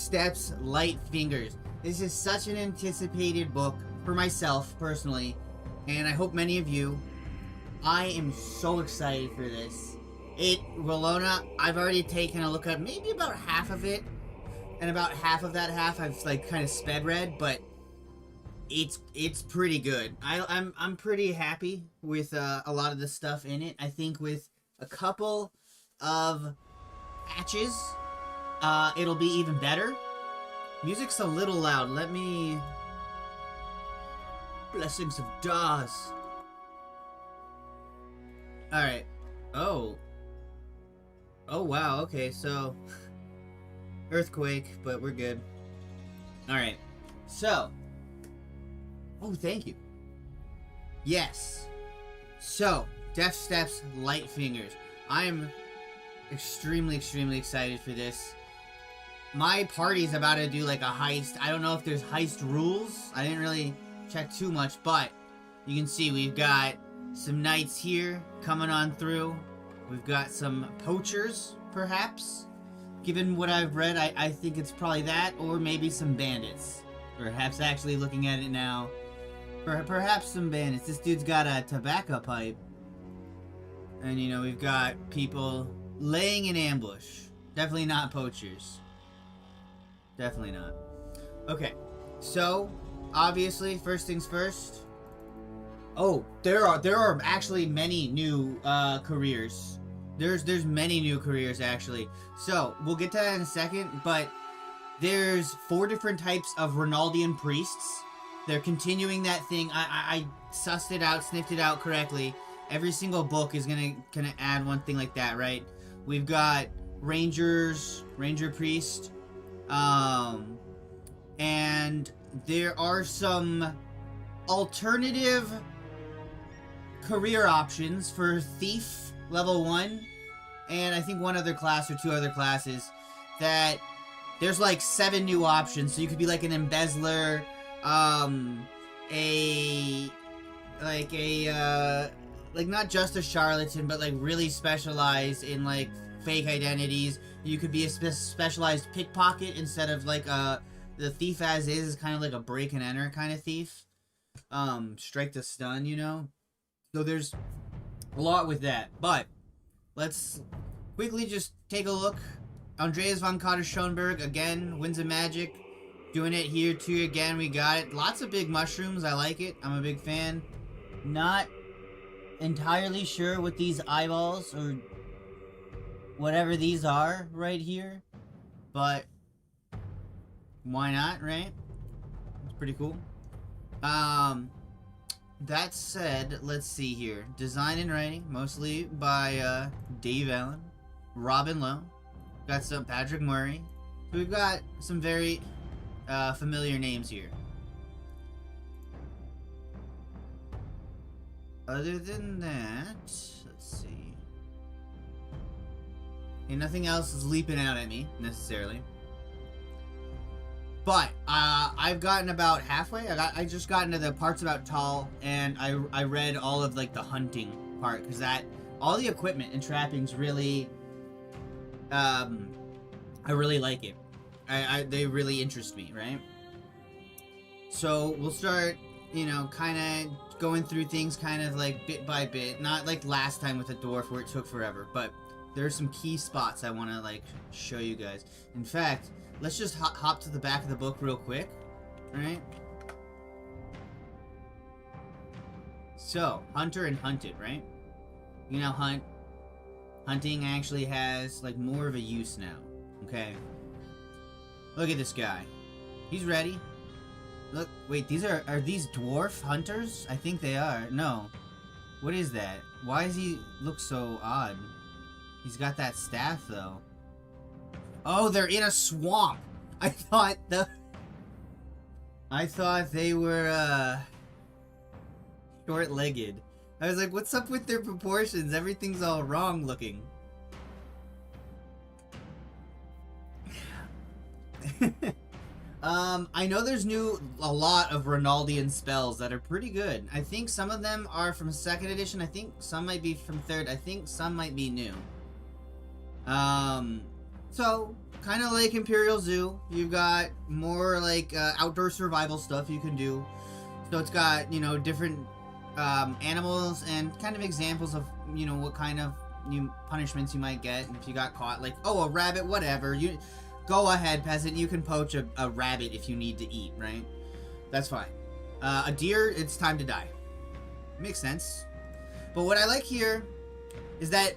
Steps, Light Fingers. This is such an anticipated book for myself, personally, and I hope many of you. I am so excited for this. Walona, I've already taken a look at maybe about half of it, and about half of that half I've like kind of sped read, but it's pretty good. I'm pretty happy with a lot of the stuff in it. I think with a couple of patches, it'll be even better. Music's a little loud. Let me... Blessings of Dawes. Alright. Oh, wow. Okay, so... Earthquake, but we're good. Alright. So... Oh, thank you. Yes. So, Deft Steps, Light Fingers. I'm extremely excited for this. My party's about to do like a heist. I don't know if there's heist rules. I didn't really check too much, but you can see we've got some knights here coming on through. We've got some poachers, perhaps. Given what I've read, I think it's probably that, or maybe some bandits. Perhaps actually looking at it now. Perhaps some bandits. This dude's got a tobacco pipe. And, you know, we've got people laying in ambush. Definitely not poachers. Definitely not. Okay. So, obviously, first things first. Oh, there are actually many new careers. There's many new careers, actually. So, we'll get to that in a second, but there's 4 different types of Ronaldian priests. They're continuing that thing. I sussed it out, sniffed it out correctly. Every single book is gonna add one thing like that, right? We've got rangers, ranger priest, and there are some alternative career options for thief level 1, and I think one other class or 2 other classes that there's like 7 new options. So you could be like an embezzler, like not just a charlatan, but like really specialized in like fake identities. You could be a specialized pickpocket instead of like the thief as is kind of like a break and enter kind of thief. Strike to stun, you know. So there's a lot with that, but let's quickly just take a look. Andreas von Cotter Schoenberg again, Winds of Magic, doing it here too again. We got it. Lots of big mushrooms. I like it. I'm a big fan. Not entirely sure what these eyeballs or whatever these are right here, but why not, right? It's pretty cool. That said, let's see here. Design and writing, mostly by Dave Allen, Robin Lowe. Got some Patrick Murray. So we've got some very familiar names here. Other than that, let's see. Okay, nothing else is leaping out at me, necessarily. But, I've gotten about halfway. I just got into the parts about Tall, and I read all of, like, the hunting part, because all the equipment and trappings really, I really like it. They really interest me, right? So, we'll start, you know, kind of going through things kind of like bit by bit. Not like last time with the dwarf where it took forever, but there's some key spots I want to like show you guys. In fact, let's just hop to the back of the book real quick, right? So, hunter and hunted, right? You know, hunting actually has like more of a use now, okay? Look at this guy. He's ready. Look, wait, are these dwarf hunters? I think they are. No. What is that? Why does he look so odd? He's got that staff, though. Oh, they're in a swamp! I thought they were, short-legged. I was like, what's up with their proportions? Everything's all wrong looking. I know there's a lot of Ronaldian spells that are pretty good. I think some of them are from 2nd edition. I think some might be from 3rd. I think some might be new. So, kind of like Imperial Zoo. You've got more like outdoor survival stuff you can do. So it's got, you know, different animals and kind of examples of, you know, what kind of punishments you might get if you got caught. Like, oh, a rabbit, whatever. You go ahead, peasant. You can poach a rabbit if you need to eat, right? That's fine. A deer, it's time to die. Makes sense. But what I like here is that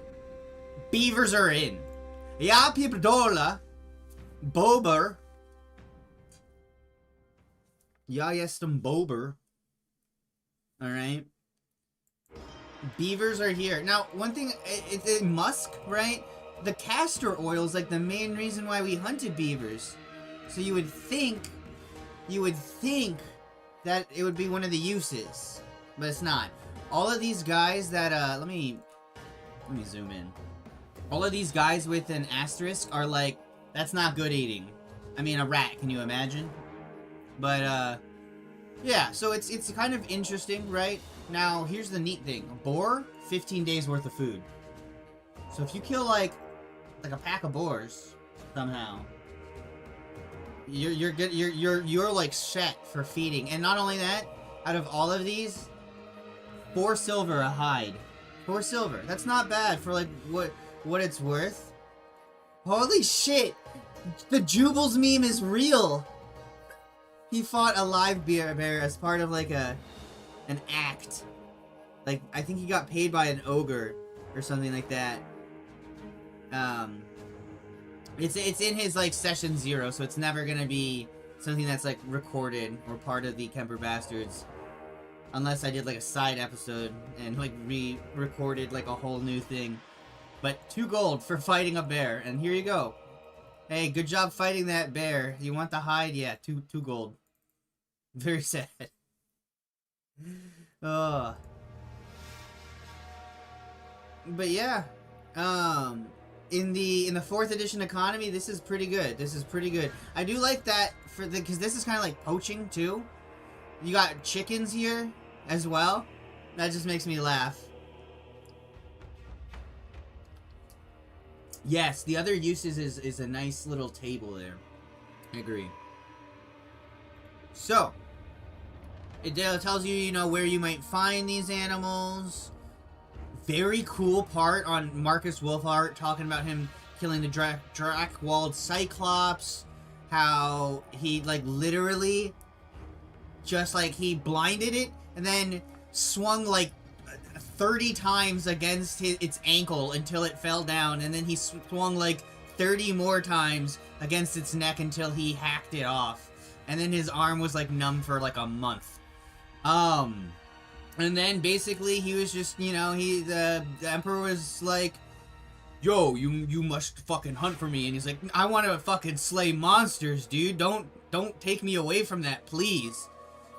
beavers are in. Ja, piepdola. Bober. Ja, jestem bober. Alright. Beavers are here. Now, one thing, it's musk, right? The castor oil is like the main reason why we hunted beavers. So you would think that it would be one of the uses. But it's not. All of these guys that, let me zoom in. All of these guys with an asterisk are like, that's not good eating. I mean, a rat, can you imagine? But, yeah, so it's kind of interesting, right? Now, here's the neat thing. A boar, 15 days worth of food. So if you kill, like a pack of boars, somehow, you're good, you're like set for feeding. And not only that, out of all of these, 4 silver a hide. 4 silver. That's not bad for, like, what it's worth. Holy shit! The Jubal's meme is real! He fought a live bear as part of, like, an act. Like, I think he got paid by an ogre or something like that. It's in his, like, session 0, so it's never gonna be something that's, like, recorded or part of the Kemper Bastards. Unless I did, like, a side episode and, like, re-recorded, like, a whole new thing. But 2 gold for fighting a bear, and here you go. Hey, good job fighting that bear. You want the hide? Yeah, 2 gold. Very sad. But yeah, in the 4th edition economy, this is pretty good. This is pretty good. I do like that because this is kind of like poaching too. You got chickens here as well. That just makes me laugh. Yes, the other uses is a nice little table there. I agree. So, it tells you, you know, where you might find these animals. Very cool part on Marcus Wolfhart talking about him killing the Drakewald Cyclops. How he, like, literally just, like, he blinded it and then swung, like, 30 times against its ankle until it fell down, and then he swung like 30 more times against its neck until he hacked it off, and then his arm was like numb for like a month. And then basically he was just, you know, the Emperor was like, yo, you must fucking hunt for me, and he's like, I want to fucking slay monsters, dude. Don't take me away from that, please.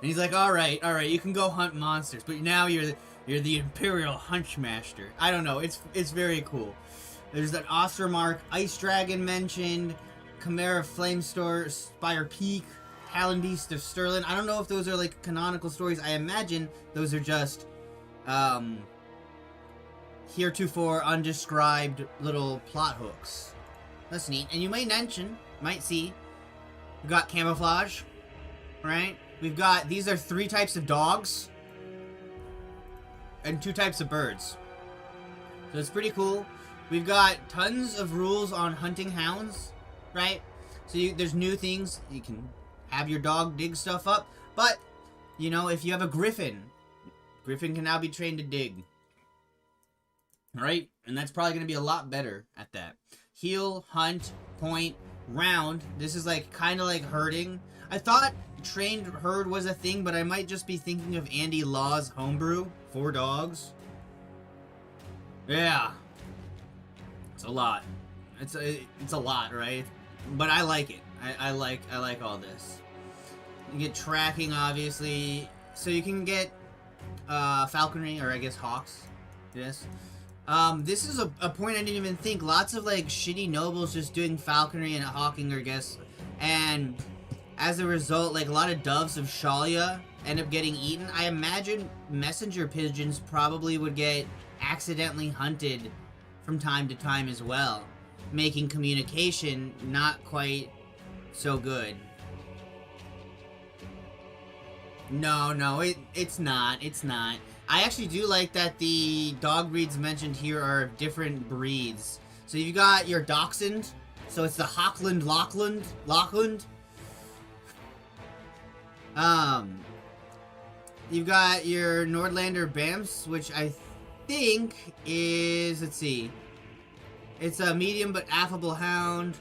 And he's like, all right, you can go hunt monsters, but now you're the Imperial Hunchmaster. I don't know. It's very cool. There's that Ostermark Ice Dragon mentioned, Chimera Flamestor, Spire Peak, Talon Beast of Sterling. I don't know if those are like canonical stories. I imagine those are just heretofore undescribed little plot hooks. That's neat. And you might see, we've got camouflage, right? We've got, these are 3 types of dogs. And 2 types of birds. So it's pretty cool. We've got tons of rules on hunting hounds, right? So there's new things. You can have your dog dig stuff up. But, you know, if you have a griffin can now be trained to dig. Right? And that's probably going to be a lot better at that. Heal, hunt, point, round. This is like kind of like herding. I thought trained herd was a thing, but I might just be thinking of Andy Law's homebrew. 4 dogs. Yeah. It's a lot. It's a lot, right? But I like it. I like all this. You get tracking, obviously. So you can get falconry, or I guess hawks. Yes. This is a point I didn't even think. Lots of like shitty nobles just doing falconry and hawking, I guess. And as a result, like a lot of doves of Shalia end up getting eaten. I imagine messenger pigeons probably would get accidentally hunted from time to time as well. making communication not quite so good. No, it's not. It's not. I actually do like that the dog breeds mentioned here are different breeds. So you've got your Dachshund, so it's the Hochland Lachland. You've got your Nordlander Bams, which I think is, let's see, it's a medium but affable hound,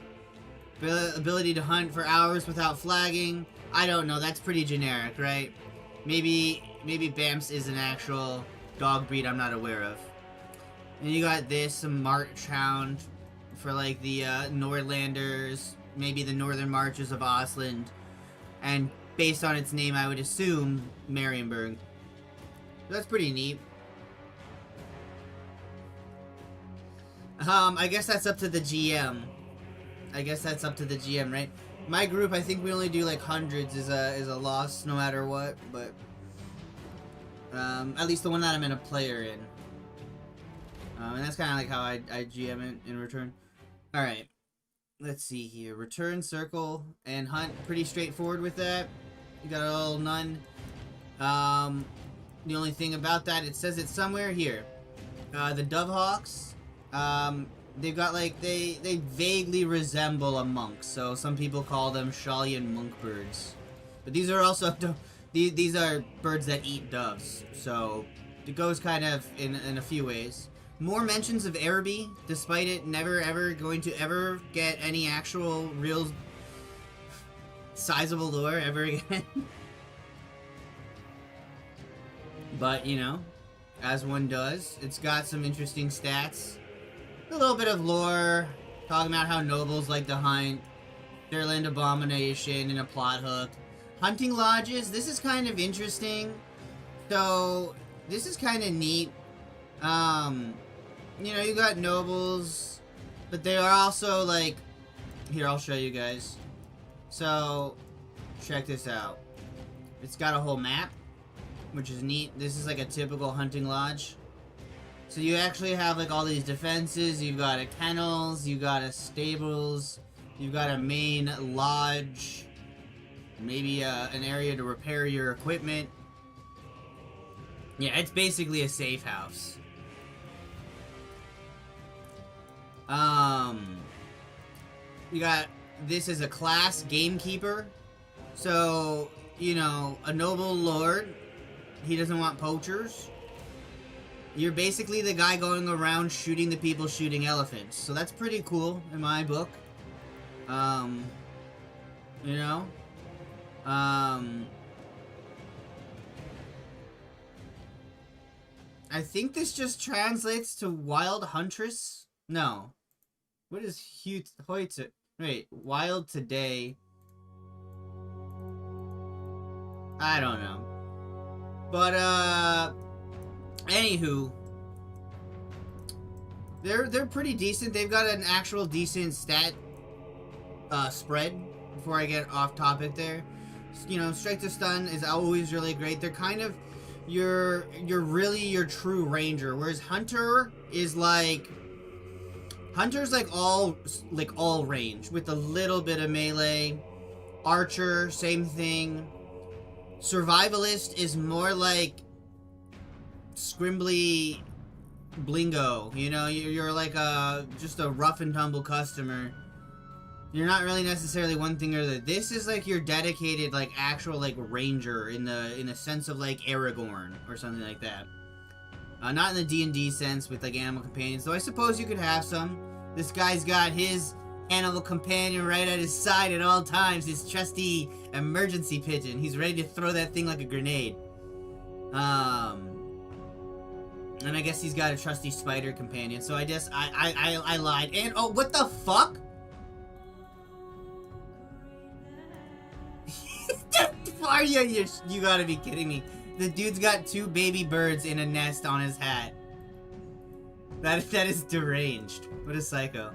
ability to hunt for hours without flagging. I don't know, that's pretty generic, right? Maybe Bams is an actual dog breed I'm not aware of. And you got this, some March Hound for like the Nordlanders, maybe the Northern Marches of Osland, and based on its name I would assume Marienburg. So that's pretty neat. I guess that's up to the GM. Right? My group, I think we only do like hundreds is a loss no matter what, but at least the one that I'm in a player in. And that's kind of like how I GM it in return. Alright, let's see here. Return, circle, and hunt. Pretty straightforward with that. You got a little none. The only thing about that, it says it's somewhere here. The Dovehawks, they've got like, they vaguely resemble a monk, so some people call them Shalian monk birds. But these are also, these are birds that eat doves, so it goes kind of in a few ways. More mentions of Araby, despite it never ever going to ever get any actual real sizable lore ever again. But, you know, as one does, it's got some interesting stats. A little bit of lore, talking about how nobles like to hunt, their land abomination, and a plot hook. Hunting lodges, this is kind of interesting. So, this is kind of neat. You know, you got nobles, but they are also like, here, I'll show you guys. So, check this out. It's got a whole map, which is neat. This is like a typical hunting lodge. So you actually have like all these defenses. You've got a kennels, you've got a stables, you've got a main lodge, maybe an area to repair your equipment. Yeah, it's basically a safe house. You got this as a class gamekeeper. So, you know, a noble lord, he doesn't want poachers. You're basically the guy going around shooting the people shooting elephants. So that's pretty cool in my book. You know? I think this just translates to wild huntress. No. What is Hoytzer? Wait, wild today. I don't know. But, anywho. They're pretty decent. They've got an actual decent stat, spread, before I get off topic there. You know, strike to stun is always really great. They're kind of, you're really your true ranger, whereas hunter is like, hunter's like all range with a little bit of melee. Archer, same thing. Survivalist is more like scrimbly blingo, you know, you're like just a rough and tumble customer. You're not really necessarily one thing or the other. This is like your dedicated, like, actual, like, ranger in the sense of, like, Aragorn or something like that. Not in the D&D sense with, like, animal companions, though I suppose you could have some. This guy's got his animal companion right at his side at all times, his trusty emergency pigeon. He's ready to throw that thing like a grenade. And I guess he's got a trusty spider companion, so I guess I lied. And, oh, what the fuck? Arya, you gotta be kidding me. The dude's got 2 baby birds in a nest on his hat. That is deranged. What a psycho.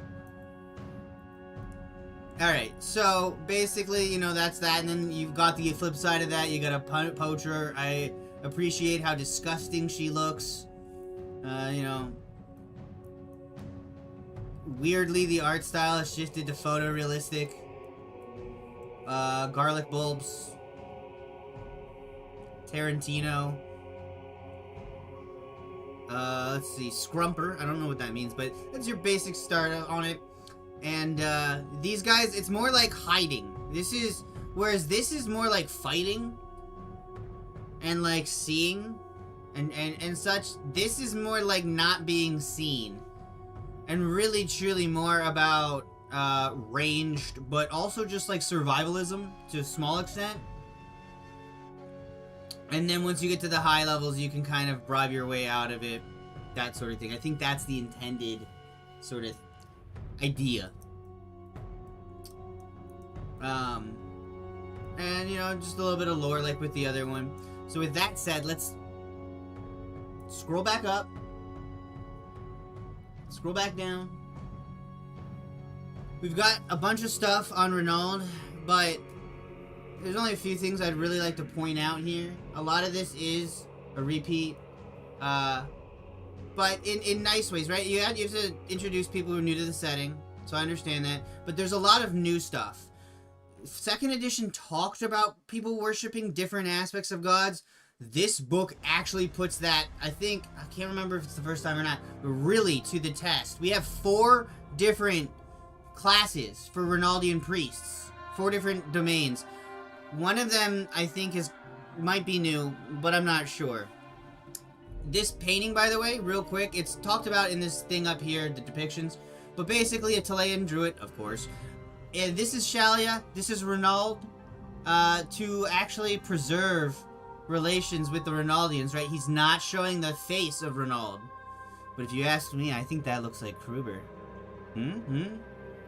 Alright, so basically, you know, that's that. And then you've got the flip side of that. You got a poacher. I appreciate how disgusting she looks. You know. weirdly, the art style has shifted to photorealistic. Garlic bulbs. Tarantino. Let's see, Scrumper. I don't know what that means, but that's your basic start on it. And, these guys, it's more like hiding. Whereas this is more like fighting. And, like, seeing. And such. This is more like not being seen. And really, truly more about, ranged, but also just, like, survivalism to a small extent. And then once you get to the high levels, you can kind of bribe your way out of it. That sort of thing. I think that's the intended sort of idea. And, you know, just a little bit of lore like with the other one. So with that said, let's scroll back up. Scroll back down. We've got a bunch of stuff on Renaud, but there's only a few things I'd really like to point out here. A lot of this is a repeat, but in nice ways, right? You have to introduce people who are new to the setting, so I understand that. But there's a lot of new stuff. Second edition talked about people worshipping different aspects of gods. This book actually puts that, I can't remember if it's the first time or not, but really to the test. We have 4 different classes for Rinaldian priests. 4 different domains. One of them, I think, might be new, but I'm not sure. This painting, by the way, real quick, it's talked about in this thing up here, the depictions, but basically a Talayan druid, of course. And this is Shalia, this is Renaud, to actually preserve relations with the Rinaldians, right? He's not showing the face of Renaud. But if you ask me, I think that looks like Kruber.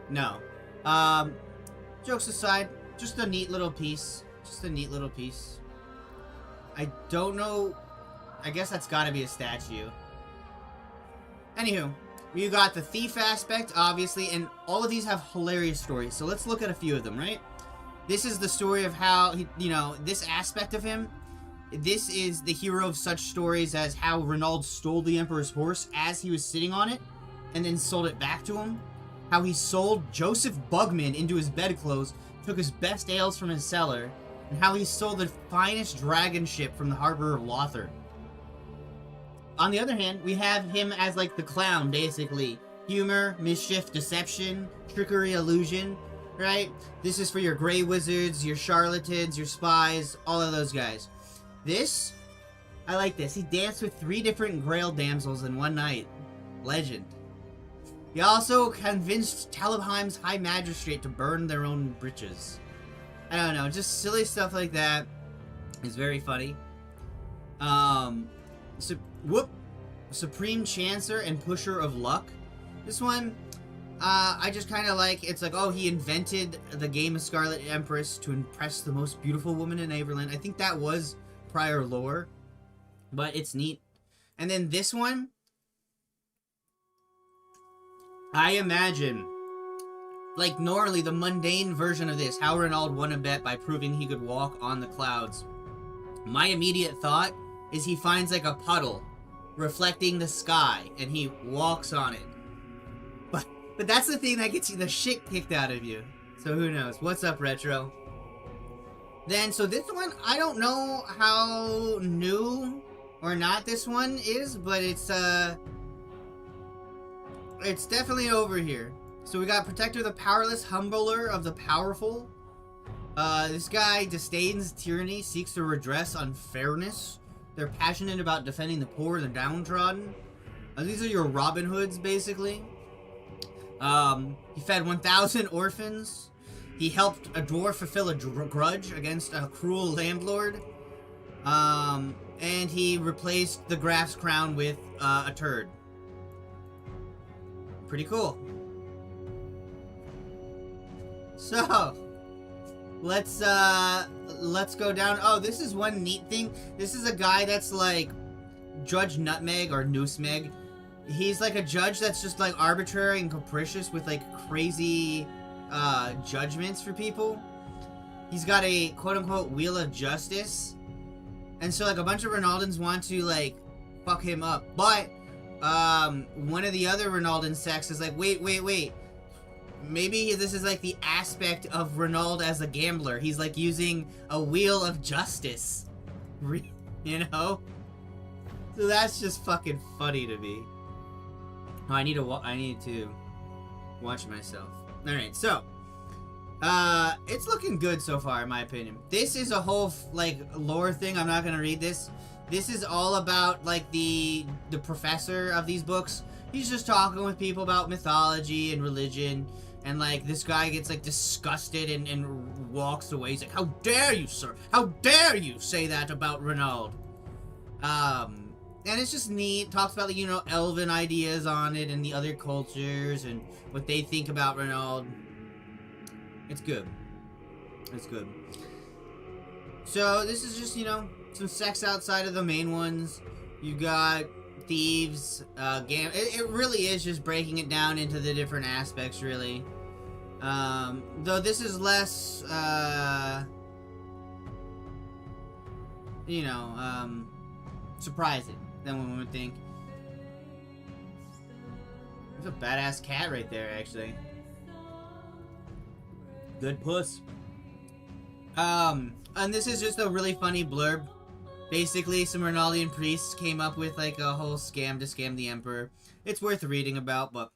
No. Jokes aside, just a neat little piece. Just a neat little piece. I don't know. I guess that's gotta be a statue. Anywho, you got the thief aspect, obviously, and all of these have hilarious stories. So let's look at a few of them, right? This is the story of how, this aspect of him. This is the hero of such stories as how Renaud stole the Emperor's horse as he was sitting on it, and then sold it back to him. How he sold Joseph Bugman into his bedclothes, took his best ales from his cellar, and how he sold the finest dragon ship from the harbor of Lothar. On the other hand, we have him as, like, the clown, basically. Humor, mischief, deception, trickery, illusion, right? This is for your Grey Wizards, your Charlatans, your Spies, all of those guys. This, I like this. He danced with 3 different Grail damsels in one night. Legend. He also convinced Talabheim's High Magistrate to burn their own breeches. I don't know, just silly stuff like that is very funny. Supreme Chancer and Pusher of Luck. This one, I just kind of like, it's like, oh, he invented the game of Scarlet Empress to impress the most beautiful woman in Averland. I think that was prior lore, but it's neat. And then this one, I imagine, like normally the mundane version of this, how Renaud won a bet by proving he could walk on the clouds. My immediate thought is he finds like a puddle reflecting the sky and he walks on it. But that's the thing that gets you the shit kicked out of you. So who knows? What's up, Retro? Then, so this one, I don't know how new or not this one is, but it's definitely over here. So we got Protector of the Powerless, Humbler of the Powerful. This guy disdains tyranny, seeks to redress unfairness. They're passionate about defending the poor and the downtrodden. These are your Robin Hoods, basically. He fed 1,000 orphans. He helped a dwarf fulfill a grudge against a cruel landlord. And he replaced the Graf's crown with a turd. Pretty cool. So, let's go down. Oh, this is one neat thing. This is a guy that's like Judge Nutmeg or Noosemeg. He's like a judge that's just like arbitrary and capricious with like crazy judgments for people. He's got a quote-unquote wheel of justice. And so like a bunch of Rinaldans want to like fuck him up. But one of the other Ronaldan sects is like, wait. Maybe this is like the aspect of Ronald as a gambler. He's like using a wheel of justice. You know? So that's just fucking funny to me. Oh, I need to watch myself. Alright, so. It's looking good so far, in my opinion. This is a whole, like, lore thing. I'm not gonna read this. This is all about, like, the professor of these books. He's just talking with people about mythology and religion. And, like, this guy gets, like, disgusted and walks away. He's like, how dare you, sir? How dare you say that about Ronald? And it's just neat. Talks about, like, you know, elven ideas on it and the other cultures and what they think about Ronald. It's good. It's good. So, this is just, you know, some sects outside of the main ones. You got thieves, it really is just breaking it down into the different aspects, really. Though this is less, you know, surprising than one would think. There's a badass cat right there, actually. Good puss. And this is just a really funny blurb. Basically, some Ronaldian priests came up with, like, a whole scam to scam the Emperor. It's worth reading about, but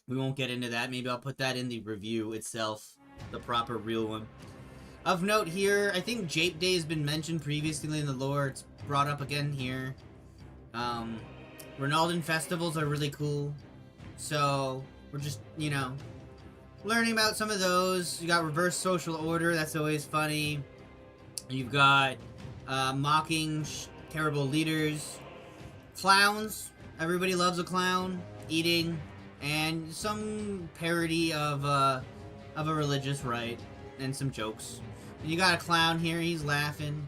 we won't get into that. Maybe I'll put that in the review itself. The proper, real one. Of note here, I think Jape Day has been mentioned previously in the lore. It's brought up again here. Ronaldan festivals are really cool. So, we're just, you know, learning about some of those. You got reverse social order. That's always funny. You've got... mocking terrible leaders, clowns, everybody loves a clown, eating, and some parody of a religious rite, and some jokes. And you got a clown here, he's laughing.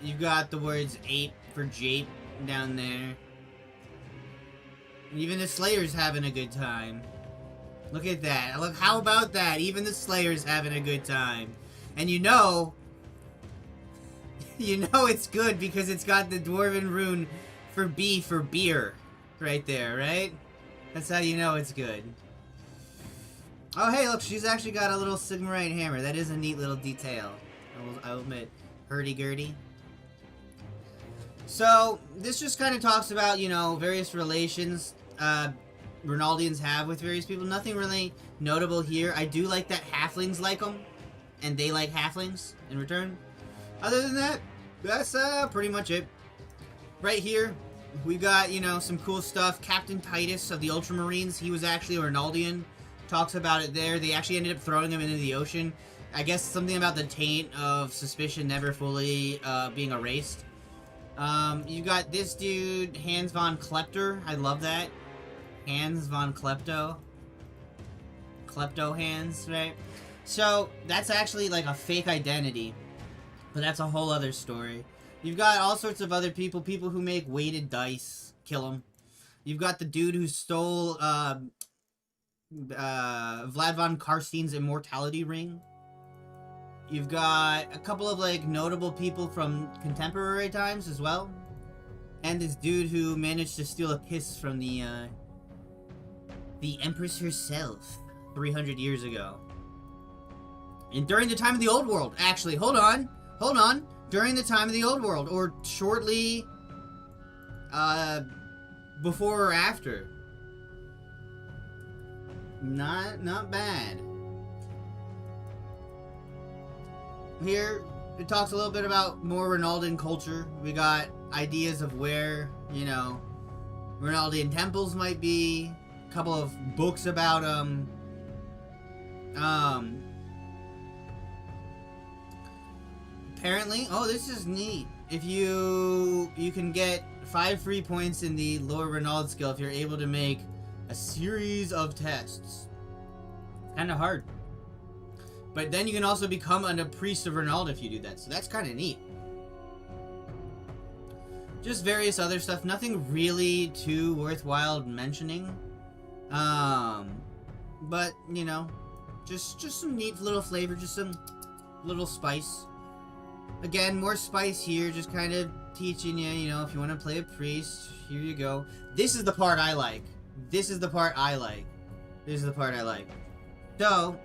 You've got the words ape for jape down there. Even the Slayer's having a good time. Look at that. Look, how about that? Even the Slayer's having a good time. And you know it's good because it's got the Dwarven rune for B for beer right there, right? That's how you know it's good. Oh, hey, look, she's actually got a little Sigmarite hammer. That is a neat little detail. I'll admit. Hurdy-gurdy. So, this just kind of talks about, you know, various relations Ronaldians have with various people. Nothing really notable here. I do like that halflings like them, and they like halflings in return. Other than that, that's pretty much it. Right here, we got, you know, some cool stuff. Captain Titus of the Ultramarines, he was actually a Ronaldian. Talks about it there. They actually ended up throwing him into the ocean. I guess something about the taint of suspicion never fully being erased. You got this dude, Hans von Klepter. I love that. Hans von Klepto. Klepto Hans, right? So, that's actually like a fake identity. But that's a whole other story. You've got all sorts of other people. People who make weighted dice. Kill them. You've got the dude who stole Vlad von Karstein's immortality ring. You've got a couple of, like, notable people from contemporary times as well. And this dude who managed to steal a kiss from the Empress herself 300 years ago. And during the time of the Old World. Actually, hold on. During the time of the Old World, or shortly before or after. Not bad. Here, it talks a little bit about more Ronaldan culture. We got ideas of where, you know, Ronaldian temples might be. A couple of books about them. Apparently, oh, this is neat. If you can get 5 free points in the lower Ronald skill if you're able to make a series of tests. Kind of hard. But then you can also become a priest of Ronald if you do that. So that's kind of neat. Just various other stuff. Nothing really too worthwhile mentioning. But, you know, just some neat little flavor. Just some little spice. again, more spice here, just kind of teaching you, you know, if you want to play a priest, here you go. This is the part I like. This is the part I like. This is the part I like. So,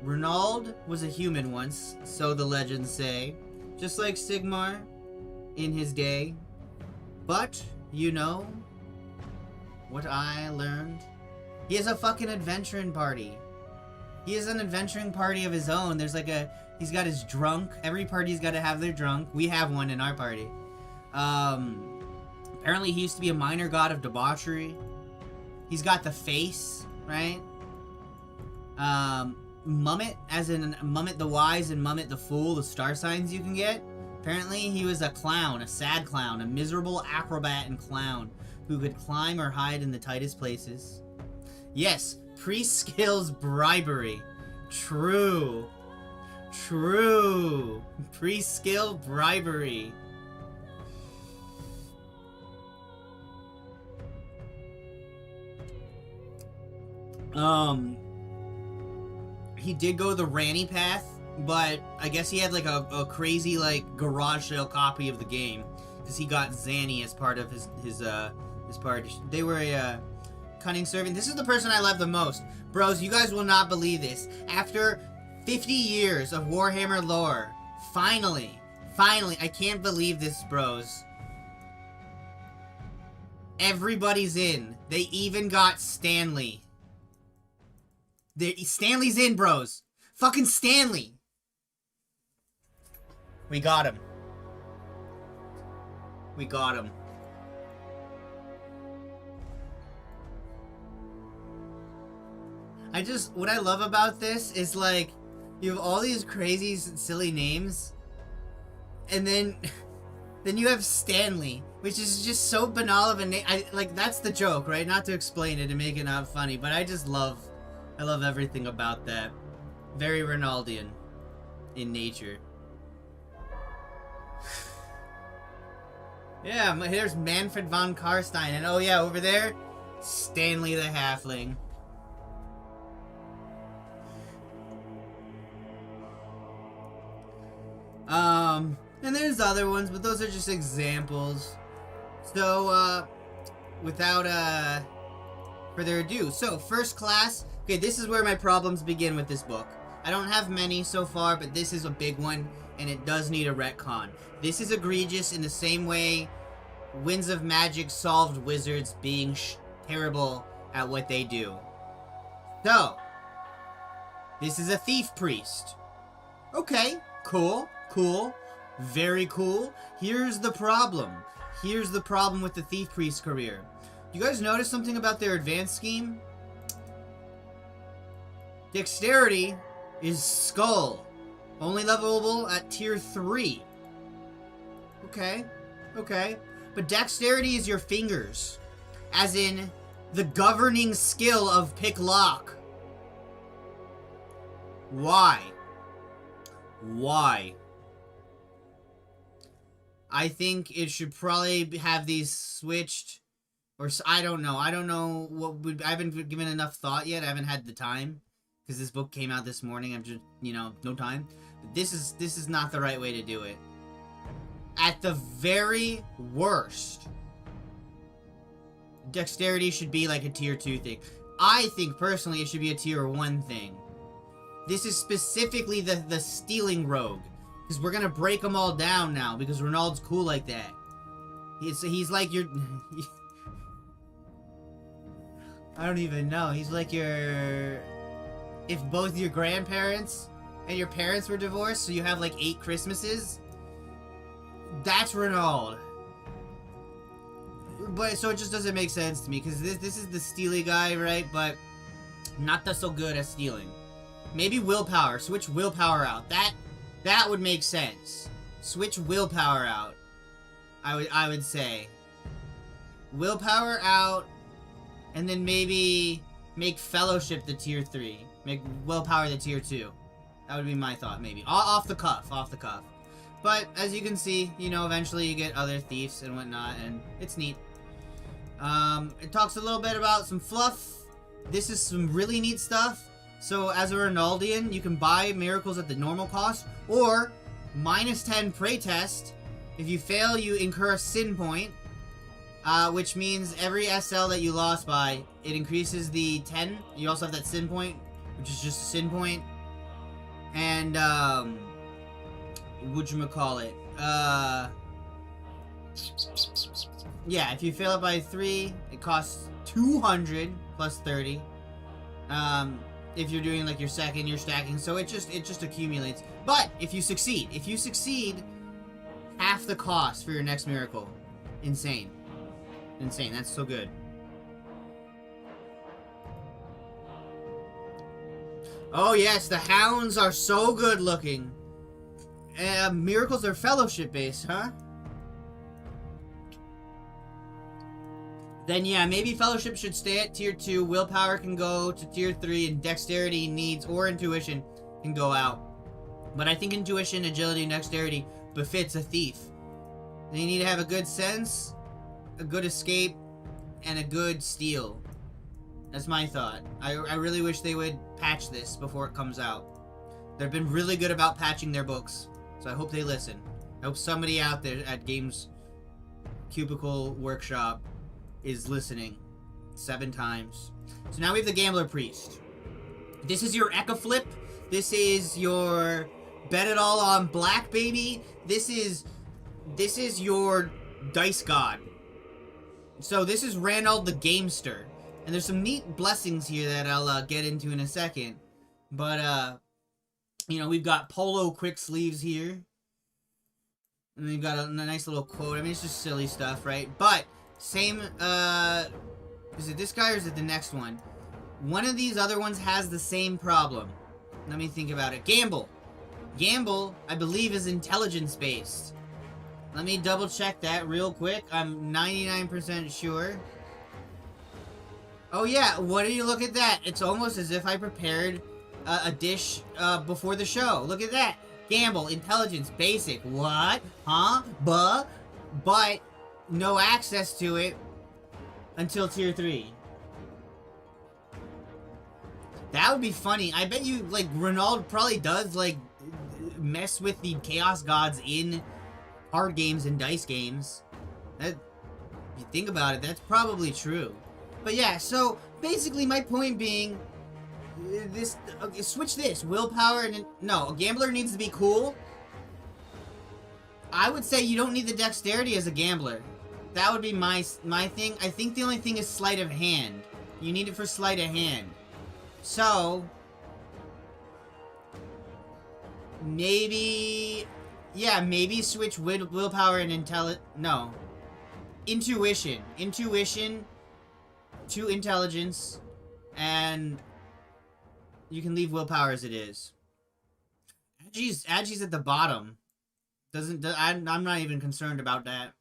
Renald was a human once, so the legends say. Just like Sigmar in his day. But, you know what I learned? He has a fucking adventuring party. He has an adventuring party of his own. There's like a... He's got his drunk. Every party's got to have their drunk. We have one in our party. Apparently he used to be a minor god of debauchery. He's got the face, right? Mummet, as in Mummet the Wise and Mummet the Fool, the star signs you can get. Apparently he was a clown, a sad clown, a miserable acrobat and clown who could climb or hide in the tightest places. Yes, priest skills bribery. True. True. Priest skill bribery. He did go the Ranny path, but I guess he had like a crazy like garage sale copy of the game because he got Zanny as part of his party. They were a cunning servant. This is the person I love the most. Bros, you guys will not believe this. After 50 years of Warhammer lore, finally, I can't believe this, bros. Everybody's in. They even got Stanley. Stanley's in, bros. Fucking Stanley. We got him. We got him. What I love about this is like, you have all these crazy, silly names, and then you have Stanley, which is just so banal of a name. Like, that's the joke, right? Not to explain it and make it not funny, but I love everything about that. Very Ronaldian in nature. Yeah, here's Manfred von Karstein, and oh yeah, over there, Stanley the Halfling. And there's other ones, but those are just examples. So, without, further ado. So, first class. Okay, this is where my problems begin with this book. I don't have many so far, but this is a big one, and it does need a retcon. This is egregious in the same way Winds of Magic solved wizards being terrible at what they do. So, this is a thief priest. Okay, cool. Very cool. Here's the problem. Here's the problem with the thief priest career. You guys notice something about their advanced scheme? Dexterity is skull. Only levelable at tier 3. Okay. But dexterity is your fingers. As in, the governing skill of pick lock. Why? I think it should probably have these switched, or I don't know. I don't know what would. I haven't given enough thought yet. I haven't had the time because this book came out this morning. I'm just, you know, no time. But this is not the right way to do it. At the very worst, dexterity should be like a tier 2 thing. I think personally it should be a tier 1 thing. This is specifically the stealing rogue. Because we're gonna break them all down now, because Ronald's cool like that. He's like your... I don't even know. He's like your... If both your grandparents and your parents were divorced, so you have like 8 Christmases, that's Ronald. But, so it just doesn't make sense to me, because this is the steely guy, right? But not so good at stealing. Maybe willpower. Switch willpower out. That would make sense. Switch willpower out. I would say. Willpower out, and then maybe make fellowship the tier 3. Make willpower the tier 2. That would be my thought, maybe. Off the cuff. But, as you can see, you know, eventually you get other thieves and whatnot, and it's neat. It talks a little bit about some fluff. This is some really neat stuff. So as a Ronaldian, you can buy miracles at the normal cost, or -10 pray test. If you fail, you incur a sin point, which means every SL that you lost by, it increases the 10. You also have that sin point, which is just a sin point. And, whatchamacallit, yeah, if you fail it by 3, it costs 200 plus 30. If you're doing like your second, you're stacking, so it just accumulates. But if you succeed, half the cost for your next miracle. Insane. That's so good. Oh yes, the hounds are so good looking. Miracles are fellowship based, huh? Then yeah, maybe fellowship should stay at tier 2, willpower can go to tier 3, and dexterity, needs, or intuition can go out. But I think intuition, agility, and dexterity befits a thief. They need to have a good sense, a good escape, and a good steal. That's my thought. I really wish they would patch this before it comes out. They've been really good about patching their books, so I hope they listen. I hope somebody out there at Games Cubicle Workshop is listening 7 times. So now we have the Gambler Priest. This is your Eka Flip. This is your Bet It All on Black, baby. This is your Dice God. So this is Randall the Gamester. And there's some neat blessings here that I'll get into in a second. But, you know, we've got polo quick sleeves here. And we've got a nice little quote. I mean, it's just silly stuff, right? But same, is it this guy or is it the next one? One of these other ones has the same problem. Let me think about it. Gamble. Gamble, I believe, is intelligence-based. Let me double-check that real quick. I'm 99% sure. Oh yeah, what do you look at that? It's almost as if I prepared a dish before the show. Look at that. Gamble, intelligence, basic. What? Huh? But no access to it until tier 3. That would be funny. I bet you, like, Ronald probably does, like, mess with the Chaos Gods in card games and dice games. That, if you think about it, that's probably true. But yeah, so, basically my point being, this, okay, switch this. Willpower and, no, a gambler needs to be cool. I would say you don't need the dexterity as a gambler. That would be my thing. I think the only thing is sleight of hand. You need it for sleight of hand. So, maybe, yeah, maybe switch willpower and intuition. Intuition to intelligence, and you can leave willpower as it is. Agi's at the bottom. I'm not even concerned about that.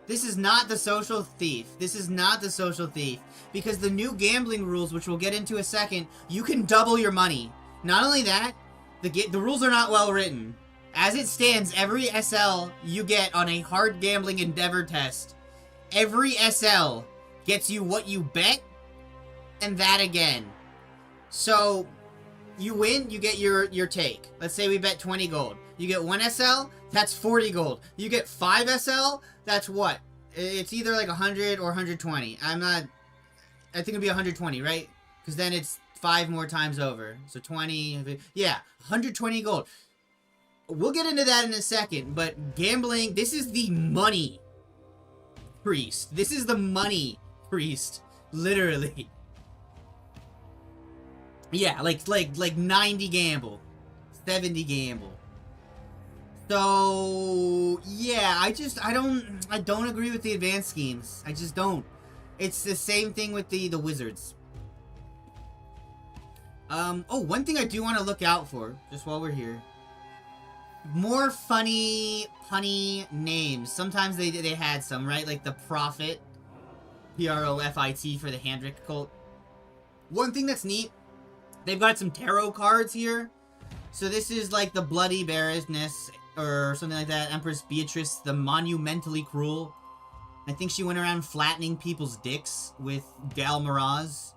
This is not the social thief. This is not the social thief. Because the new gambling rules, which we'll get into a second, you can double your money. Not only that, the rules are not well written. As it stands, every SL you get on a hard gambling endeavor test, every SL gets you what you bet, and that again. So, you win, you get your take. Let's say we bet 20 gold. You get 1 SL, that's 40 gold. You get 5 SL, that's what? It's either like 100 or 120. I think it'd be 120, right? Because then it's 5 more times over. So 20, yeah, 120 gold. We'll get into that in a second, but gambling, this is the money priest. This is the money priest, literally. Yeah, like 90 gamble, 70 gamble. So, yeah, I don't agree with the advanced schemes. I just don't. It's the same thing with the wizards. Oh, one thing I do want to look out for, just while we're here. More funny, punny names. Sometimes they had some, right? Like the Prophet. Profit for the Handrick cult. One thing that's neat, they've got some tarot cards here. So this is like the Bloody Baroness, or something like that. Empress Beatrice, the Monumentally Cruel. I think she went around flattening people's dicks with Gal Miraz.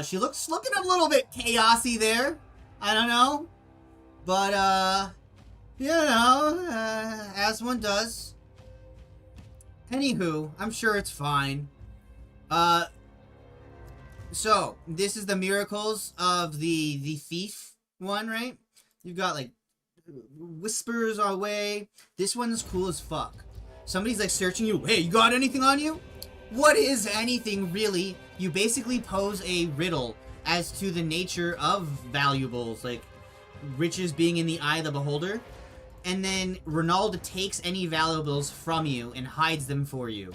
She looks looking a little bit chaosy there. I don't know. But, you know, as one does. Anywho, I'm sure it's fine. So, this is the miracles of the thief one, right? You've got, like, whispers away. This one's cool as fuck. Somebody's, like, searching you. Hey, you got anything on you? What is anything, really? You basically pose a riddle as to the nature of valuables, like riches being in the eye of the beholder. And then Ronaldo takes any valuables from you and hides them for you.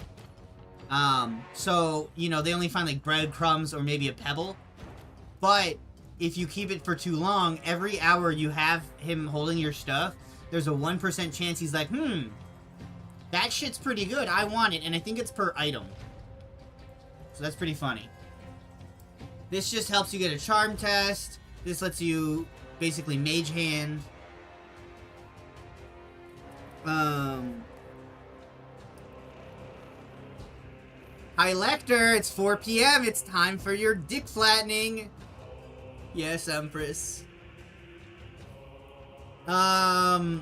So, you know, they only find like breadcrumbs or maybe a pebble. But if you keep it for too long, every hour you have him holding your stuff, there's a 1% chance he's like, that shit's pretty good, I want it, and I think it's per item. So that's pretty funny. This just helps you get a charm test. This lets you basically mage hand. Hi Lecter, it's 4 p.m. It's time for your dick flattening. Yes, Empress. Alright,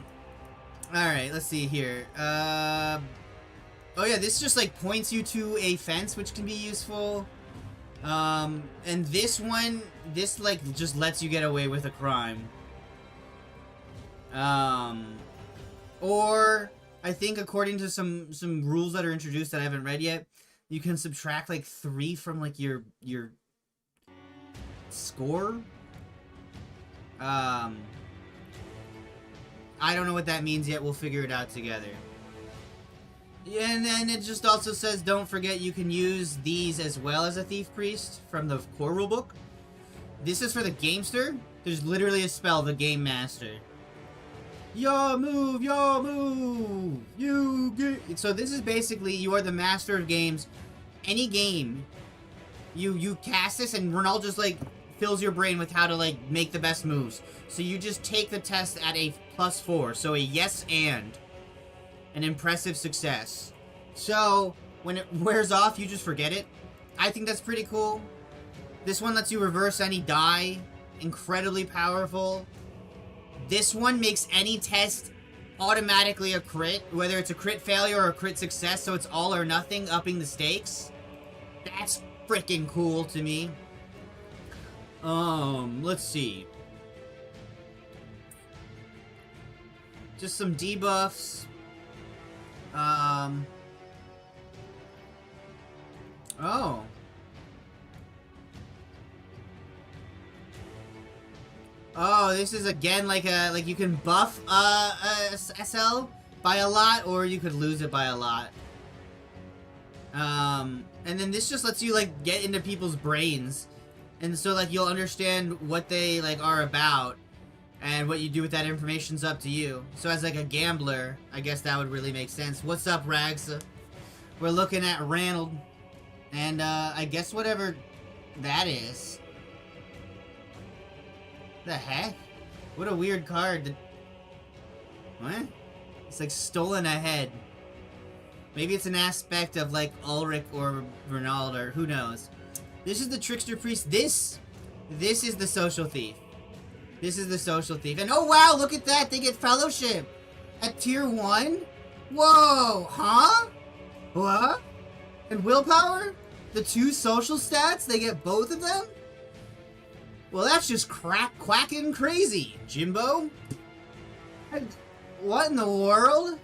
let's see here. Oh yeah, this just like points you to a fence, which can be useful. And this one, this like just lets you get away with a crime. Or I think according to some rules that are introduced that I haven't read yet, you can subtract like 3 from like your score. I don't know what that means yet. We'll figure it out together. Yeah, and then it just also says, don't forget you can use these as well as a Thief Priest from the core rulebook. This is for the Gamester. There's literally a spell, the Game Master. Your move, your move, you get... So this is basically, you are the master of games. Any game, you cast this and Ronald just like fills your brain with how to like make the best moves. So you just take the test at a +4, so a yes and. An impressive success. So, when it wears off, you just forget it. I think that's pretty cool. This one lets you reverse any die. Incredibly powerful. This one makes any test automatically a crit, whether it's a crit failure or a crit success, so it's all or nothing, upping the stakes. That's freaking cool to me. Let's see. Just some debuffs. Oh. Oh, this is again like you can buff SL by a lot, or you could lose it by a lot. And then this just lets you like get into people's brains, and so like you'll understand what they like are about, and what you do with that information's up to you. So as like a gambler, I guess that would really make sense. What's up, Rags? We're looking at Ranald, and I guess whatever that is. The heck? What a weird card. What? It's like stolen ahead. Maybe it's an aspect of like Ulrich or Ronald, or who knows. This is the Trickster Priest. This is the Social Thief. This is the Social Thief. And oh wow, look at that! They get Fellowship! At tier 1? Whoa! Huh? What? And Willpower? The 2 social stats? They get both of them? Well, that's just quacking crazy, Jimbo. What in the world?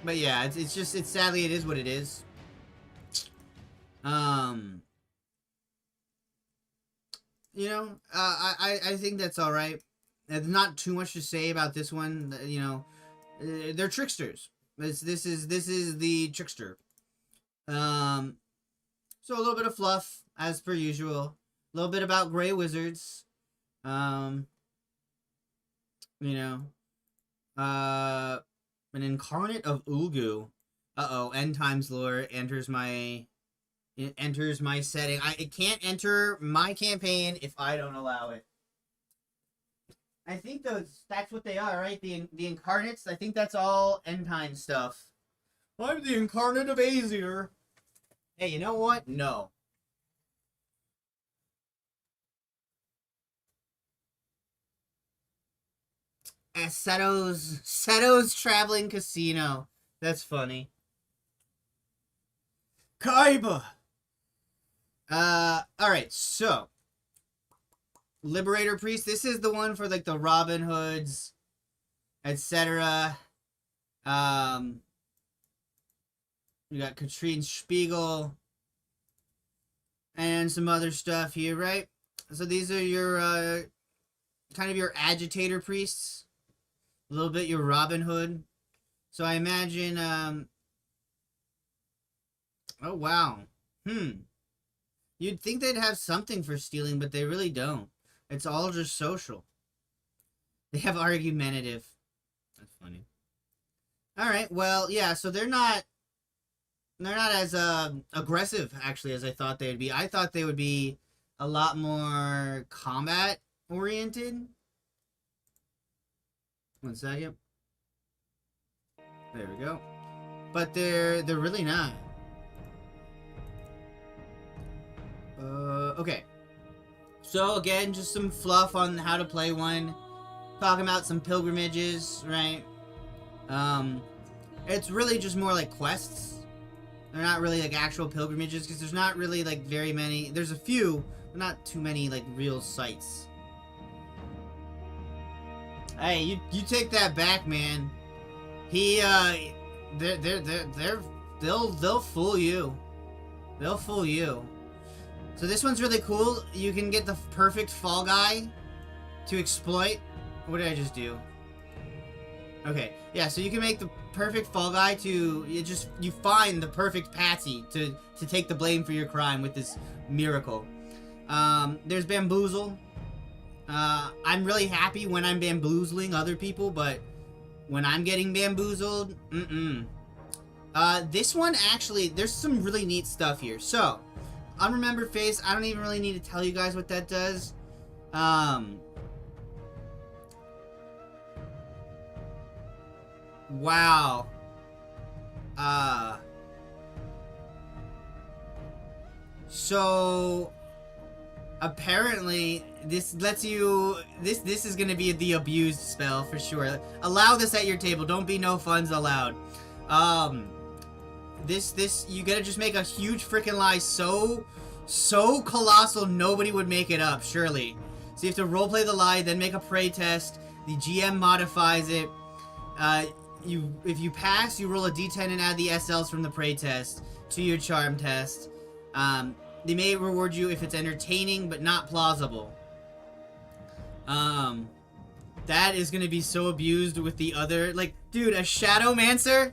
But yeah, it's just, sadly, it is what it is. You know, I think that's alright. There's not too much to say about this one, you know. They're tricksters. This is the trickster. So a little bit of fluff, as per usual. A little bit about Grey Wizards. You know, an incarnate of Ulgu. Uh-oh, End Times lore enters my setting. It can't enter my campaign if I don't allow it. I think that's what they are, right? The incarnates. I think that's all End Time stuff. I'm the incarnate of Aesir. Hey, you know what? No. Seto's Traveling Casino. That's funny. Kaiba! Alright, so. Liberator Priest. This is the one for, like, the Robin Hoods, etc. We got Katrine Spiegel. And some other stuff here, right? So these are your, kind of your agitator priests. A little bit your Robin Hood. So I imagine, oh, wow. You'd think they'd have something for stealing, but they really don't. It's all just social. They have argumentative. That's funny. Alright, well, yeah, so they're not as aggressive, actually, as I thought they would be. I thought they would be a lot more combat-oriented. One second. There we go. But they're really not. Okay. So, again, just some fluff on how to play one. Talking about some pilgrimages, right? It's really just more like quests. They're not really like actual pilgrimages, because there's not really like very many. There's a few, but not too many like real sites. Hey, you take that back, man. They'll fool you. They'll fool you. So this one's really cool. You can get the perfect fall guy to exploit. What did I just do? Okay, yeah, so you can make the perfect fall guy to, you find the perfect patsy to take the blame for your crime with this miracle. There's Bamboozle. I'm really happy when I'm bamboozling other people, but when I'm getting bamboozled, this one, actually, there's some really neat stuff here. So, Unremembered Face, I don't even really need to tell you guys what that does. Wow. So apparently this lets you, this is gonna be the abused spell for sure. Allow this at your table. Don't be no funds allowed. This you gotta just make a huge freaking lie so colossal nobody would make it up, surely. So you have to roleplay the lie, then make a prey test. The GM modifies it. If you pass, you roll a d10 and add the SLs from the prey test to your charm test. They may reward you if it's entertaining but not plausible. That is gonna be so abused with the other, like, dude, a Shadowmancer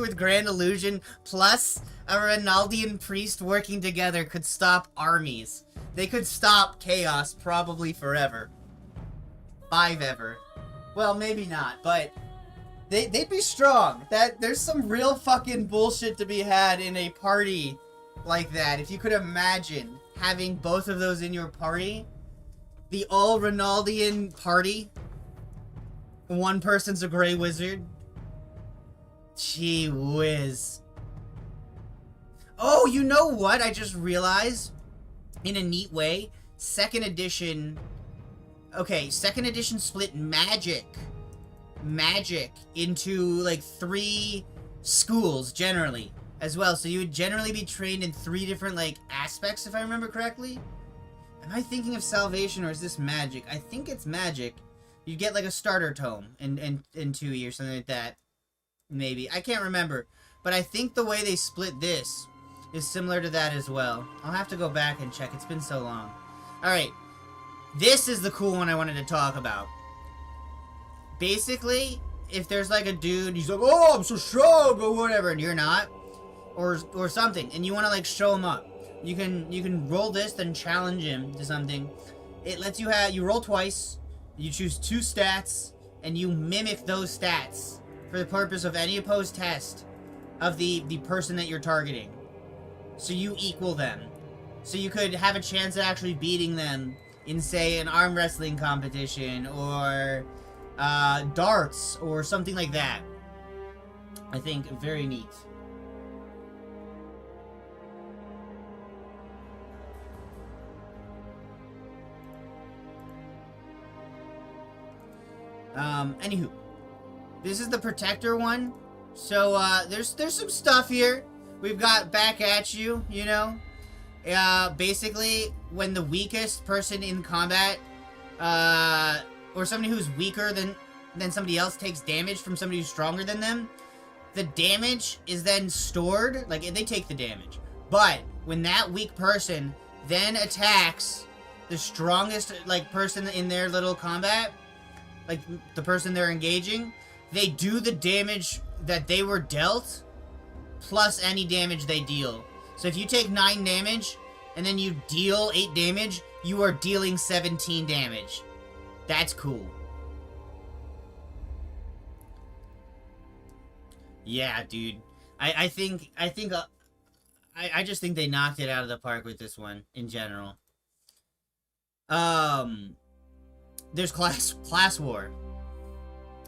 with Grand Illusion plus a Ronaldian priest working together could stop armies. They could stop chaos probably forever. 5 ever. Well, maybe not, but they'd be strong. There's some real fucking bullshit to be had in a party like that. If you could imagine having both of those in your party, the all Ronaldian party, one person's a gray wizard. Gee whiz. Oh, you know what? I just realized, in a neat way, 2nd edition. Okay, 2nd edition split magic into like 3 schools generally as well. So you would generally be trained in 3 different like aspects, if I remember correctly. Am I thinking of Salvation, or is this magic? I think it's magic. You get like a starter tome in 2E or something like that. Maybe. I can't remember. But I think the way they split this is similar to that as well. I'll have to go back and check. It's been so long. Alright. This is the cool one I wanted to talk about. Basically, if there's like a dude, he's like, oh, I'm so strong, or whatever, and you're not, or something, and you want to like show him up, you can roll this, then challenge him to something. It lets you you roll twice, you choose 2 stats, and you mimic those stats for the purpose of any opposed test of the person that you're targeting. So you equal them. So you could have a chance at actually beating them in, say, an arm wrestling competition, or darts, or something like that. I think very neat. Anywho. This is the Protector one. So, there's some stuff here. We've got Back at You, you know? Basically, when the weakest person in combat, or somebody who's weaker than somebody else takes damage from somebody who's stronger than them, the damage is then stored, like, they take the damage. But, when that weak person then attacks the strongest, like, person in their little combat, like, the person they're engaging, they do the damage that they were dealt, plus any damage they deal. So if you take 9 damage, and then you deal 8 damage, you are dealing 17 damage. That's cool. Yeah, dude. I just think they knocked it out of the park with this one, in general. There's class war.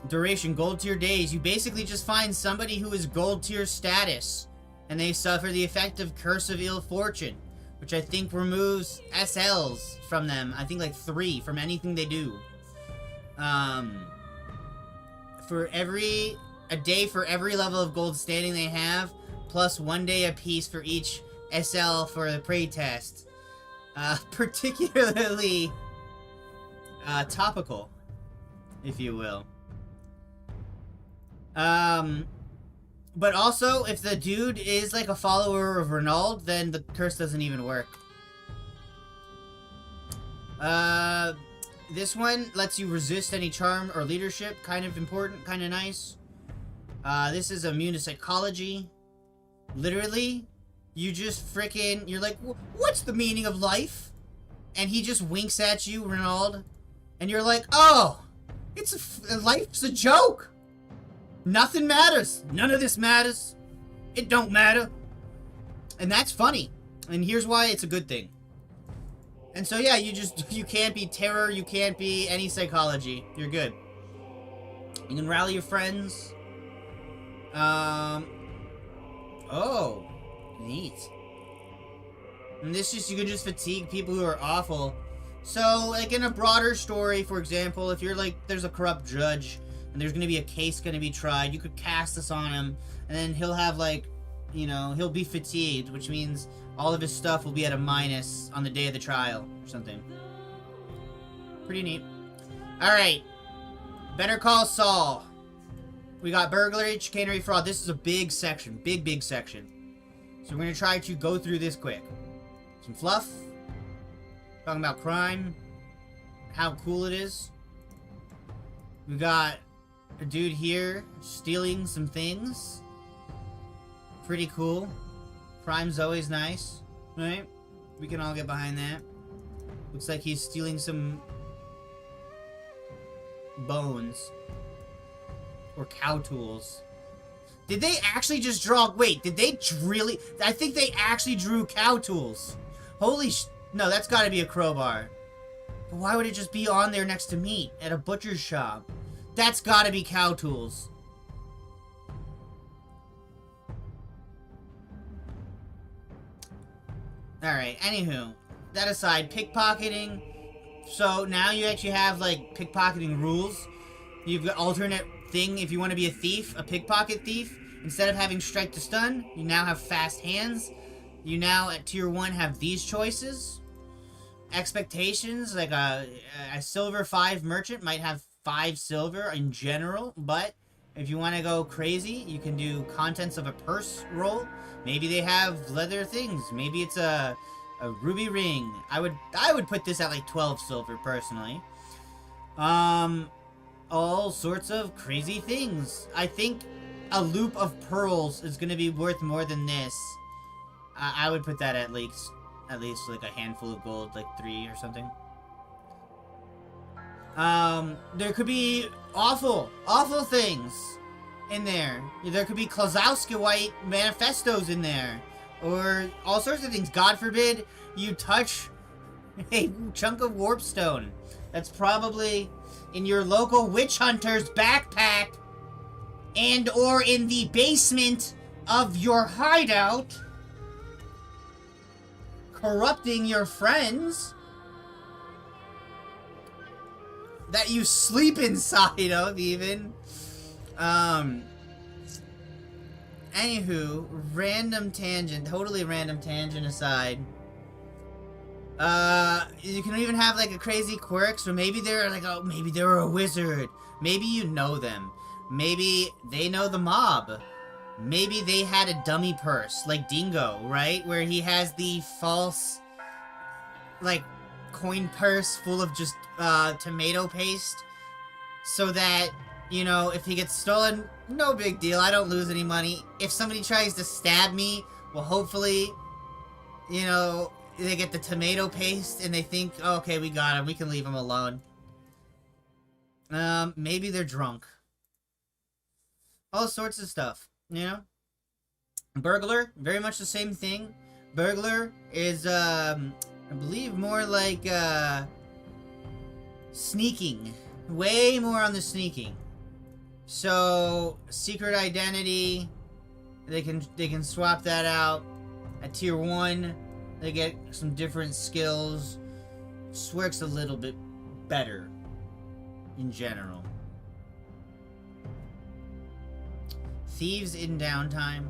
Duration, gold tier days. You basically just find somebody who is gold tier status, and they suffer the effect of Curse of Ill Fortune, which I think removes SLs from them. I think like 3 from anything they do. For a day for every level of gold standing they have, plus 1 day apiece for each SL for the prey test. Particularly topical, if you will. But also, if the dude is like a follower of Renauld, then the curse doesn't even work. This one lets you resist any charm or leadership. Kind of important, kind of nice. This is immune to psychology. Literally, you just frickin', you're like, what's the meaning of life? And he just winks at you, Renauld. And you're like, oh, life's a joke. Nothing matters. None of this matters. It don't matter. And that's funny. And here's why it's a good thing. And so yeah, you can't be terror, you can't be any psychology. You're good. You can rally your friends. Oh, neat. And you can just fatigue people who are awful. So, like in a broader story, for example, if you're like, there's a corrupt judge, and there's gonna be a case gonna be tried, you could cast this on him, and then he'll have like, you know, he'll be fatigued, which means all of his stuff will be at a minus on the day of the trial, or something. Pretty neat. Alright. Better Call Saul. We got burglary, chicanery, fraud. This is a big section. Big section. So we're gonna try to go through this quick. Some fluff. Talking about crime. How cool it is. We got a dude here stealing some things. Pretty cool. Crime's always nice, right? We can all get behind that. Looks like he's stealing some bones. Or cow tools. Did they actually just draw... Wait, did they really... I think they actually drew cow tools. Holy No, that's gotta be a crowbar. But why would it just be on there next to meat at a butcher's shop? That's gotta be cow tools. Alright, anywho. That aside, pickpocketing. So now you actually have, like, pickpocketing rules. You've got alternate thing if you want to be a thief, a pickpocket thief. Instead of having strike to stun, you now have fast hands. You now, at tier 1, have these choices. Expectations, like a silver 5 merchant might have 5 silver in general, but if you want to go crazy, you can do contents of a purse roll. Maybe they have leather things. Maybe it's a ruby ring. I would put this at like 12 silver personally. All sorts of crazy things. I think a loop of pearls is going to be worth more than this. I would put that at least like a handful of gold, like 3 or something. There could be awful things in there. There could be Klazowski White manifestos in there. Or all sorts of things. God forbid you touch a chunk of warpstone. That's probably in your local witch hunter's backpack. And or in the basement of your hideout. Corrupting your friends. that you sleep inside of, even. Anywho, random tangent, totally random tangent aside. You can even have like a crazy quirk, so maybe they're like, oh, maybe they're a wizard. Maybe you know them. Maybe they know the mob. Maybe they had a dummy purse, like Dingo, right? Where he has the false, like, coin purse full of just, tomato paste. So that, you know, if he gets stolen, no big deal, I don't lose any money. If somebody tries to stab me, well, hopefully, you know, they get the tomato paste and they think, oh, okay, we got him, we can leave him alone. Maybe they're drunk. All sorts of stuff, you know? Burglar, very much the same thing. Burglar is, I believe more like, sneaking. Way more on the sneaking. So, secret identity, they can swap that out. At tier 1, they get some different skills. This works a little bit better in general. Thieves in downtime.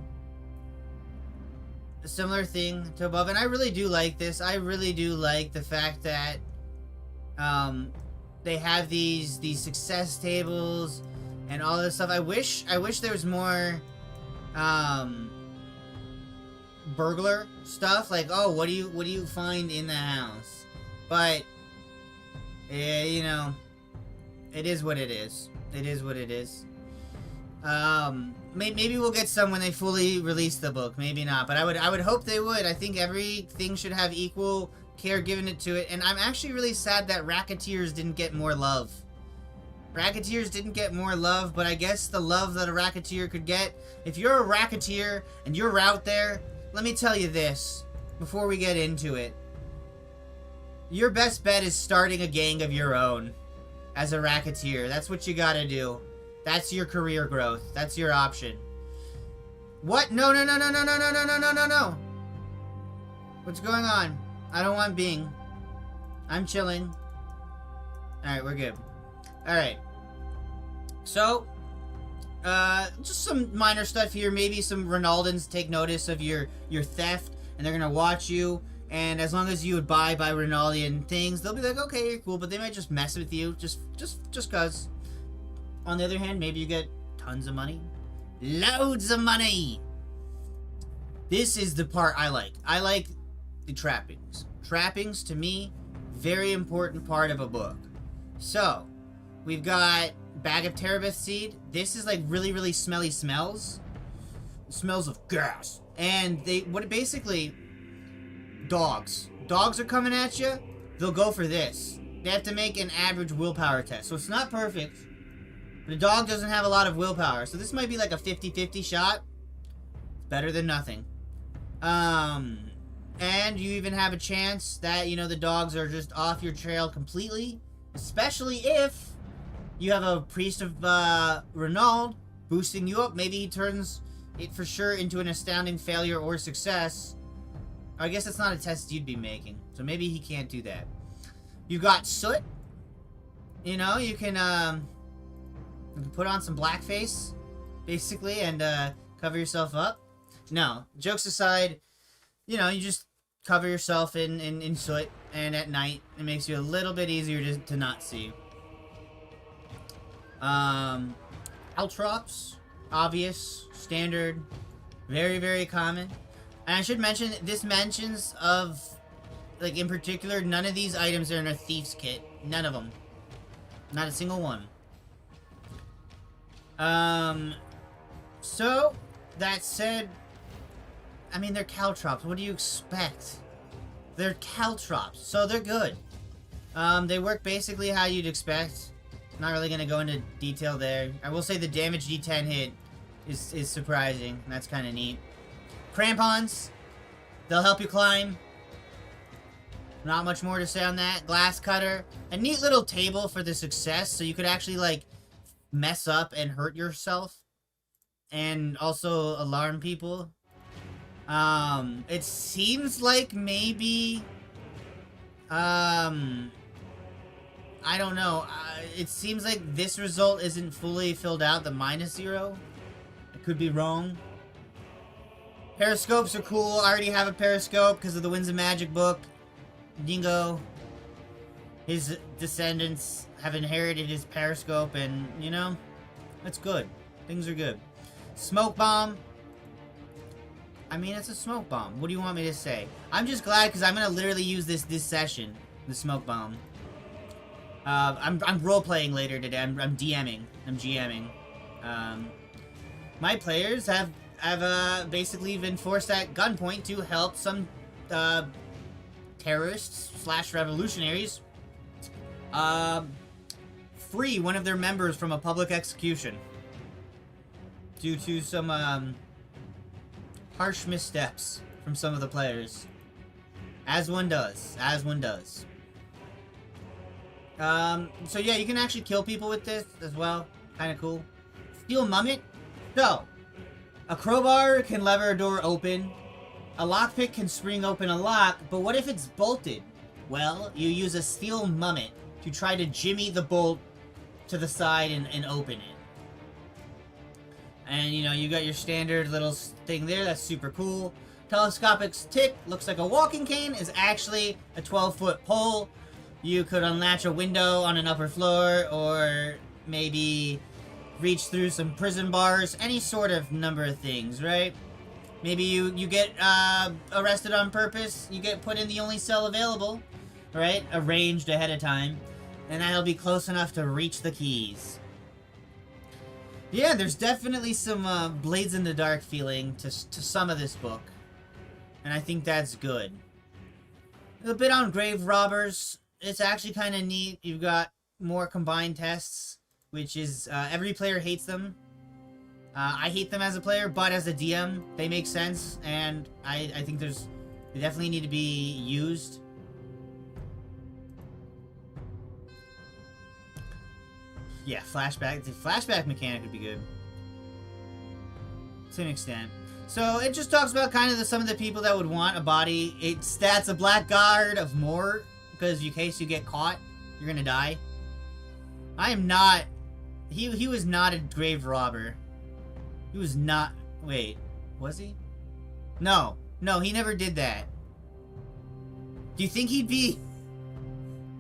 A similar thing to above, and I really do like this. I really do like the fact that they have these success tables and all this stuff. I wish there was more burglar stuff, like, oh, what do you find in the house? But yeah, you know, it is what it is. It is what it is. Maybe we'll get some when they fully release the book. Maybe not, but I would hope they would. I think everything should have equal care given it to it, and I'm actually really sad that Racketeers didn't get more love. Racketeers didn't get more love, but I guess the love that a Racketeer could get, if you're a Racketeer and you're out there, let me tell you this before we get into it. Your best bet is starting a gang of your own as a Racketeer. That's what you gotta do. That's your career growth. That's your option. What? No. What's going on? I don't want Bing. I'm chilling. Alright, we're good. Alright. So, just some minor stuff here. Maybe some Ronaldans take notice of your theft, and they're gonna watch you. And as long as you would buy Ronaldian things, they'll be like, okay, you're cool. But they might just mess with you, just cause. On the other hand, maybe you get tons of money. Loads of money! This is the part I like. I like the trappings. Trappings, to me, very important part of a book. So, we've got bag of Terabith seed. This is like really, really smelly smells. It smells of gas. And basically, dogs. Dogs are coming at you, they'll go for this. They have to make an average willpower test. So it's not perfect. The dog doesn't have a lot of willpower, so this might be like a 50-50 shot. Better than nothing. And you even have a chance that, you know, the dogs are just off your trail completely. Especially if you have a Priest of Renaud boosting you up. Maybe he turns it for sure into an astounding failure or success. I guess it's not a test you'd be making, so maybe he can't do that. You got Soot. You know, you can put on some blackface, basically, and cover yourself up. No, jokes aside, you know, you just cover yourself in soot, and at night, it makes you a little bit easier to not see. Altrops, obvious, standard, very, very common. And I should mention, this mentions of, like, in particular, none of these items are in a thief's kit. None of them. Not a single one. So, that said, I mean, they're caltrops. What do you expect? They're caltrops, so they're good. They work basically how you'd expect. Not really gonna go into detail there. I will say the damage D10 hit is surprising. That's kind of neat. Crampons, they'll help you climb. Not much more to say on that. Glass cutter, a neat little table for the success, so you could actually, like, mess up and hurt yourself. And also alarm people. It seems like maybe, I I don't know. It seems like this result isn't fully filled out, the -0. I could be wrong. Periscopes are cool. I already have a periscope because of the Winds of Magic book. Dingo. His descendants have inherited his periscope, and, you know, that's good. Things are good. Smoke bomb. I mean, it's a smoke bomb. What do you want me to say? I'm just glad because I'm gonna literally use this session. The smoke bomb. I'm role-playing later today. I'm DMing. I'm GMing. My players have basically been forced at gunpoint to help some terrorists / revolutionaries free one of their members from a public execution due to some harsh missteps from some of the players. As one does. As one does. So yeah, you can actually kill people with this as well. Kind of cool. Steel Mummet. So, a crowbar can lever a door open. A lockpick can spring open a lock, but what if it's bolted? Well, you use a steel mummet to try to jimmy the bolt to the side and open it. And, you know, you got your standard little thing there. That's super cool. Telescopic stick looks like a walking cane. Is actually a 12-foot pole. You could unlatch a window on an upper floor, or maybe reach through some prison bars. Any sort of number of things, right? Maybe you get arrested on purpose. You get put in the only cell available, right? Arranged ahead of time. And that'll be close enough to reach the keys. Yeah, there's definitely some Blades in the Dark feeling to some of this book. And I think that's good. A bit on Grave Robbers. It's actually kind of neat. You've got more combined tests, which is every player hates them. I hate them as a player, but as a DM, they make sense, and I think they definitely need to be used. Yeah, flashback. The flashback mechanic would be good to an extent. So it just talks about kind of some of the people that would want a body. It stats a blackguard of more, because in case you get caught, you're gonna die. I am not. He was not a grave robber. He was not. Wait, was he? No, he never did that. Do you think he'd be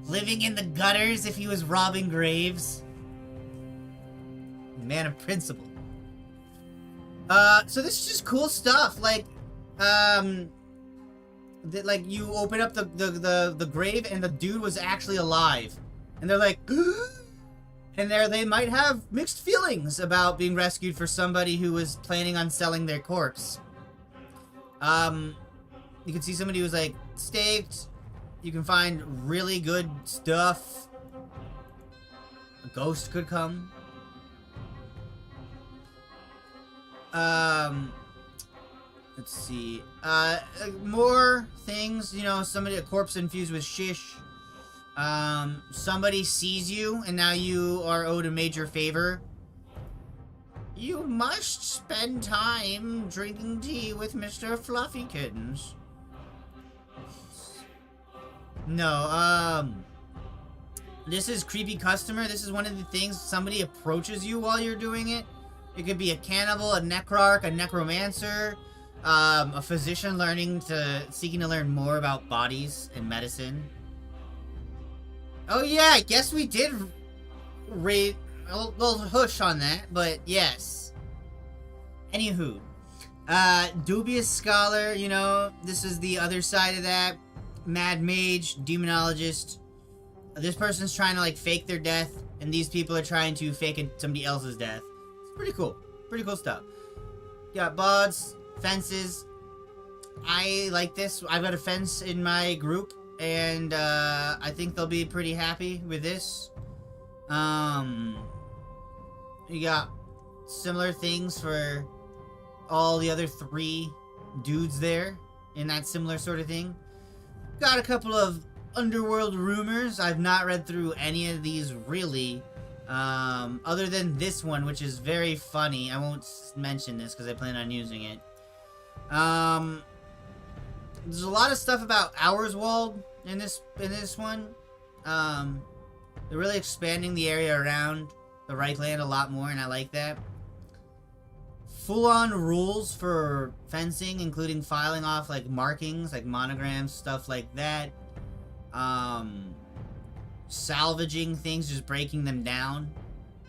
living in the gutters if he was robbing graves? Man of principle. So this is just cool stuff. Like, like you open up the grave and the dude was actually alive, and they're like, and they might have mixed feelings about being rescued for somebody who was planning on selling their corpse. You can see somebody who was like staked. You can find really good stuff. A ghost could come. Let's see. More things, you know, a corpse infused with shish. Somebody sees you, and now you are owed a major favor. You must spend time drinking tea with Mr. Fluffy Kittens. No, this is creepy customer. This is one of the things, somebody approaches you while you're doing it. It could be a cannibal, a necrarch, a necromancer, a physician seeking to learn more about bodies and medicine. Oh yeah, I guess we did rate a little hush on that, but yes. Anywho, dubious scholar, you know, this is the other side of that. Mad mage, demonologist. This person's trying to like fake their death, and these people are trying to fake somebody else's death. Pretty cool. Pretty cool stuff. Got bods, fences. I like this. I've got a fence in my group, and I think they'll be pretty happy with this. You got similar things for all the other 3 dudes there in that similar sort of thing. Got a couple of underworld rumors. I've not read through any of these really. Other than this one, which is very funny. I won't mention this because I plan on using it. There's a lot of stuff about Ourswald in this one. They're really expanding the area around the Reichland a lot more, and I like that. Full-on rules for fencing, including filing off, like, markings, like monograms, stuff like that. Salvaging things, just breaking them down,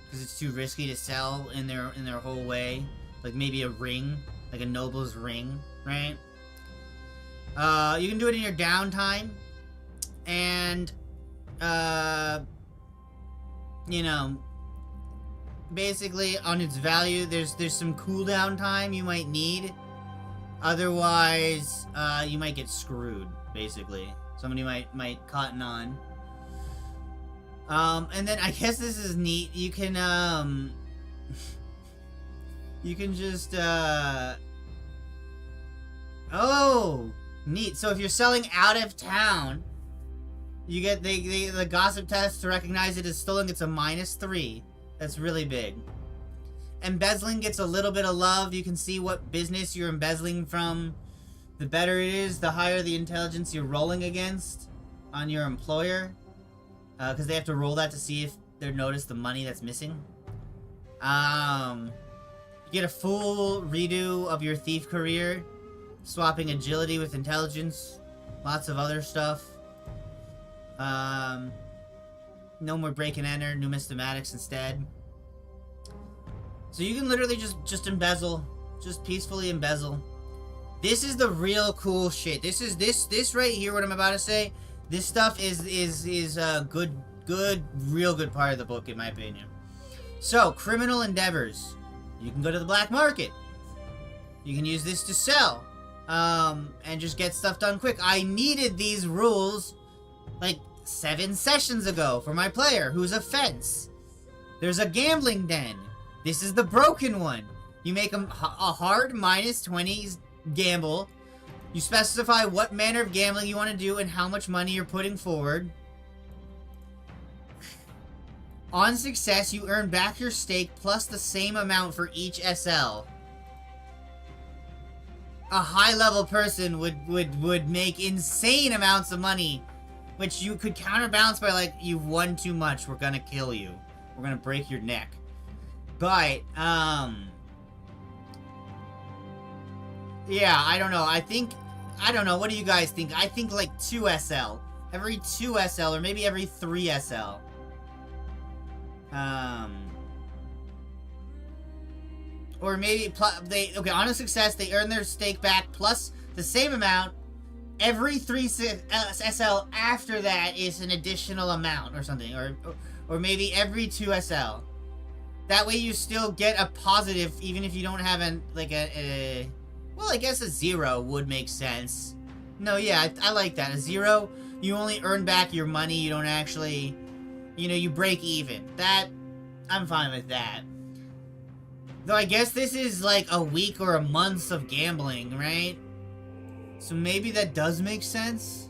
because it's too risky to sell in their whole way. Like, maybe a ring, like a noble's ring, right? You can do it in your downtime, and, you know, basically, on its value, there's some cooldown time you might need. Otherwise, you might get screwed, basically. Somebody might cotton on. And then I guess this is neat. You can, you can just, oh, neat. So if you're selling out of town, you get the gossip test to recognize it as stolen gets a -3. That's really big. Embezzling gets a little bit of love. You can see what business you're embezzling from. The better it is, the higher the intelligence you're rolling against on your employer. Because they have to roll that to see if they notice the money that's missing. You get a full redo of your thief career. Swapping agility with intelligence. Lots of other stuff. No more break and enter, numismatics instead. So you can literally just embezzle. Just peacefully embezzle. This is the real cool shit. This right here, what I'm about to say, this stuff is a real good part of the book, in my opinion. So, criminal endeavors. You can go to the black market. You can use this to sell. And just get stuff done quick. I needed these rules, like, 7 sessions ago for my player, who's a fence. There's a gambling den. This is the broken one. You make a hard -20 gamble. You specify what manner of gambling you want to do and how much money you're putting forward. On success, you earn back your stake plus the same amount for each SL. A high-level person would make insane amounts of money, which you could counterbalance by, like, you've won too much, we're gonna kill you. We're gonna break your neck. But, yeah, I don't know. I don't know, what do you guys think? I think, like, 2 SL. Every 2 SL, or maybe every 3 SL. Or maybe, okay, on a success, they earn their stake back plus the same amount. Every 3 SL after that is an additional amount or something. Or maybe every 2 SL. That way you still get a positive, even if you don't have well, I guess a 0 would make sense. No, yeah, I like that. A 0, you only earn back your money, you don't actually, you break even. I'm fine with that. Though I guess this is like a week or a month of gambling, right? So maybe that does make sense?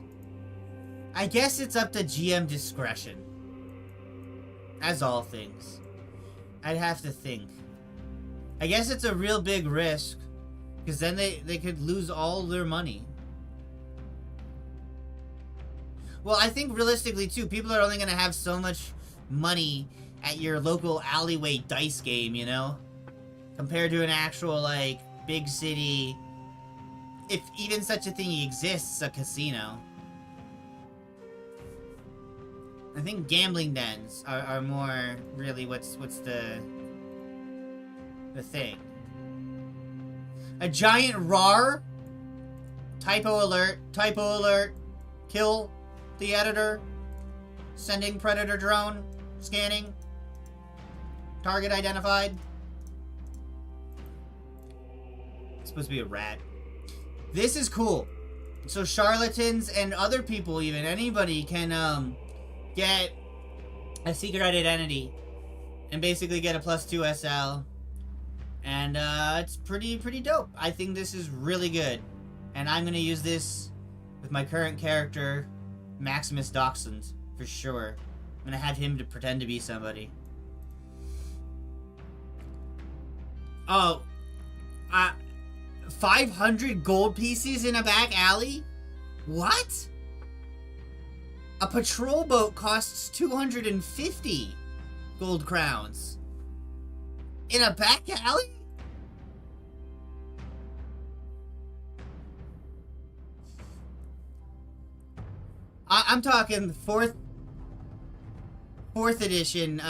I guess it's up to GM discretion. As all things. I'd have to think. I guess it's a real big risk. Because then they could lose all their money. Well, I think realistically, too, people are only going to have so much money at your local alleyway dice game, compared to an actual, like, big city, if even such a thing exists, a casino. I think gambling dens are more really what's the thing. A giant RAR. Typo alert. Kill the editor. Sending predator drone. Scanning. Target identified. It's supposed to be a rat. This is cool. So charlatans and other people, even anybody, can get a secret identity and basically get a +2 SL. And it's pretty dope. I think this is really good. And I'm gonna use this with my current character, Maximus Dachshund, for sure. I'm gonna have him to pretend to be somebody. Oh, 500 gold pieces in a back alley? What? A patrol boat costs 250 gold crowns. In a back alley? I'm talking fourth edition.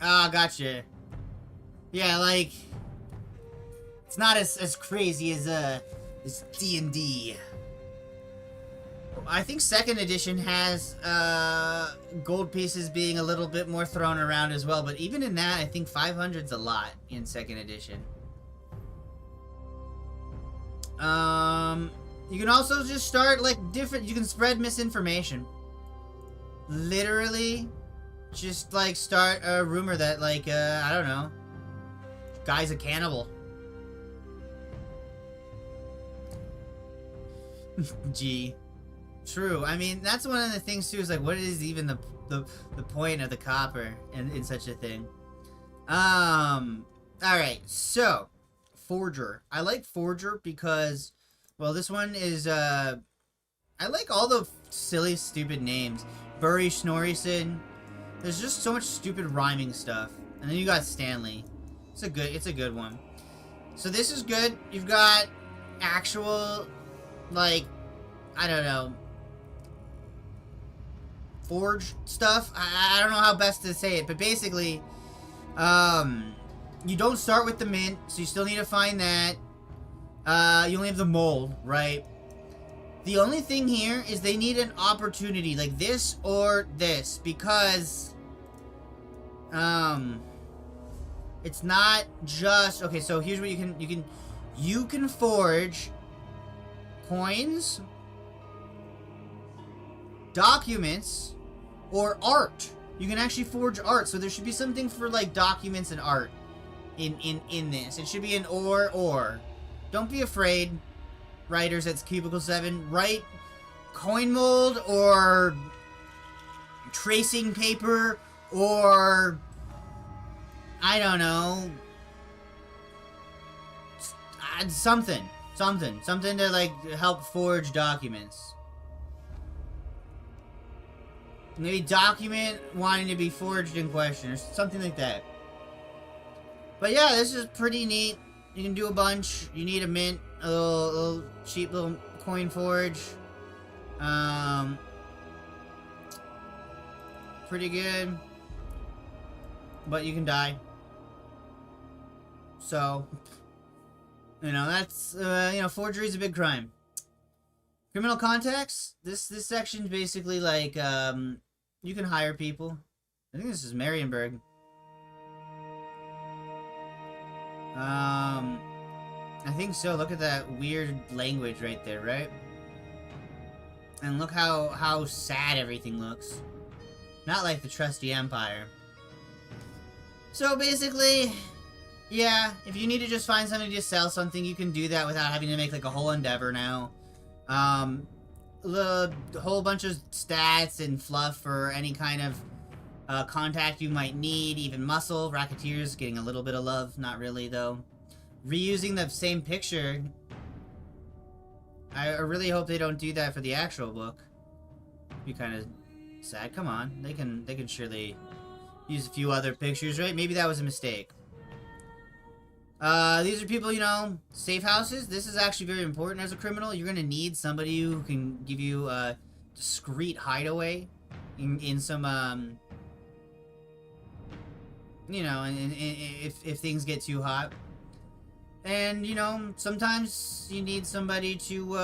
Gotcha. Yeah, like, it's not as crazy as D&D. I think second edition has gold pieces being a little bit more thrown around as well, but even in that, I think 500's a lot in second edition. You can also just start, like, different... You can spread misinformation. Literally, just, like, start a rumor that, like, I don't know. Guy's a cannibal. Gee. True. I mean, that's one of the things, too, is, like, what is even the point of the copper in such a thing? Alright, so... Forger. I like Forger because... Well, this one is, I like all the silly, stupid names. Burry Snorrison. There's just so much stupid rhyming stuff. And then you got Stanley. It's a good one. So this is good. You've got actual, like, I don't know, forge stuff. I don't know how best to say it, but basically, you don't start with the mint, so you still need to find that. You only have the mold, right? The only thing here is they need an opportunity, like this or this, because, it's not just, okay, so here's what you can forge coins, documents, or art. You can actually forge art, so there should be something for, like, documents and art in this. It should be an or. Don't be afraid, writers at Cubicle 7. Write coin mold or tracing paper or, I don't know, something to, like, help forge documents. Maybe document wanting to be forged in question or something like that. But yeah, this is pretty neat. You can do a bunch. You need a mint, a little cheap little coin forge. Pretty good. But you can die. So, you know, that's, you know, forgery is a big crime. Criminal contacts? This section's basically like, you can hire people. I think this is Marienburg. I think so. Look at that weird language right there, right? And look how sad everything looks. Not like the trusty Empire. So basically, yeah, if you need to just find something to sell something, you can do that without having to make like a whole endeavor now. A whole bunch of stats and fluff for any kind of contact you might need, even muscle. Racketeers getting a little bit of love, not really though. Reusing the same picture. I really hope they don't do that for the actual book. Be kind of sad. Come on, they can surely use a few other pictures, right? Maybe that was a mistake. These are people, you know, safe houses. This is actually very important as a criminal. You're gonna need somebody who can give you a discreet hideaway in some, you know, if things get too hot. And, you know, sometimes you need somebody to,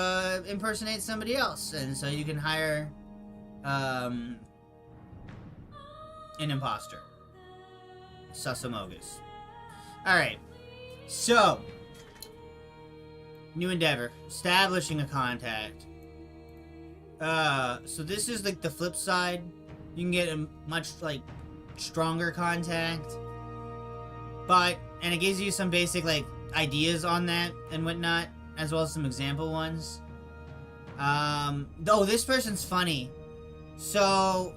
impersonate somebody else. And so you can hire, an imposter. Susamogus. Alright. So. New endeavor. Establishing a contact. So this is, like, the flip side. You can get a much, like, stronger contact. But, and it gives you some basic, like, ideas on that and whatnot, as well as some example ones. Oh, this person's funny. So,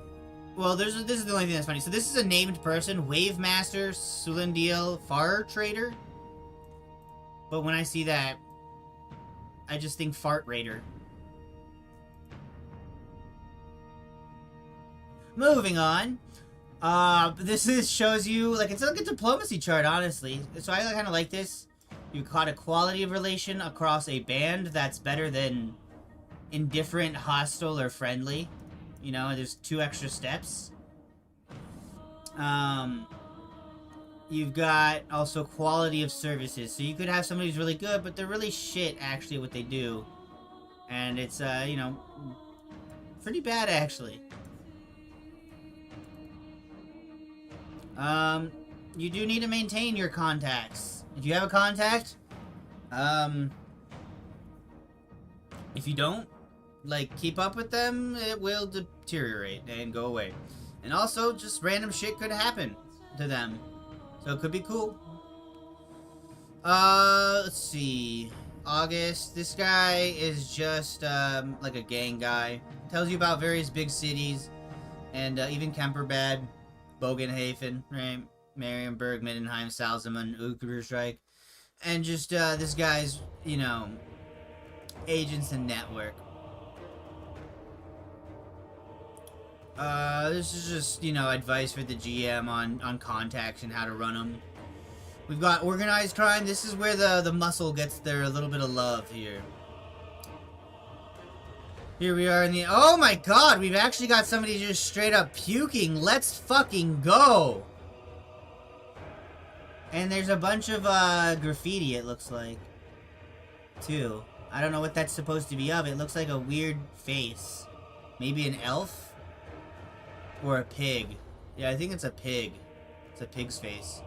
well, this is the only thing that's funny. So this is a named person, Wave Master Sulindil Far Trader. But when I see that, I just think Fart Raider. moving on. Shows you, like, it's like a diplomacy chart, honestly. So I kind of like this. You've got a quality of relation across a band that's better than indifferent, hostile, or friendly. You know, there's 2 extra steps. You've got also quality of services. So you could have somebody who's really good, but they're really shit, actually, at what they do. And it's, you know, pretty bad, actually. You do need to maintain your contacts. If you have a contact, if you don't, like, keep up with them, it will deteriorate and go away. And also, just random shit could happen to them. So it could be cool. Let's see. August. This guy is just, like a gang guy. Tells you about various big cities. And, even Kemperbad, Bogenhafen, right? Marienburg, Mindenheim, Salzman, Uckerstreich. And just, this guy's, you know, agents and network. This is just, you know, advice for the GM on contacts and how to run them. We've got organized crime. This is where the muscle gets their a little bit of love here. Here we are in the... Oh my god, we've actually got somebody just straight up puking. Let's fucking go! And there's a bunch of, graffiti, it looks like. Too. I don't know what that's supposed to be of. It looks like a weird face. Maybe an elf? Or a pig. Yeah, I think it's a pig. It's a pig's face.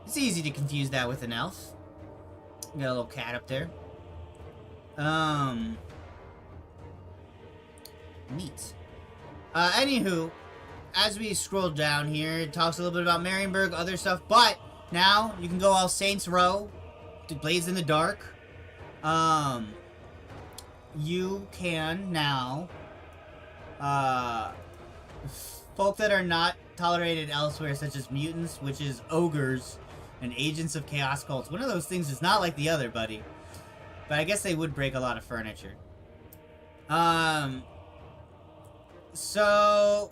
It's easy to confuse that with an elf. Got a little cat up there. Neat. Anywho, as we scroll down here, it talks a little bit about Marienburg, other stuff, but now you can go all Saints Row to Blades in the Dark. You can now, folk that are not tolerated elsewhere, such as mutants, witches, ogres, and agents of chaos cults. One of those things is not like the other, buddy. But I guess they would break a lot of furniture. So,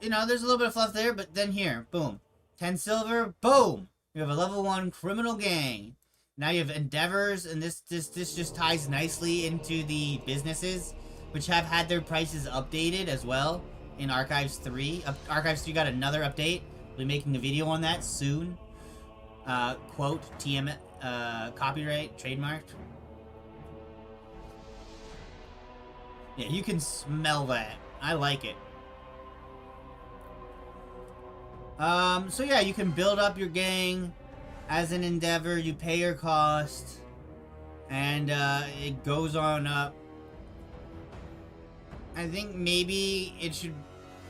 you know, there's a little bit of fluff there, but then here, boom. 10 silver, boom! You have a level 1 criminal gang. Now you have endeavors, and this just ties nicely into the businesses, which have had their prices updated as well in Archives 3. Archives 3 got another update. We'll be making a video on that soon. Quote, TM, copyright, trademarked. Yeah, you can smell that. I like it. So yeah, you can build up your gang as an endeavor. You pay your cost, and it goes on up. I think maybe it should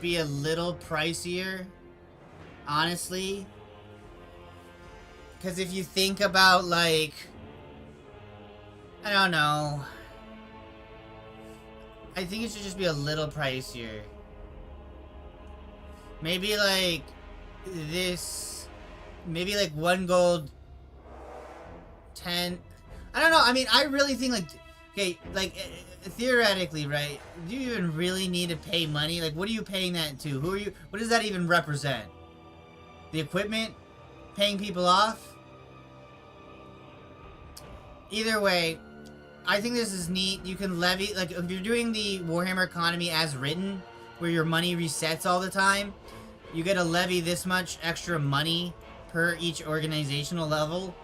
be a little pricier, honestly. Because if you think about, like, I don't know, I think it should just be a little pricier. Maybe like this, maybe like 1 gold, 10. I don't know. I mean, I really think like, okay, like theoretically, right? Do you even really need to pay money? Like, what are you paying that to? Who are you? What does that even represent? The equipment? Paying people off? Either way, I think this is neat. You can levy, like, if you're doing the Warhammer economy as written, where your money resets all the time, you get to levy this much extra money per each organizational level,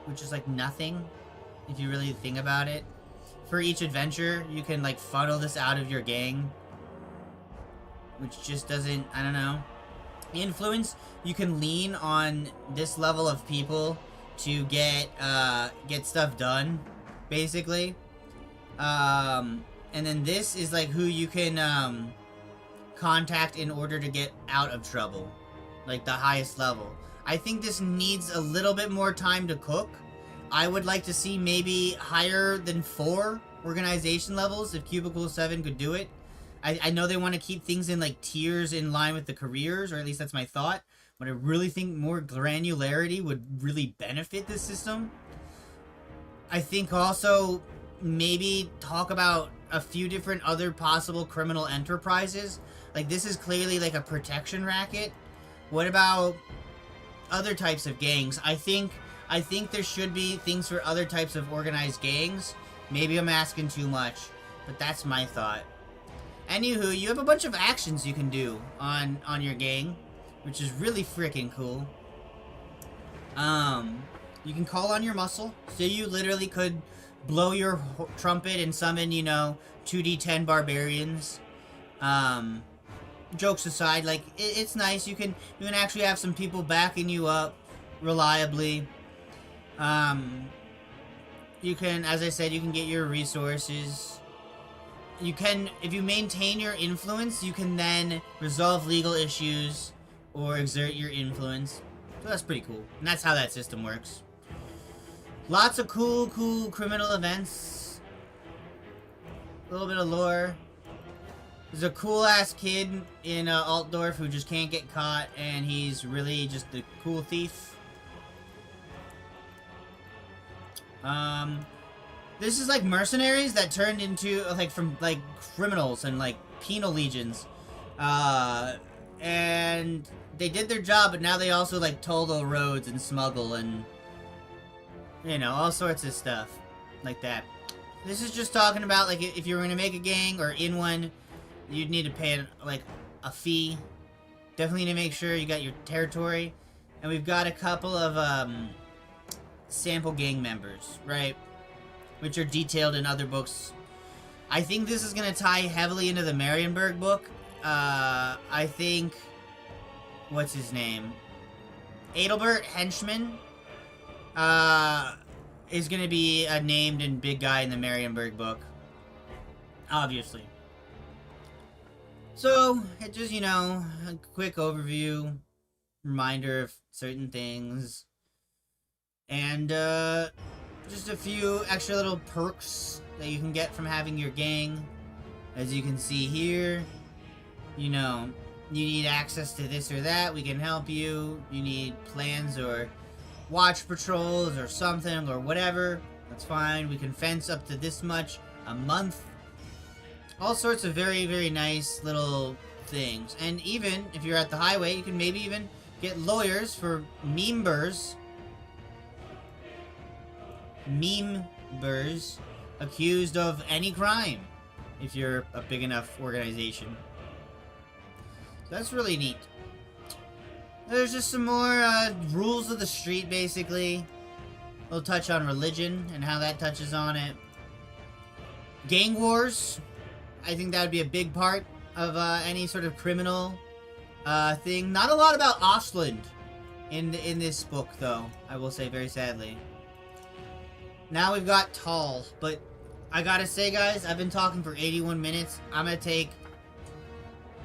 which is like nothing, if you really think about it. For each adventure, you can, like, funnel this out of your gang, which just doesn't, I don't know. Influence, you can lean on this level of people to get stuff done, basically. And then this is like who you can contact in order to get out of trouble, like the highest level. I think this needs a little bit more time to cook. I would like to see maybe higher than 4 organization levels if Cubicle 7 could do it. I know they want to keep things in like tiers in line with the careers, or at least that's my thought. But I really think more granularity would really benefit this system. I think also maybe talk about a few different other possible criminal enterprises? Like, this is clearly like a protection racket. What about other types of gangs? I think there should be things for other types of organized gangs. Maybe I'm asking too much, but that's my thought. Anywho, you have a bunch of actions you can do on your gang, which is really freaking cool. You can call on your muscle, so you literally could blow your trumpet and summon, you know, 2d10 barbarians. Jokes aside, like, it's nice. You can actually have some people backing you up reliably. You can, as I said, you can get your resources. You can, if you maintain your influence, you can then resolve legal issues or exert your influence. So that's pretty cool. And that's how that system works. Lots of cool criminal events. A little bit of lore. There's a cool-ass kid in Altdorf who just can't get caught, and he's really just a cool thief. This is like mercenaries that turned into, like, from, like, criminals and, like, penal legions. And they did their job, but now they also, like, toll the roads and smuggle and, you know, all sorts of stuff like that. This is just talking about, like, if you're going to make a gang or in one, you'd need to pay, like, a fee. Definitely need to make sure you got your territory. And we've got a couple of, sample gang members, right? Which are detailed in other books. I think this is going to tie heavily into the Marienburg book. I think... What's his name? Adelbert Henchman is going to be a named and big guy in the Marienburg book. Obviously. So, it just, you know, a quick overview, reminder of certain things, and just a few extra little perks that you can get from having your gang. As you can see here, you know, you need access to this or that, we can help you. You need plans or watch patrols or something or whatever, that's fine. We can fence up to this much a month. All sorts of very, very nice little things. And even if you're at the highway, you can maybe even get lawyers for members accused of any crime, if you're a big enough organization. So that's really neat. There's just some more rules of the street, basically. We'll touch on religion and how that touches on it. Gang wars. I think that would be a big part of any sort of criminal thing. Not a lot about Ostland in this book, though, I will say very sadly. Now we've got Tall, but I gotta say, guys, I've been talking for 81 minutes. I'm gonna take,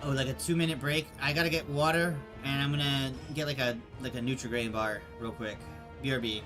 like a 2-minute break. I gotta get water, and I'm gonna get like a Nutri-Grain bar real quick. BRB.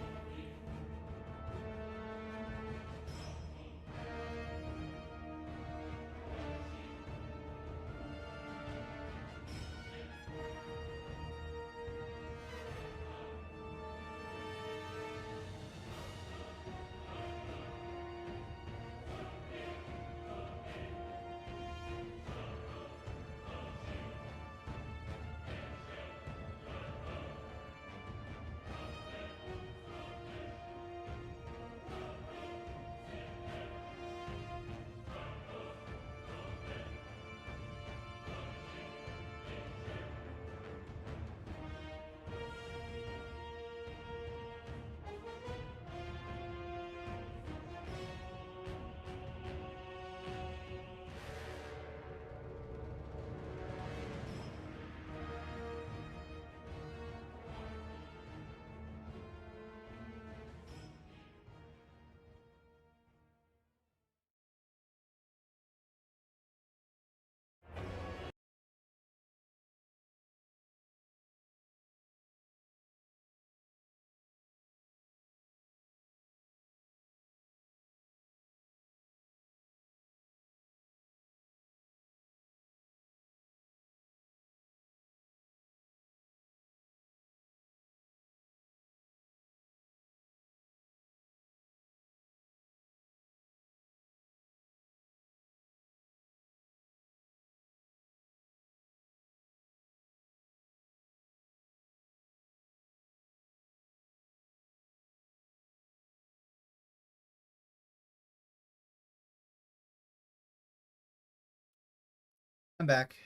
I'm back.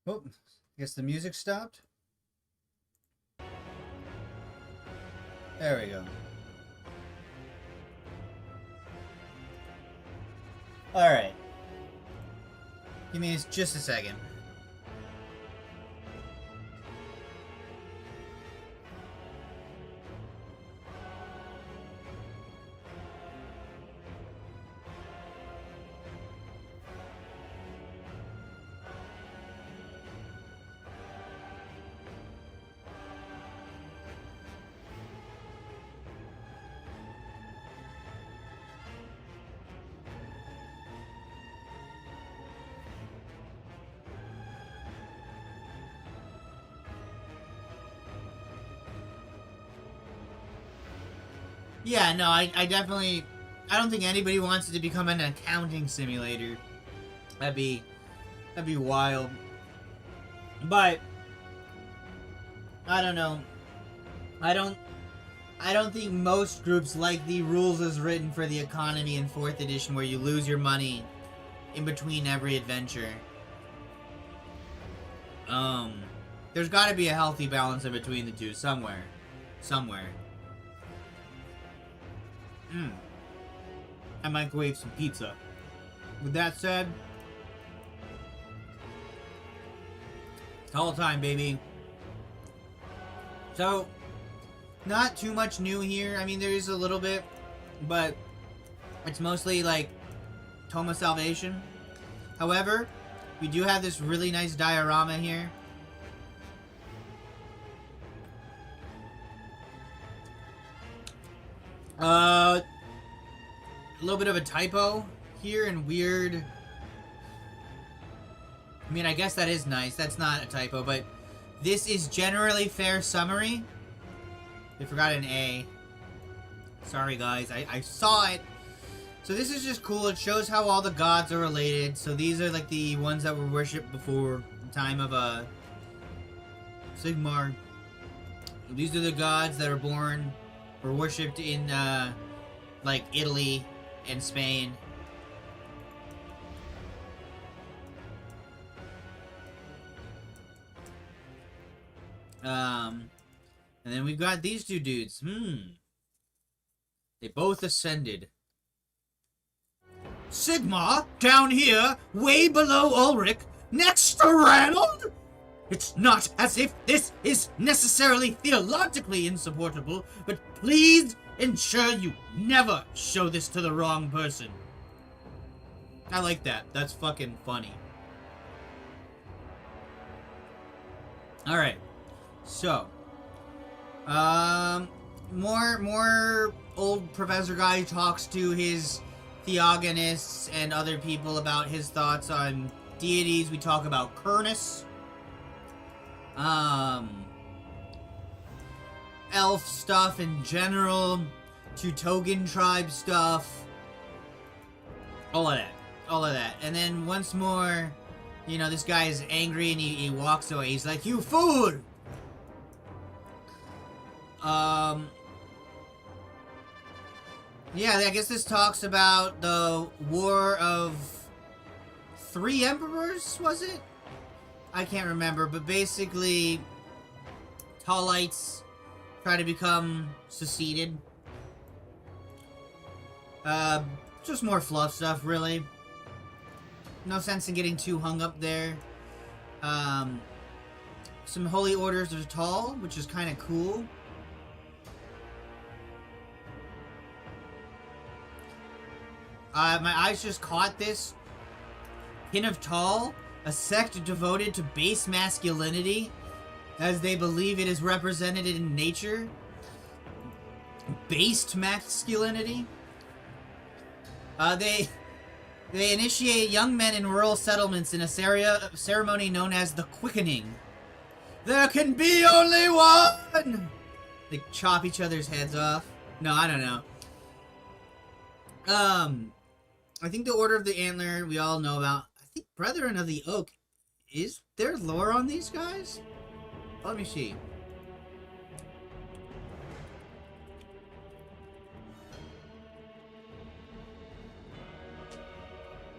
Oh, I guess the music stopped. There we go. Alright. Give me just a second. Yeah, no, I definitely... I don't think anybody wants it to become an accounting simulator. That'd be wild. But... I don't know. I don't think most groups like the rules as written for the economy in 4th edition where you lose your money in between every adventure. There's gotta be a healthy balance in between the two somewhere. Somewhere. I microwave some pizza. With that said, it's all time, baby. So, not too much new here. I mean, there is a little bit, but it's mostly like Tome of Salvation. However, we do have this really nice diorama here. A little bit of a typo here and weird. I mean, I guess that is nice. That's not a typo, but this is generally fair summary. They forgot an A. Sorry, guys. I saw it. So this is just cool. It shows how all the gods are related. So these are like the ones that were worshipped before the time of Sigmar. These are the gods that are born or worshipped in like Italy and Spain. And then we've got these two dudes. They both ascended. Sigmar, down here, way below Ulrich, next to Ranald? It's not as if this is necessarily theologically insupportable, but please ensure you never show this to the wrong person. I like that. That's fucking funny. Alright. So. More old professor guy talks to his theogonists and other people about his thoughts on deities. We talk about Kurnus. Elf stuff in general, Teutogan tribe stuff, all of that. And then once more, you know, this guy is angry and he walks away. He's like, "You fool!" Yeah, I guess this talks about the War of 3 Emperors, was it? I can't remember, but basically, Tallites try to become seceded. Just more fluff stuff, really. No sense in getting too hung up there. Some Holy Orders of Tal, which is kind of cool. My eyes just caught this. Kin of Tal, a sect devoted to base masculinity, as they believe it is represented in nature. Based masculinity. They initiate young men in rural settlements in a ceremony known as the Quickening. There can be only one! They chop each other's heads off. No, I don't know. I think the Order of the Antler we all know about. I think Brethren of the Oak. Is there lore on these guys? Let me see.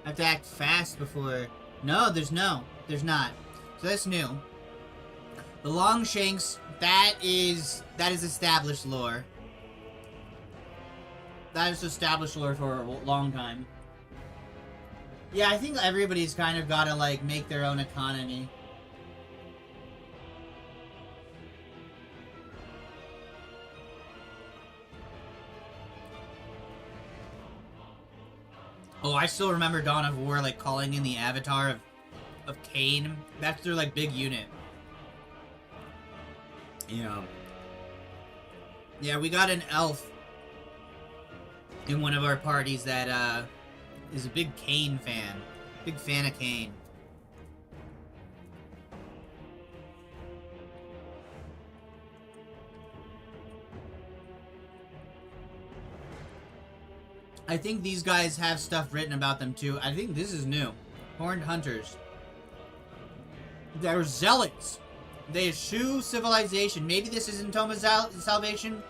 I have to act fast before No, there's not. So that's new. The Longshanks, that is established lore. That is established lore for a long time. Yeah, I think everybody's kind of gotta, like, make their own economy. Oh, I still remember Dawn of War, like, calling in the avatar of Cain. That's their, like, big unit. Yeah. Yeah, we got an elf in one of our parties that, is a big Cain fan. Big fan of Cain. I think these guys have stuff written about them too. I think this is new. Horned Hunters. They're zealots. They eschew civilization. Maybe this isn't Toma's Salvation.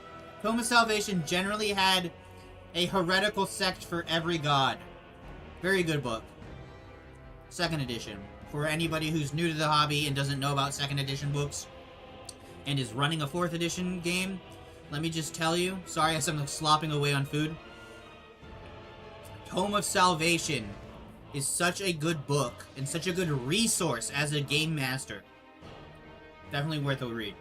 Toma's Salvation generally had a heretical sect for every god. Very good book. 2nd edition. For anybody who's new to the hobby and doesn't know about 2nd edition books and is running a 4th edition game, let me just tell you. Sorry, I'm slopping away on food. Tome of Salvation is such a good book and such a good resource as a game master. Definitely worth a read.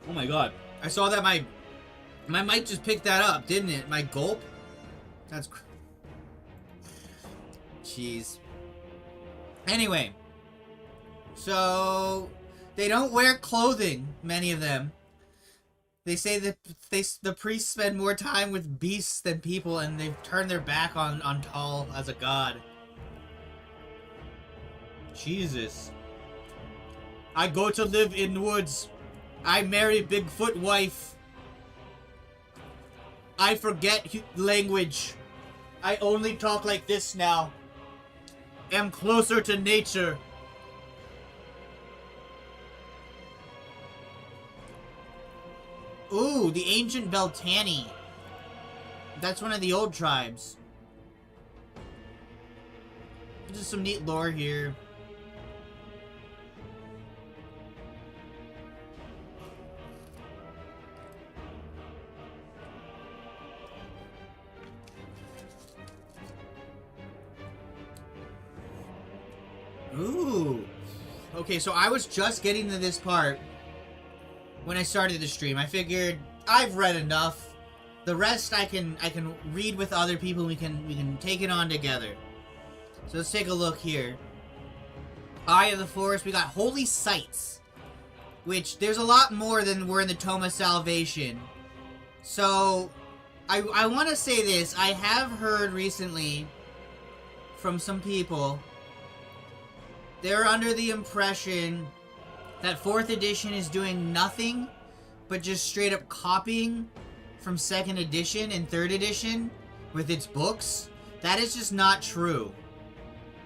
Oh my god. I saw that my mic just picked that up, didn't it? My gulp? That's jeez. Anyway. So they don't wear clothing, many of them. They say that the priests spend more time with beasts than people, and they've turned their back on Tal as a god. Jesus. I go to live in woods. I marry Bigfoot wife. I forget language. I only talk like this now. Am closer to nature. Ooh, the ancient Beltani. That's one of the old tribes. Just some neat lore here. Ooh. Okay, so I was just getting to this part when I started the stream. I figured I've read enough. The rest I can read with other people. We can take it on together. So let's take a look here. Eye of the Forest. We got Holy Sites, which there's a lot more than were in the Tome of Salvation. So I want to say this. I have heard recently from some people. They're under the impression that 4th edition is doing nothing but just straight up copying from 2nd edition and 3rd edition with its books. That is just not true.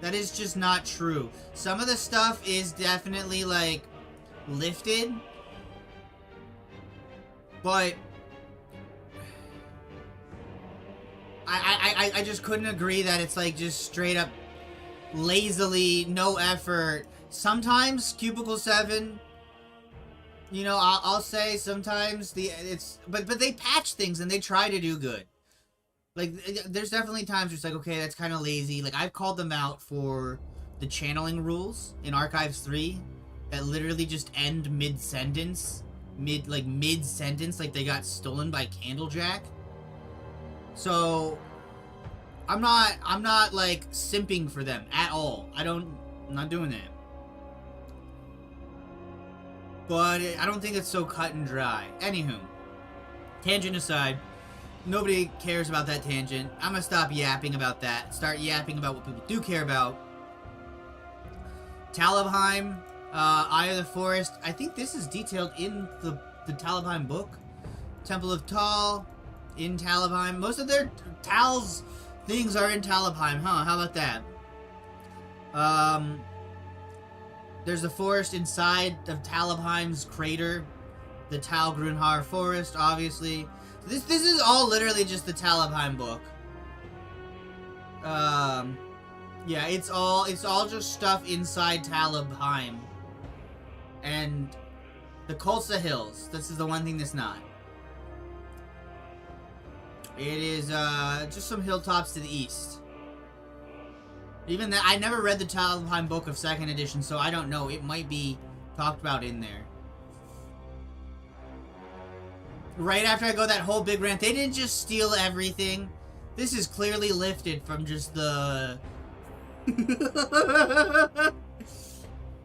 That is just not true. Some of the stuff is definitely, like, lifted, but I just couldn't agree that it's, like, just straight up lazily, no effort. Sometimes Cubicle 7, you know, I'll say sometimes but they patch things and they try to do good. Like, there's definitely times where it's like, okay, that's kind of lazy. Like, I've called them out for the channeling rules in Archives 3 that literally just end mid-sentence. Mid-sentence, like they got stolen by Candlejack. So I'm not like simping for them at all. I'm not doing that. But I don't think it's so cut and dry. Anywho, tangent aside, nobody cares about that tangent. I'm gonna stop yapping about that. Start yapping about what people do care about. Talabheim, Eye of the Forest. I think this is detailed in the Talabheim book. Temple of Tal in Talabheim. Most of their Tal's things are in Talabheim, huh? How about that? There's a forest inside of Talabheim's crater. The Tal Grunhar Forest, obviously. This is all literally just the Talabheim book. Yeah, it's all just stuff inside Talabheim. And the Kulsa Hills. This is the one thing that's not. It is just some hilltops to the east. Even that, I never read the Talabheim book of 2nd edition, so I don't know. It might be talked about in there. Right after I go that whole big rant, they didn't just steal everything. This is clearly lifted from just the...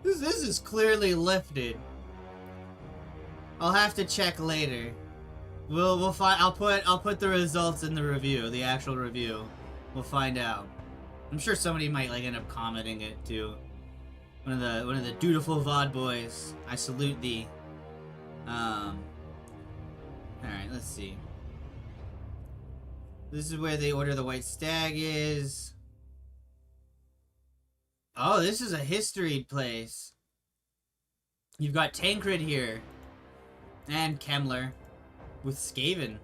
This is clearly lifted. I'll have to check later. We'll find. I'll put the results in the review, the actual review. We'll find out. I'm sure somebody might like end up commenting it too. One of the dutiful VOD boys. I salute thee. All right, let's see. This is where the Order of the White Stag is. Oh, this is a history place. You've got Tancred here. And Kemmler. With Skaven.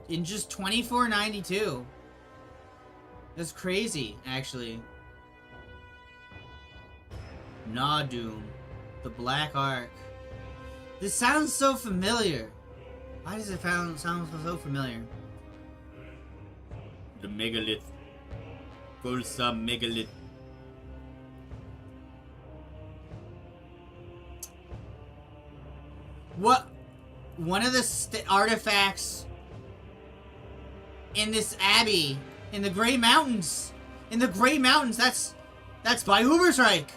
In just $24.92. That's crazy, actually. Nadoom. The Black Ark. This sounds so familiar. Why does it sound so familiar? The Megalith. Kulsa Megalith. What? One of the artifacts in this abbey, in the Grey Mountains. In the Grey Mountains, that's by Ubersreich.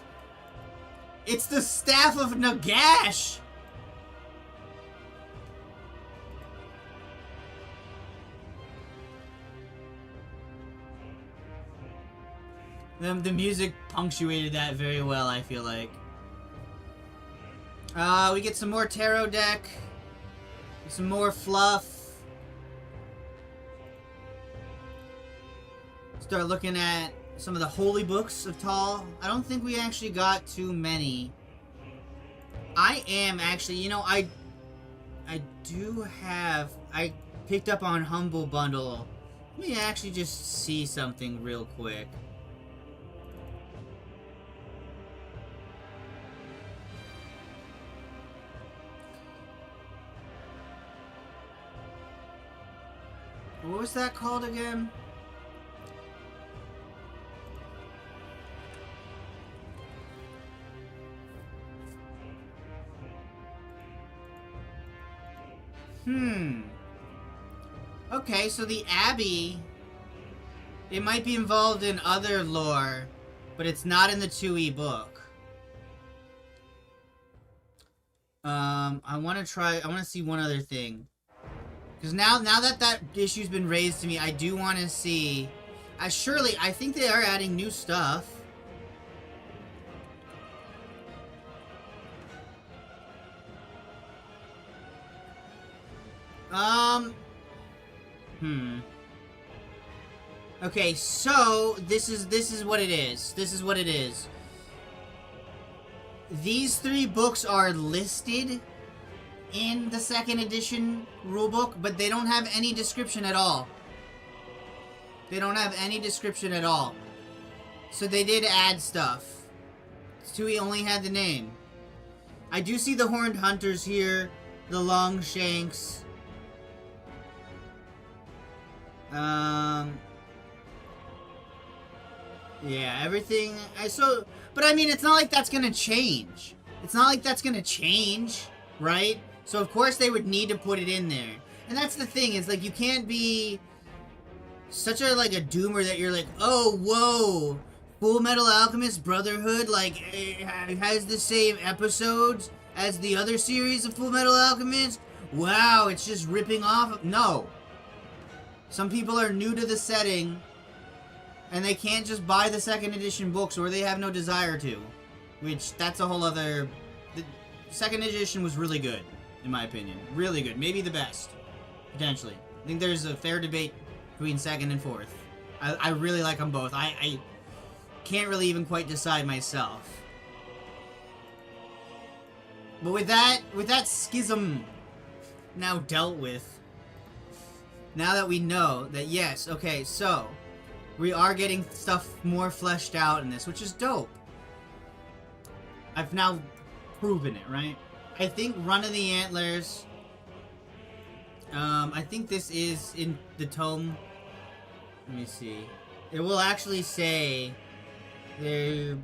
It's the Staff of Nagash. The music punctuated that very well, I feel like. We get some more tarot deck. Some more fluff. Start looking at some of the holy books of Tal. I don't think we actually got too many. I am actually, you know, I do have, I picked up on Humble Bundle. Let me actually just see something real quick. What was that called again? Okay, so the Abbey, it might be involved in other lore, but it's not in the 2e book. I want to see one other thing. Because now that issue's been raised to me, I do want to see... I think they are adding new stuff. Okay, so this is what it is. This is what it is. These 3 books are listed in the 2nd edition rulebook, but they don't have any description at all. They don't have any description at all. So they did add stuff. Stewie only had the name. I do see the Horned Hunters here, the Longshanks. Yeah, everything. But I mean, it's not like that's gonna change. It's not like that's gonna change, right? So of course they would need to put it in there. And that's the thing, is like, you can't be such a doomer that you're like, oh, whoa, Full Metal Alchemist Brotherhood, like, it has the same episodes as the other series of Full Metal Alchemist? Wow, it's just ripping off. No. Some people are new to the setting, and they can't just buy the 2nd edition books, or they have no desire to. Which, that's a whole other... The 2nd edition was really good, in my opinion. Really good. Maybe the best. Potentially. I think there's a fair debate between 2nd and 4th. I really like them both. I can't really even quite decide myself. But with that schism now dealt with, now that we know that, yes, okay, so we are getting stuff more fleshed out in this, which is dope. I've now proven it, right? I think Run of the Antlers, I think this is in the tome. Let me see. It will actually say their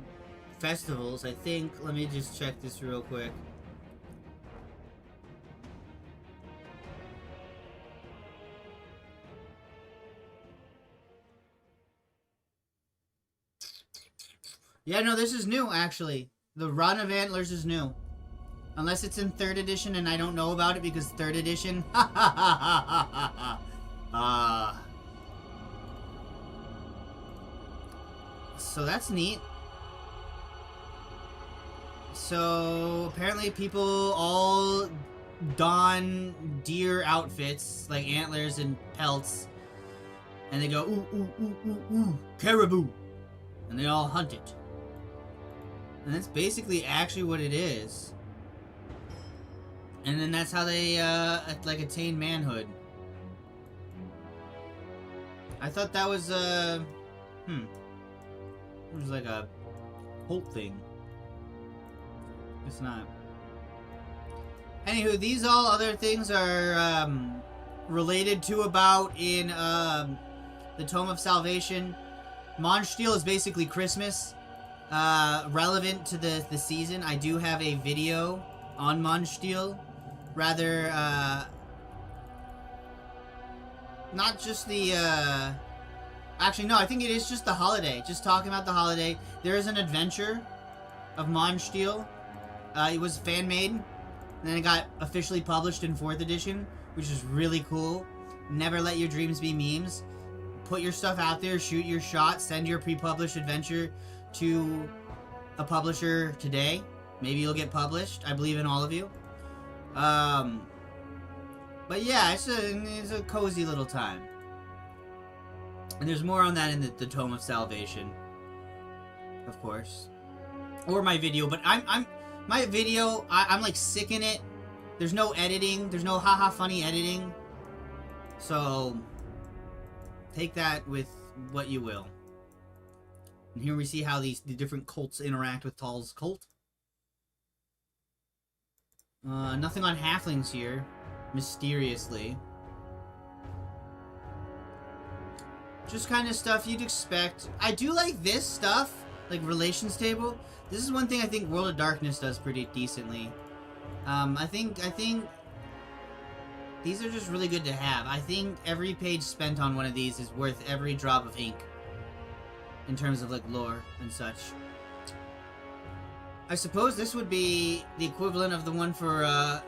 festivals, I think. Let me just check this real quick. Yeah, no, this is new, actually. The Run of Antlers is new. Unless it's in 3rd edition and I don't know about it because 3rd edition... So that's neat. So apparently people all don deer outfits, like antlers and pelts. And they go, ooh, ooh, ooh, ooh, ooh, caribou. And they all hunt it. And that's basically actually what it is. And then that's how they, like, attain manhood. I thought that was, it was like a cult thing. It's not. Anywho, these all other things are, related to about in, the Tome of Salvation. Monsteel is basically Christmas. Relevant to the season. I do have a video on Monsteel. Rather, not just the, actually, no, I think it is just the holiday. Just talking about the holiday. There is an adventure of Monsteel. It was fan-made. And then it got officially published in 4th edition, which is really cool. Never let your dreams be memes. Put your stuff out there, shoot your shot, send your pre-published adventure to a publisher today. Maybe you'll get published. I believe in all of you. But yeah, it's a cozy little time. And there's more on that in the Tome of Salvation. Of course. Or my video, but my video, I'm like sick in it. There's no editing. There's no haha funny editing. So, take that with what you will. And here we see how the different cults interact with Tal's cult. Nothing on halflings here. Mysteriously. Just kind of stuff you'd expect. I do like this stuff. Like relations table. This is one thing I think World of Darkness does pretty decently. I think these are just really good to have. I think every page spent on one of these is worth every drop of ink. In terms of like lore and such. I suppose this would be the equivalent of the one for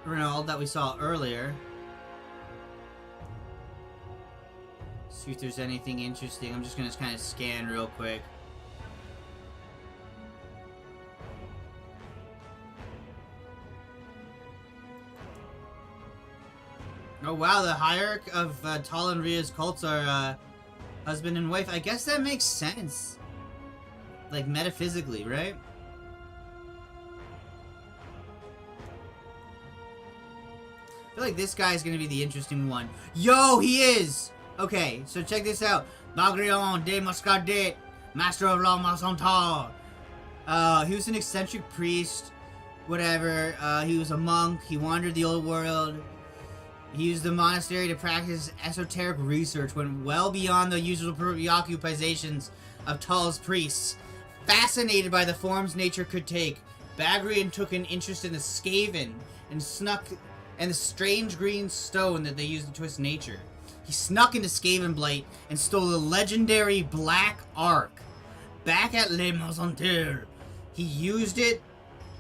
Renaud that we saw earlier. See if there's anything interesting. I'm just gonna kind of scan real quick. Oh wow, the hierarchy of Tal and Rhea's cults are husband and wife. I guess that makes sense. Like metaphysically, right? I feel like this guy is gonna be the interesting one. Yo, he is! Okay, so check this out. Bagrion de Muscadet, Master of La Maçontar. He was an eccentric priest, whatever. He was a monk. He wandered the old world. He used the monastery to practice esoteric research, went well beyond the usual preoccupations of Tal's priests. Fascinated by the forms nature could take, Bagrion took an interest in the Skaven and the strange green stone that they used to twist nature. He snuck into Skavenblight and stole the legendary Black Ark. Back at Les Maisonterres, he used it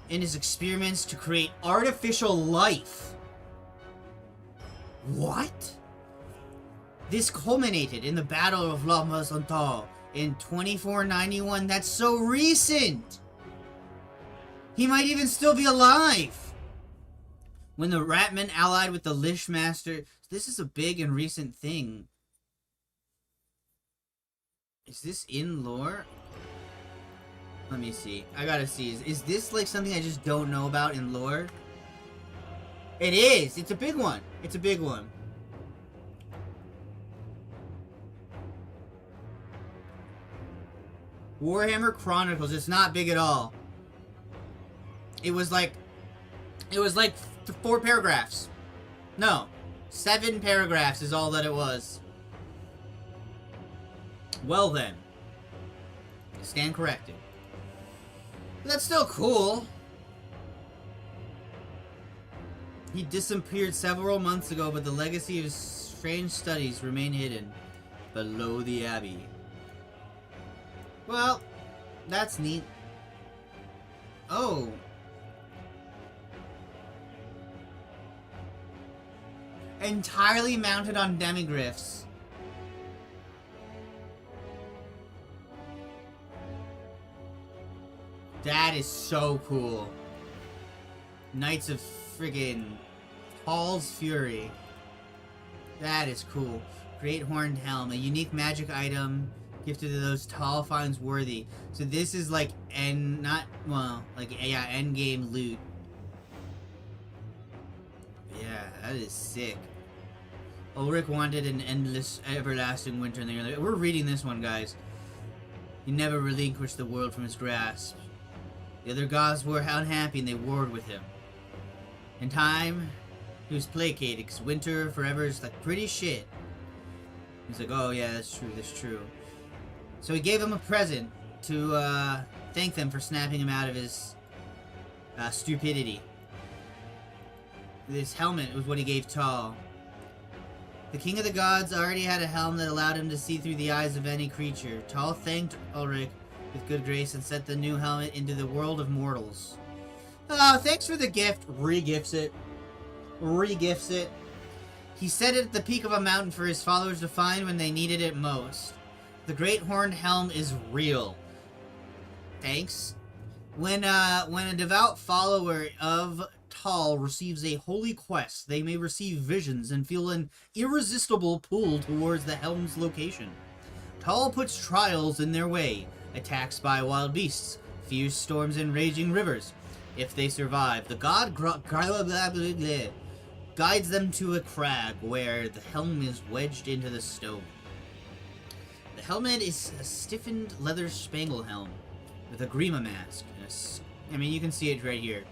in his experiments to create artificial life. What? This culminated in the Battle of La Maisonterres in 2491. That's so recent! He might even still be alive! When the Ratmen allied with the Lich Master... This is a big and recent thing. Is this in lore? Let me see. I gotta see. Is this like something I just don't know about in lore? It is! It's a big one! It's a big one. Warhammer Chronicles. It's not big at all. It was like 4 paragraphs. No, 7 paragraphs is all that it was. Well then, I stand corrected. But that's still cool. He disappeared several months ago, but the legacy of his strange studies remain hidden below the abbey. Well, that's neat. Oh. Entirely mounted on demigryphs. That is so cool. Knights of friggin' Hall's Fury. That is cool. Great Horned Helm, a unique magic item gifted to those tall finds worthy. So this is like end game loot. Yeah, that is sick. Ulrich wanted an endless, everlasting winter in the early... We're reading this one, guys. He never relinquished the world from his grasp. The other gods were unhappy and they warred with him. In time, he was placated because winter forever is like pretty shit. He's like, oh yeah, that's true, that's true. So he gave him a present to thank them for snapping him out of his stupidity. This helmet was what he gave Tal. The king of the gods already had a helm that allowed him to see through the eyes of any creature. Tal thanked Ulrich with good grace and set the new helmet into the world of mortals. Oh, thanks for the gift. Re-gifts it. Re-gifts it. He set it at the peak of a mountain for his followers to find when they needed it most. The Great Horned Helm is real. Thanks. When a devout follower of Tal receives a holy quest, they may receive visions and feel an irresistible pull towards the helm's location. Tal puts trials in their way, attacks by wild beasts, fierce storms and raging rivers. If they survive, the god guides them to a crag where the helm is wedged into the stone. The helmet is a stiffened leather spangle helm with a grima mask. I mean, you can see it right here.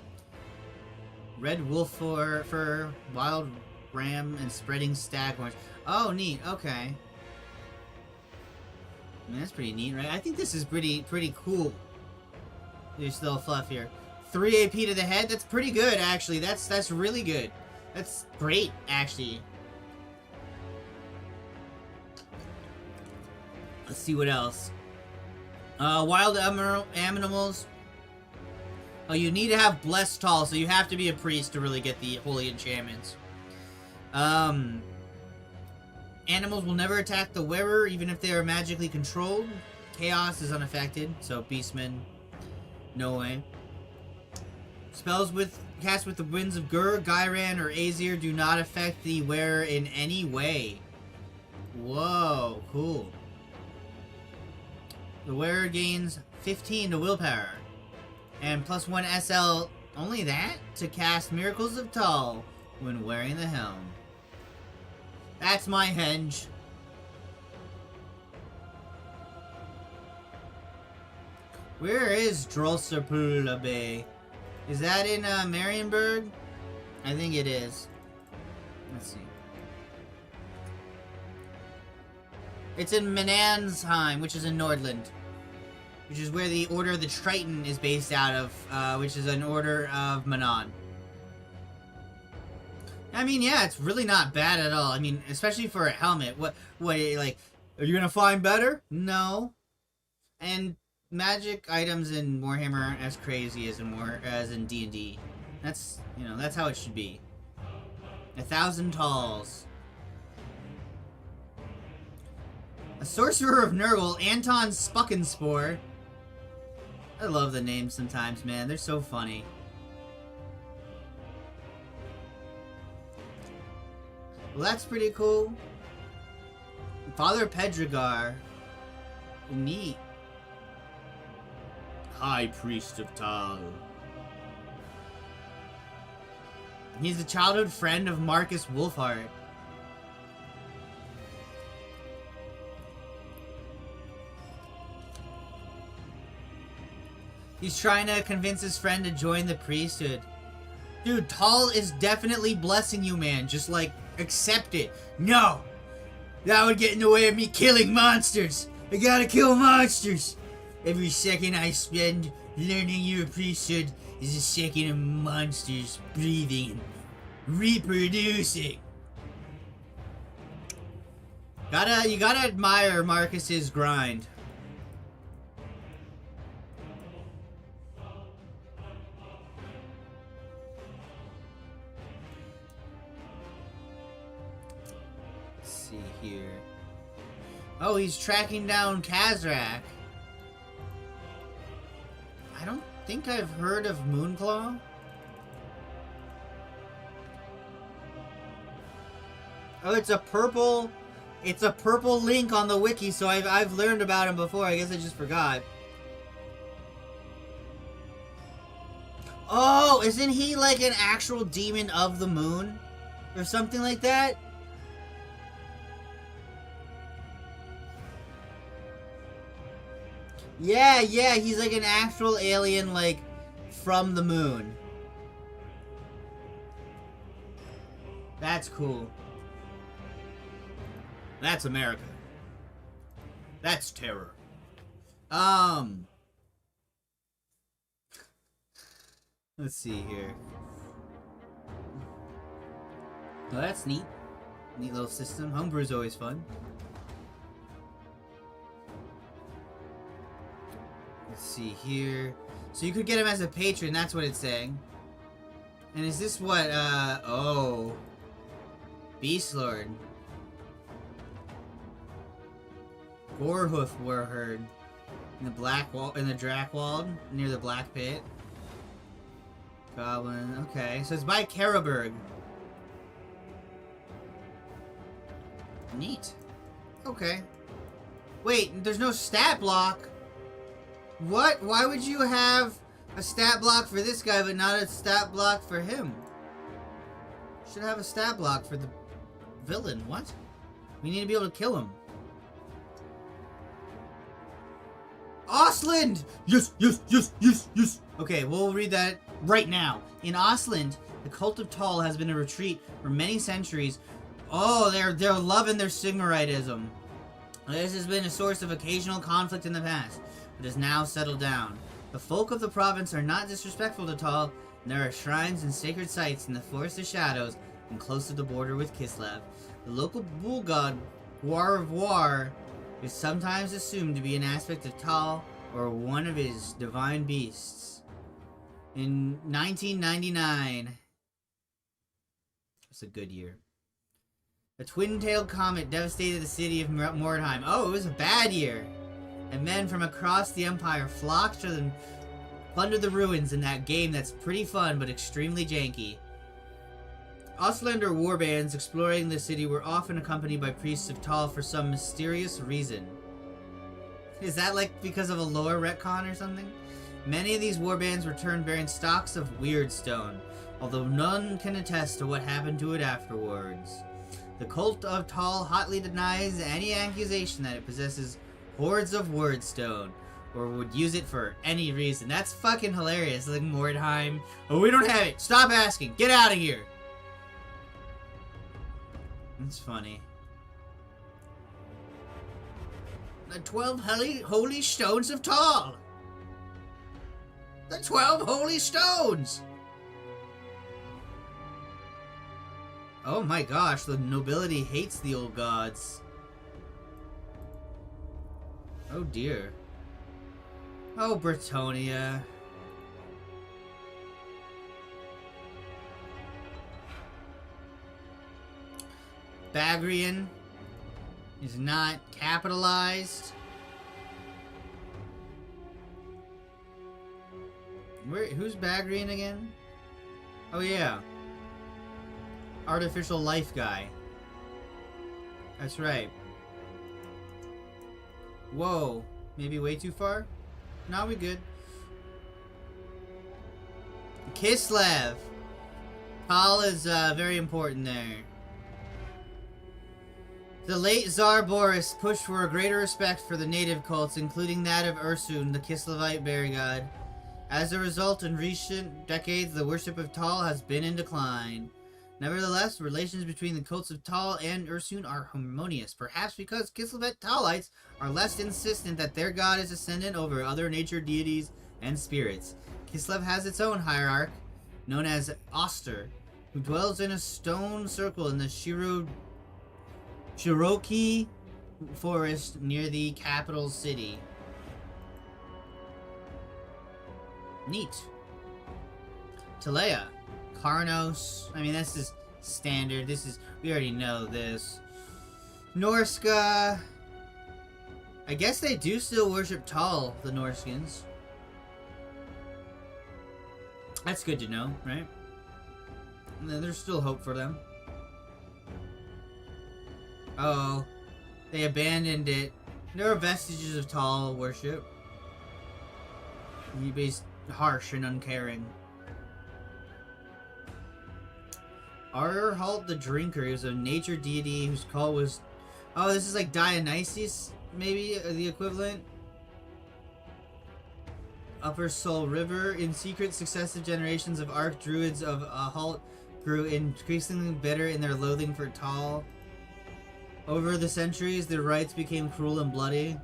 Red wolf fur, wild ram, and spreading stag horns. Oh, neat. Okay. I mean, that's pretty neat, right? I think this is pretty cool. There's still fluff here. 3 AP to the head. That's pretty good, actually. That's really good. That's great, actually. Let's see what else. Wild animals. Oh, you need to have Blessed Tal, so you have to be a priest to really get the holy enchantments. Animals will never attack the wearer, even if they are magically controlled. Chaos is unaffected, so Beastmen, no way. Spells cast with the winds of Gur, Gyran, or Aesir do not affect the wearer in any way. Whoa, cool. The wearer gains 15 to willpower. And +1 SL, only that, to cast Miracles of Tal when wearing the helm. That's my henge. Where is Drossapula Bay? Is that in Marienburg? I think it is. Let's see. It's in Menansheim, which is in Nordland. Which is where the Order of the Triton is based out of, which is an order of Manon. I mean, yeah, it's really not bad at all. I mean, especially for a helmet. What, like, are you gonna find better? No. And magic items in Warhammer aren't as crazy as in D&D. That's, you know, that's how it should be. 1,000 Tals. A sorcerer of Nurgle, Anton Spuckenspore. I love the names sometimes, man. They're so funny. Well, that's pretty cool. Father Pedregar. Neat. High Priest of Tal. He's a childhood friend of Marcus Wolfhard. He's trying to convince his friend to join the priesthood. Dude, Tal is definitely blessing you, man. Just, like, accept it. No! That would get in the way of me killing monsters! I gotta kill monsters! Every second I spend learning your priesthood is a second of monsters breathing and reproducing. You gotta admire Marcus's grind. Let's see here. Oh, he's tracking down Kazrak. I don't think I've heard of Moonclaw. Oh, it's a purple link on the wiki, so I've learned about him before. I guess I just forgot. Oh, isn't he like an actual demon of the moon? Or something like that? Yeah, he's like an actual alien, like, from the moon. That's cool. That's America. That's terror. Let's see here. Well, that's neat. Neat little system. Homebrew's always fun. Let's see here. So you could get him as a patron, that's what it's saying. And is this what, oh. Beastlord. Gorehoof Warherd. In the Black Wall, in the Drakewald, near the Black Pit. Goblin, okay. So it's by Karaberg. Neat. Okay. Wait, there's no stat block. What? Why would you have a stat block for this guy but not a stat block for him? Should have a stat block for the villain. What? We need to be able to kill him. Osland! Yes! Okay, we'll read that right now. In Osland, the cult of Tal has been a retreat for many centuries. Oh, they're loving their Sigmaritism. This has been a source of occasional conflict in the past, but has now settled down. The folk of the province are not disrespectful to Tal, and there are shrines and sacred sites in the Forest of Shadows and close to the border with Kislev. The local bull god, War of War, is sometimes assumed to be an aspect of Tal or one of his divine beasts. In 1999, it's a good year, a twin-tailed comet devastated the city of Mordheim. Oh, it was a bad year. And men from across the Empire flocked to plunder the ruins in that game that's pretty fun but extremely janky. Oslander warbands exploring the city were often accompanied by priests of Tal for some mysterious reason. Is that like because of a lore retcon or something? Many of these warbands returned bearing stocks of Weirdstone, although none can attest to what happened to it afterwards. The cult of Tal hotly denies any accusation that it possesses hordes of Weirdstone, or would use it for any reason. That's fucking hilarious. Like Mordheim. Oh, we don't have it. Stop asking. Get out of here. That's funny. The 12 holy stones of Tal. The 12 holy stones. Oh my gosh, the nobility hates the old gods. Oh dear. Oh, Bretonia. Bagrian is not capitalized. Who's Bagrian again? Oh yeah. Artificial life guy. That's right. Whoa. Maybe way too far? No, we good. Kislev. Tal is very important there. The late Tsar Boris pushed for a greater respect for the native cults, including that of Ursun, the Kislevite bear god. As a result, in recent decades, the worship of Tal has been in decline. Nevertheless, relations between the cults of Tal and Ursun are harmonious, perhaps because Kislevet Talites are less insistent that their god is ascendant over other nature deities and spirits. Kislev has its own hierarch, known as Oster, who dwells in a stone circle in the Cherokee forest near the capital city. Neat. Talea. Karnos. I mean, this is standard. We already know this. Norska. I guess they do still worship Tal, the Norskins. That's good to know, right? And then there's still hope for them. Oh. They abandoned it. There are vestiges of Tal worship. He based harsh and uncaring. Arhalt the Drinker is a nature deity whose call was... Oh, this is like Dionysus, maybe the equivalent. Upper Soul River. In secret, successive generations of Archdruids of Arhalt grew increasingly bitter in their loathing for Tal. Over the centuries, their rites became cruel and bloody.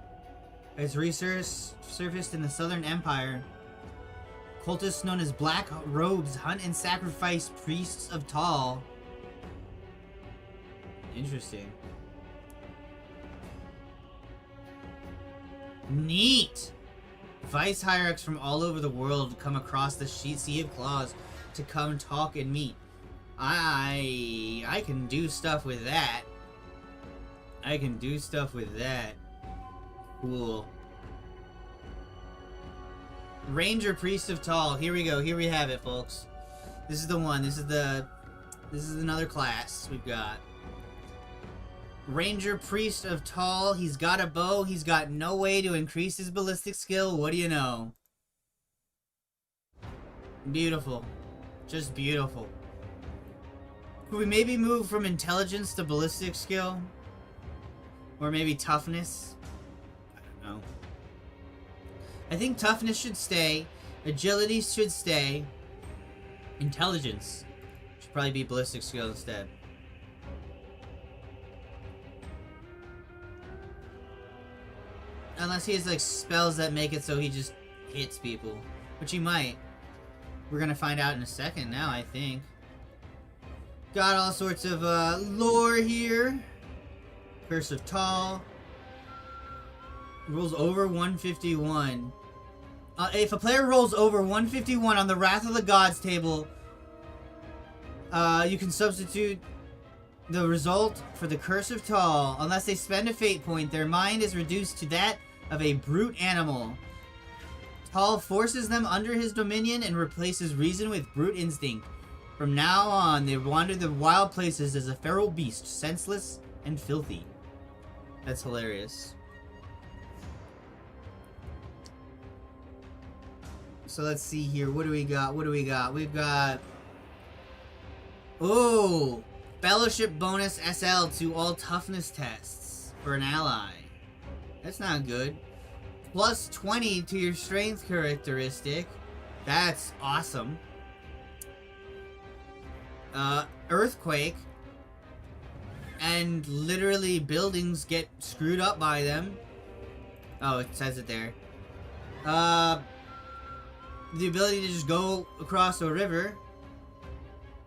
As research surfaced in the Southern Empire, cultists known as Black Robes hunt and sacrifice priests of Tal. Interesting. Neat! Vice hierarchs from all over the world come across the Sea of Claws to come talk and meet. I can do stuff with that. I can do stuff with that. Cool. Ranger Priest of Tal. Here we go. Here we have it, folks. This is the one. This is another class we've got. Ranger Priest of Tal. He's got a bow. He's got no way to increase his ballistic skill. What do you know? Beautiful. Just beautiful. Could we maybe move from intelligence to ballistic skill? Or maybe toughness? I don't know. I think toughness should stay. Agility should stay. Intelligence should probably be ballistic skill instead. Unless he has like spells that make it so he just hits people. Which he might. We're gonna find out in a second now, I think. Got all sorts of lore here. Curse of Tal. Rolls over 151. If a player rolls over 151 on the Wrath of the Gods table, you can substitute the result for the Curse of Tal. Unless they spend a fate point, their mind is reduced to that of a brute animal. Tal forces them under his dominion and replaces reason with brute instinct. From now on, they wander the wild places as a feral beast, senseless and filthy. That's hilarious. So let's see here. What do we got? What do we got? We've got... Oh! Fellowship bonus SL to all toughness tests for an ally. That's not good. Plus 20 to your strength characteristic. That's awesome. Earthquake. And literally buildings get screwed up by them. Oh, it says it there. The ability to just go across a river.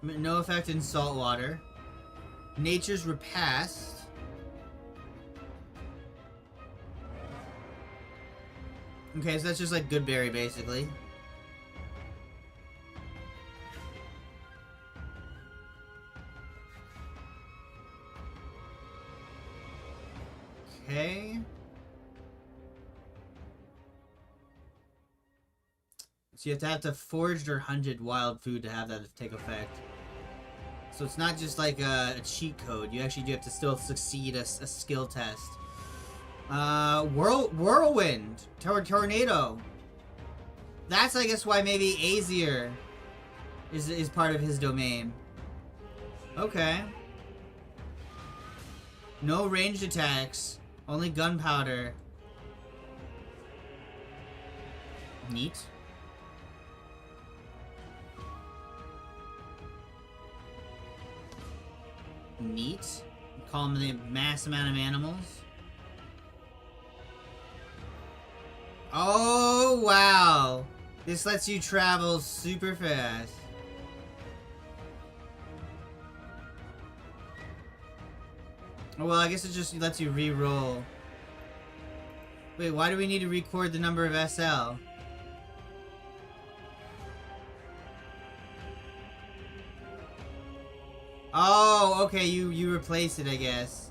No effect in salt water. Nature's Repast. Okay, so that's just like Goodberry, basically. Okay. So you have to foraged or hunted wild food to have that take effect. So it's not just like a cheat code. You actually do have to still succeed a skill test. Whirlwind. Tornado. That's, I guess, why maybe Aesir is part of his domain. Okay. No ranged attacks. Only gunpowder. Neat. Neat. Calm the mass amount of animals. Oh, wow. This lets you travel super fast. Oh, well, I guess it just lets you re-roll. Wait, why do we need to record the number of SL? Oh, okay, you replace it, I guess.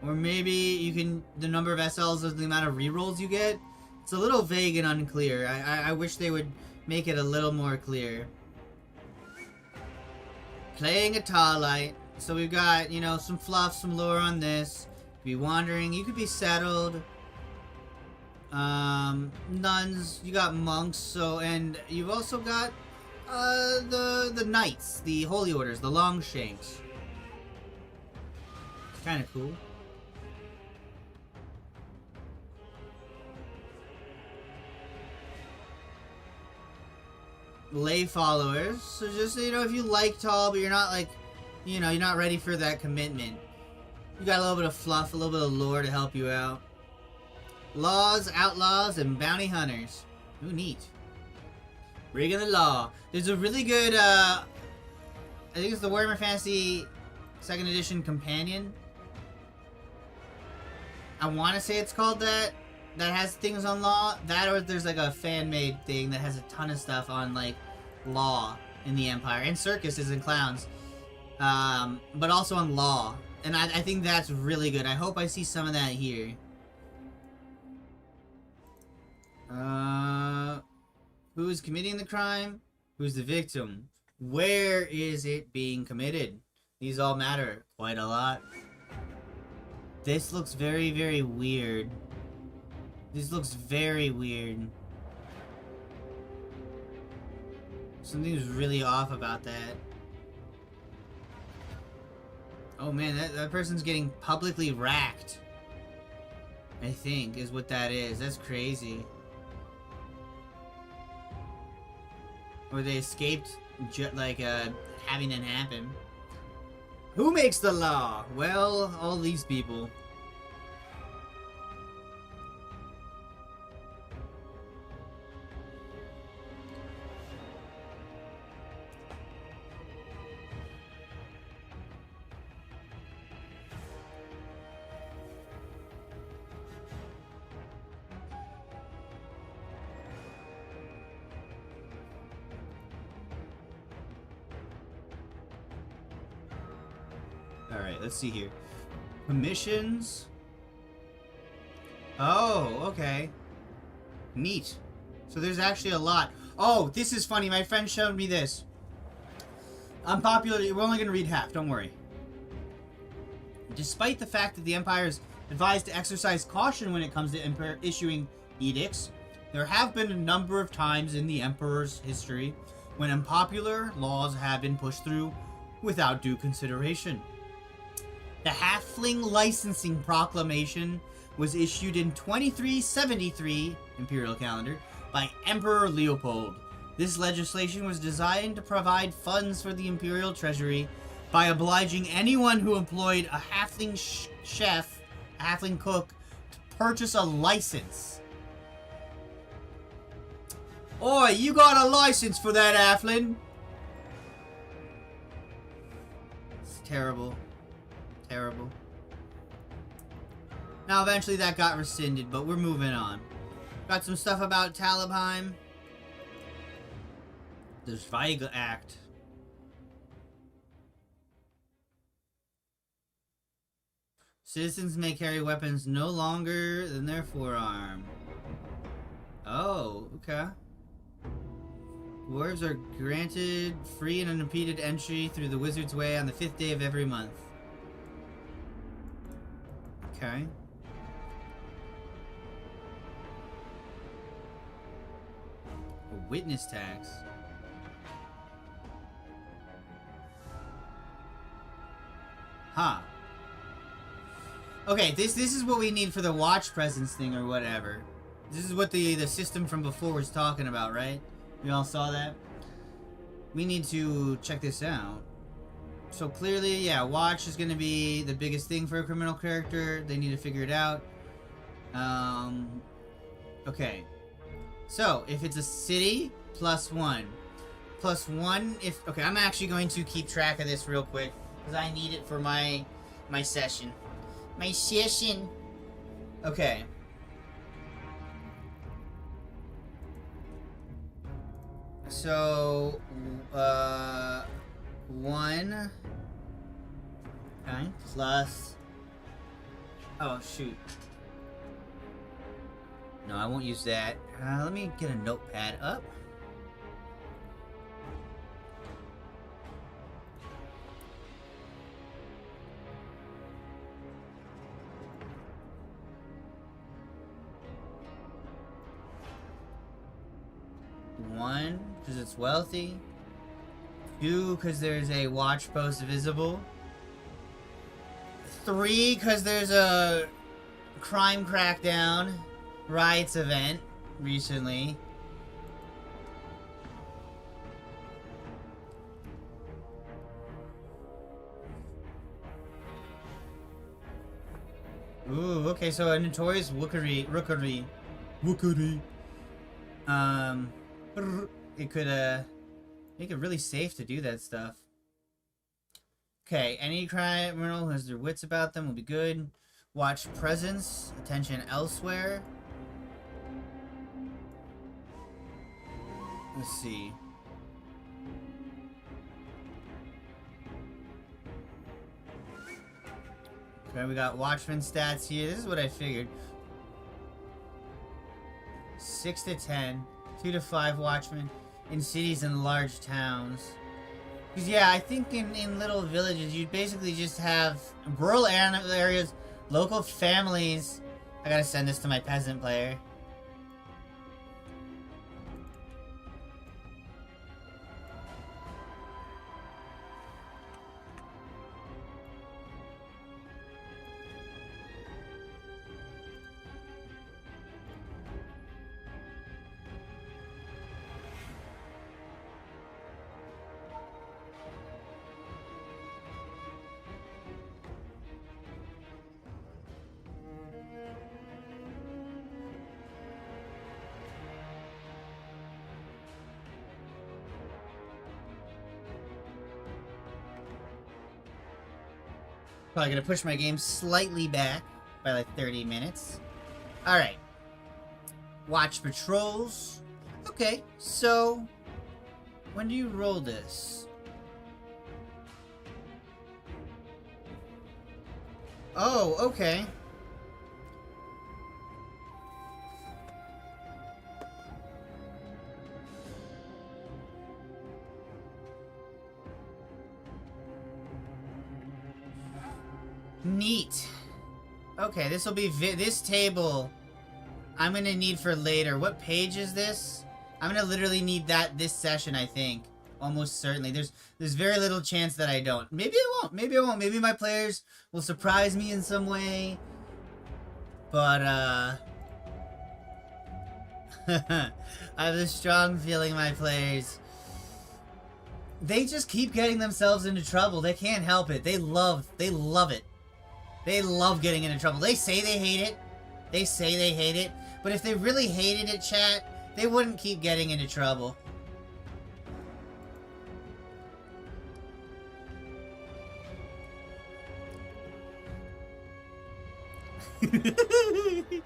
Or maybe you can, the number of SLs is the amount of rerolls you get? It's a little vague and unclear. I wish they would make it a little more clear. Playing a Tarlight. So we've got, you know, some fluff, some lore on this. Be wandering. You could be settled. Nuns. You got monks. So, and you've also got the knights, the holy orders, the Longshanks. It's kind of cool. Lay followers. So just, you know, if you like Tall, but you're not like, you know, you're not ready for that commitment. You got a little bit of fluff, a little bit of lore to help you out. Laws, outlaws, and bounty hunters. Ooh, neat. Breaking the law. There's a really good, I think it's the Warhammer Fantasy 2nd Edition Companion. I want to say it's called that. That has things on law. That, or there's like a fan-made thing that has a ton of stuff on, like, law in the Empire. And circuses and clowns. But also on law. And I think that's really good. I hope I see some of that here. Who is committing the crime? Who's the victim? Where is it being committed? These all matter quite a lot. This looks very, very weird. This looks very weird. Something's really off about that. Oh man, that person's getting publicly racked. I think, is what that is. That's crazy. Or they escaped, having it happen. Who makes the law? Well, all these people. Alright, let's see here. Commissions. Oh, okay. Neat. So there's actually a lot. Oh, this is funny. My friend showed me this. Unpopular. We're only going to read half. Don't worry. Despite the fact that the Empire is advised to exercise caution when it comes to issuing edicts, there have been a number of times in the Emperor's history when unpopular laws have been pushed through without due consideration. The Halfling Licensing Proclamation was issued in 2373 Imperial Calendar by Emperor Leopold. This legislation was designed to provide funds for the Imperial Treasury by obliging anyone who employed a Halfling chef, a Halfling cook, to purchase a license. Oi, you got a license for that, Halfling? It's terrible. Terrible. Now, eventually that got rescinded, but we're moving on. Got some stuff about Talabheim. The Zweig Act. Citizens may carry weapons no longer than their forearm. Oh, okay. Dwarves are granted free and unimpeded entry through the Wizard's Way on the 5th day of every month. Okay. A witness tax. Huh. Okay, this is what we need for the watch presence thing or whatever. This is what the system from before was talking about, right? We all saw that? We need to check this out. So clearly, yeah, watch is going to be the biggest thing for a criminal character. They need to figure it out. Okay. So, if it's a city, +1. +1 if... Okay, I'm actually going to keep track of this real quick, because I need it for my session. My session! Okay. So, 1... Okay, plus... Oh, shoot. No, I won't use that. Let me get a notepad up. One, because it's wealthy. 2, because there's a watch post visible. 3, because there's a crime crackdown riots event recently. Ooh, okay, so a notorious rookery. It could make it really safe to do that stuff. Okay, any criminal who has their wits about them will be good. Watch presence, attention elsewhere. Let's see. Okay, we got watchman stats here. This is what I figured. 6 to 10. 2 to 5 watchmen in cities and large towns. Because, yeah, I think in little villages, you basically just have rural areas, local families. I gotta send this to my peasant player. Probably gonna push my game slightly back by like 30 minutes. Alright. Watch patrols. Okay, so when do you roll this? Oh, okay. Neat. Okay, this will be this table I'm gonna need for later. What page is this? I'm gonna literally need that this session, I think. Almost certainly. There's very little chance that I don't. Maybe I won't. Maybe I won't. Maybe my players will surprise me in some way. But, I have a strong feeling my players... They just keep getting themselves into trouble. They can't help it. They love it. They love getting into trouble. They say they hate it. They say they hate it. But if they really hated it, chat, they wouldn't keep getting into trouble.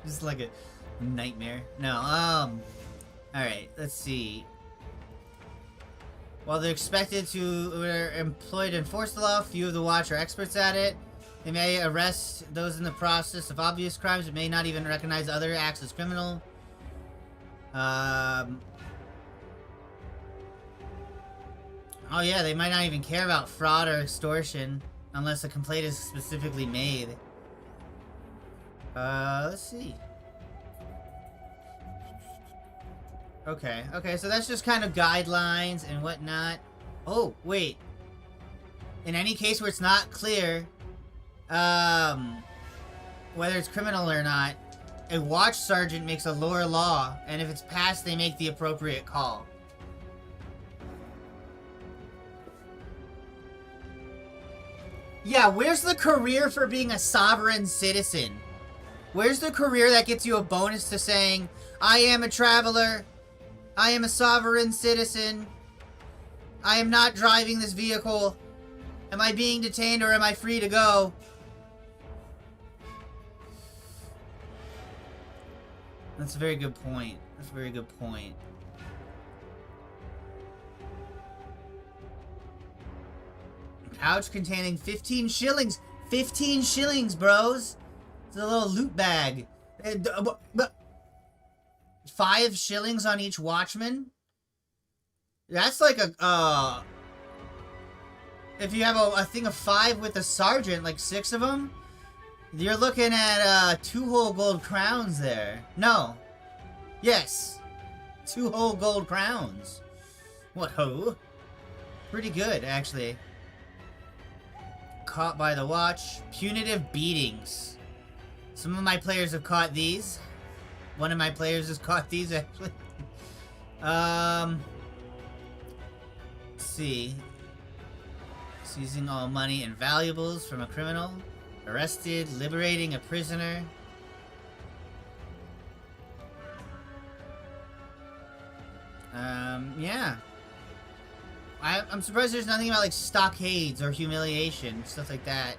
Just like a nightmare. No, alright, let's see. While they're expected to are employed to enforce the law, few of the watch are experts at it. They may arrest those in the process of obvious crimes, but may not even recognize other acts as criminal. Oh yeah, they might not even care about fraud or extortion unless a complaint is specifically made. Let's see. Okay, so that's just kind of guidelines and whatnot. Oh, wait. In any case where it's not clear, whether it's criminal or not, a watch sergeant makes a lower law, and if it's passed, they make the appropriate call. Yeah, where's the career for being a sovereign citizen? Where's the career that gets you a bonus to saying, I am a traveler, I am a sovereign citizen, I am not driving this vehicle, am I being detained or am I free to go? That's a very good point. That's a very good point. Pouch containing 15 shillings. 15 shillings, bros. It's a little loot bag. 5 shillings on each watchman? That's like a, if you have a thing of 5 with a sergeant, like 6 of them, you're looking at 2 whole gold crowns there. No. Yes. 2 whole gold crowns. What ho? Pretty good, actually. Caught by the watch. Punitive beatings. Some of my players have caught these. One of my players has caught these, actually. Let's see. Seizing all money and valuables from a criminal. Arrested, liberating a prisoner. Yeah. I'm surprised there's nothing about, like, stockades or humiliation, stuff like that.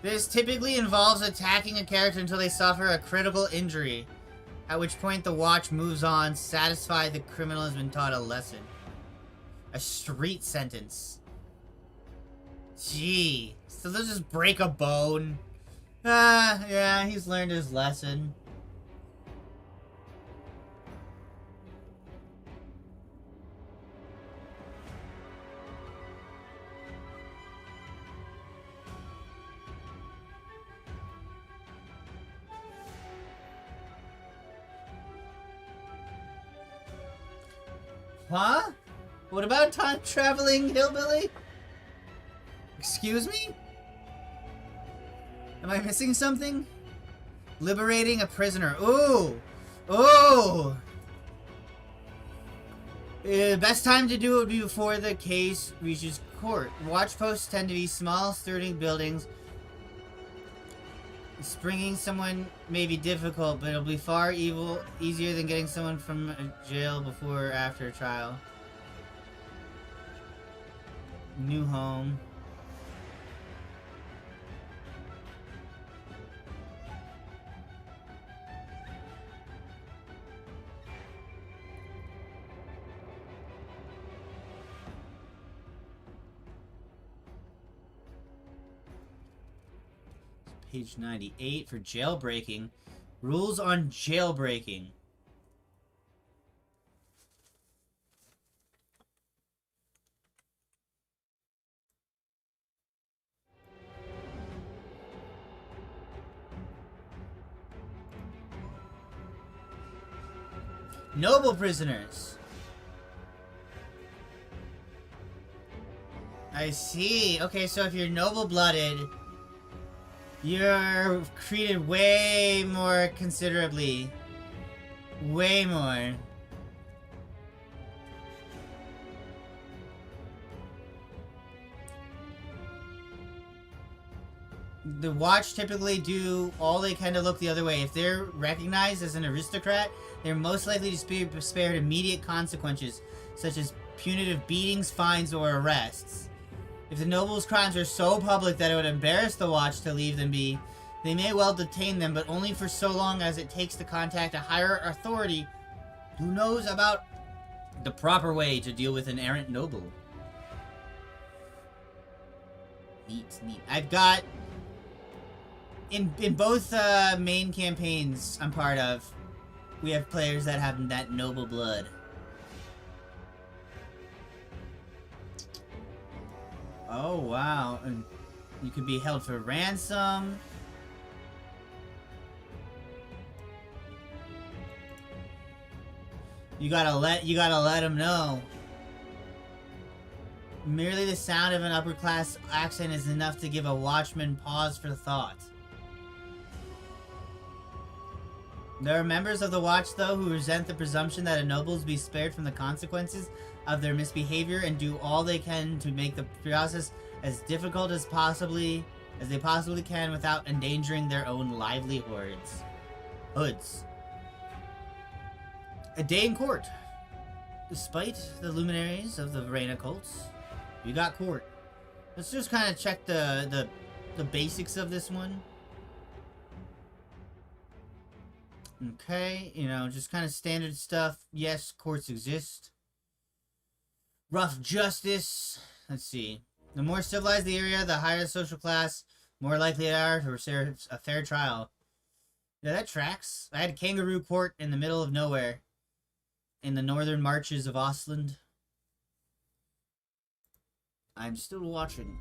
This typically involves attacking a character until they suffer a critical injury, at which point the watch moves on, satisfied the criminal has been taught a lesson. A street sentence. Gee. So they'll just break a bone. Yeah, he's learned his lesson. Huh? What about time-traveling hillbilly? Excuse me? Am I missing something? Liberating a prisoner. Ooh! Ooh! Best time to do it would be before the case reaches court. Watch posts tend to be small, sturdy buildings. Springing someone may be difficult, but it'll be far easier than getting someone from a jail before or after a trial. New home. Page 98 for jailbreaking. Rules on jailbreaking. Noble prisoners. I see. Okay, so if you're noble-blooded, you're treated way more considerably. Way more. The watch typically do all they can to look the other way. If they're recognized as an aristocrat, they're most likely to be spared immediate consequences, such as punitive beatings, fines, or arrests. If the noble's crimes are so public that it would embarrass the watch to leave them be, they may well detain them, but only for so long as it takes to contact a higher authority who knows about the proper way to deal with an errant noble. Neat, neat. I've got... In both main campaigns I'm part of, we have players that have that noble blood. Oh, wow. And you could be held for ransom. You gotta let them know. Merely the sound of an upper-class accent is enough to give a watchman pause for thought. There are members of the watch, though, who resent the presumption that a nobles be spared from the consequences of their misbehavior and do all they can to make the process as difficult as they possibly can without endangering their own livelihoods. A day in court. Despite the luminaries of the Verena cults, you got court. Let's just kind of check the basics of this one. Okay, you know, just kind of standard stuff. Yes, courts exist. Rough justice. Let's see. The more civilized the area, the higher the social class, more likely they are to receive a fair trial. Yeah, that tracks. I had a kangaroo court in the middle of nowhere. In the northern marches of Ostland. I'm still watching.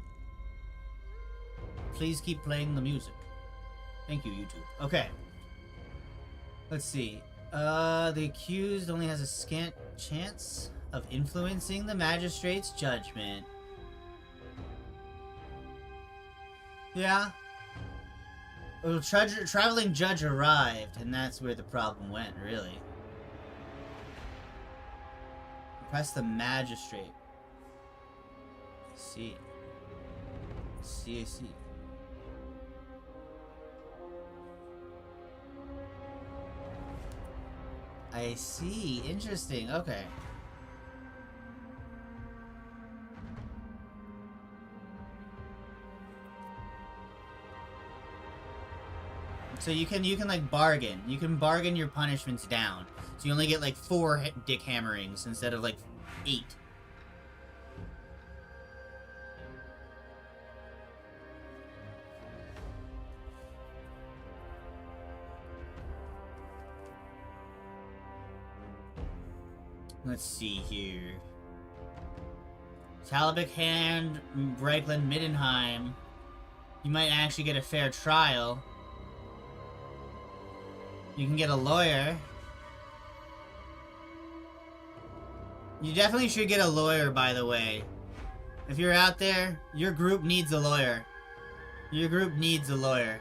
Please keep playing the music. Thank you, YouTube. Okay. Let's see. The accused only has a scant chance of influencing the magistrate's judgment. Yeah. Well, traveling judge arrived, and that's where the problem went, really. Press the magistrate. I see. I see. I see. Interesting. Okay. So you can like bargain. You can bargain your punishments down. So you only get like 4 dick hammerings instead of like 8. Let's see here. Talbot Hand, Breckland, Middenheim. You might actually get a fair trial. You can get a lawyer. You definitely should get a lawyer, by the way. If you're out there, your group needs a lawyer. Your group needs a lawyer.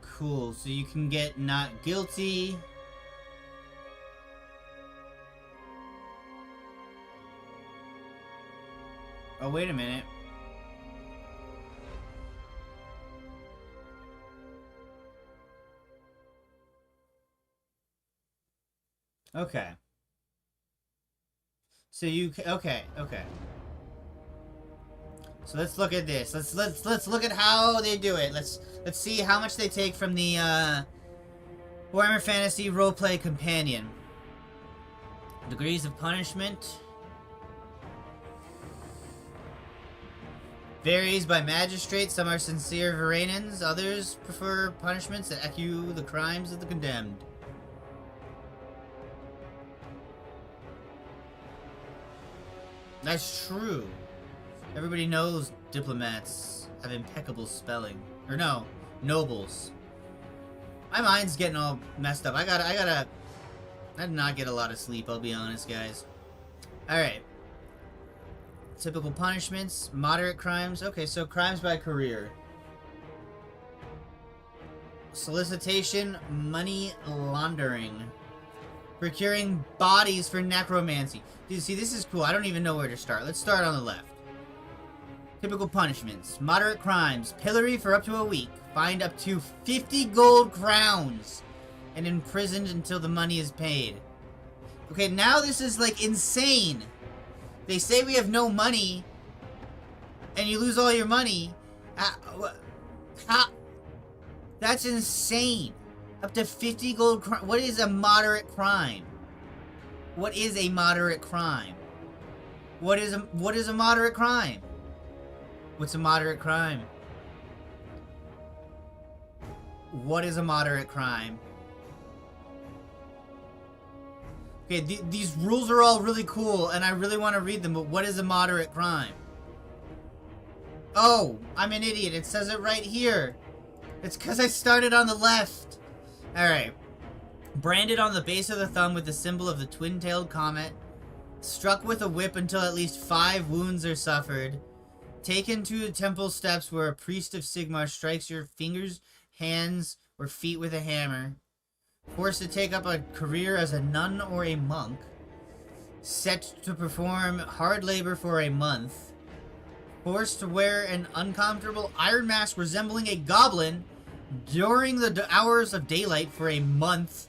Cool, so you can get not guilty. Oh, wait a minute. Okay. So you okay. So let's look at this. Let's look at how they do it. Let's see how much they take from the Warhammer Fantasy Roleplay Companion. Degrees of punishment varies by magistrate. Some are sincere Varanans, others prefer punishments that echo the crimes of the condemned. That's true. Everybody knows diplomats have impeccable spelling. Or no, nobles. My mind's getting all messed up. I did not get a lot of sleep, I'll be honest, guys. Alright. Typical punishments, moderate crimes. Okay, so crimes by career. Solicitation, money laundering. Procuring bodies for necromancy. Dude, see, this is cool. I don't even know where to start. Let's start on the left. Typical punishments. Moderate crimes. Pillory for up to a week. Fined up to 50 gold crowns. And imprisoned until the money is paid. Okay, now this is, like, insane. They say we have no money. And you lose all your money. How? That's insane. Up to 50 gold crowns. What is a moderate crime? What is a moderate crime? What is a moderate crime? What's a moderate crime? What is a moderate crime? Okay, these rules are all really cool, and I really want to read them, but what is a moderate crime? Oh, I'm an idiot. It says it right here. It's because I started on the left. Alright. Branded on the base of the thumb with the symbol of the twin-tailed comet. Struck with a whip until at least 5 wounds are suffered. Taken to the temple steps where a priest of Sigmar strikes your fingers, hands, or feet with a hammer. Forced to take up a career as a nun or a monk. Set to perform hard labor for a month. Forced to wear an uncomfortable iron mask resembling a goblin during the hours of daylight for a month.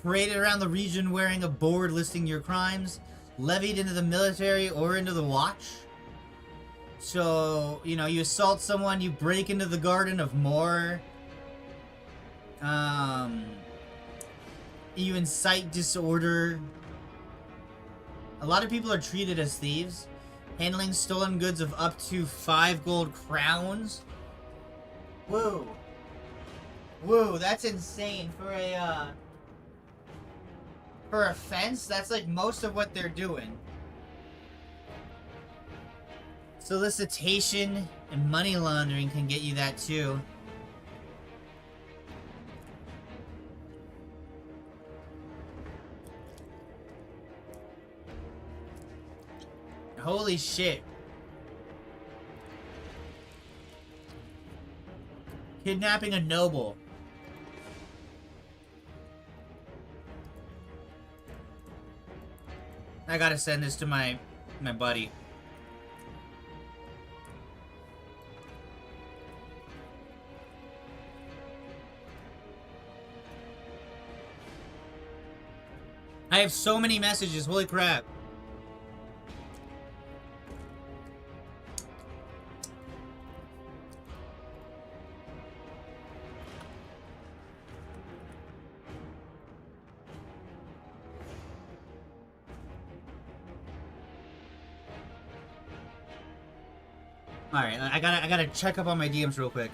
Paraded around the region wearing a board listing your crimes. Levied into the military or into the watch. So, you know, you assault someone, you break into the Garden of Moor. You incite disorder. A lot of people are treated as thieves. Handling stolen goods of up to 5 gold crowns. Whoa. Whoa, that's insane. For a fence, that's like most of what they're doing. Solicitation and money laundering can get you that too. Holy shit. Kidnapping a noble. I gotta send this to my buddy. I have so many messages, holy crap. Alright, I gotta check up on my DMs real quick.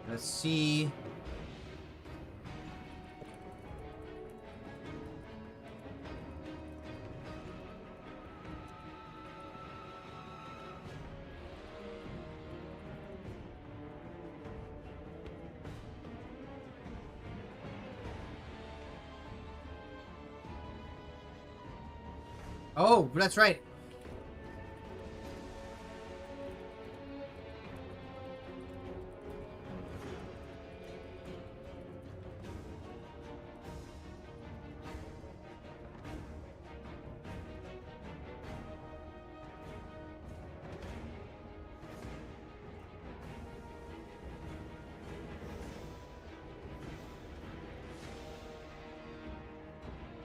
Let's see. Oh, that's right.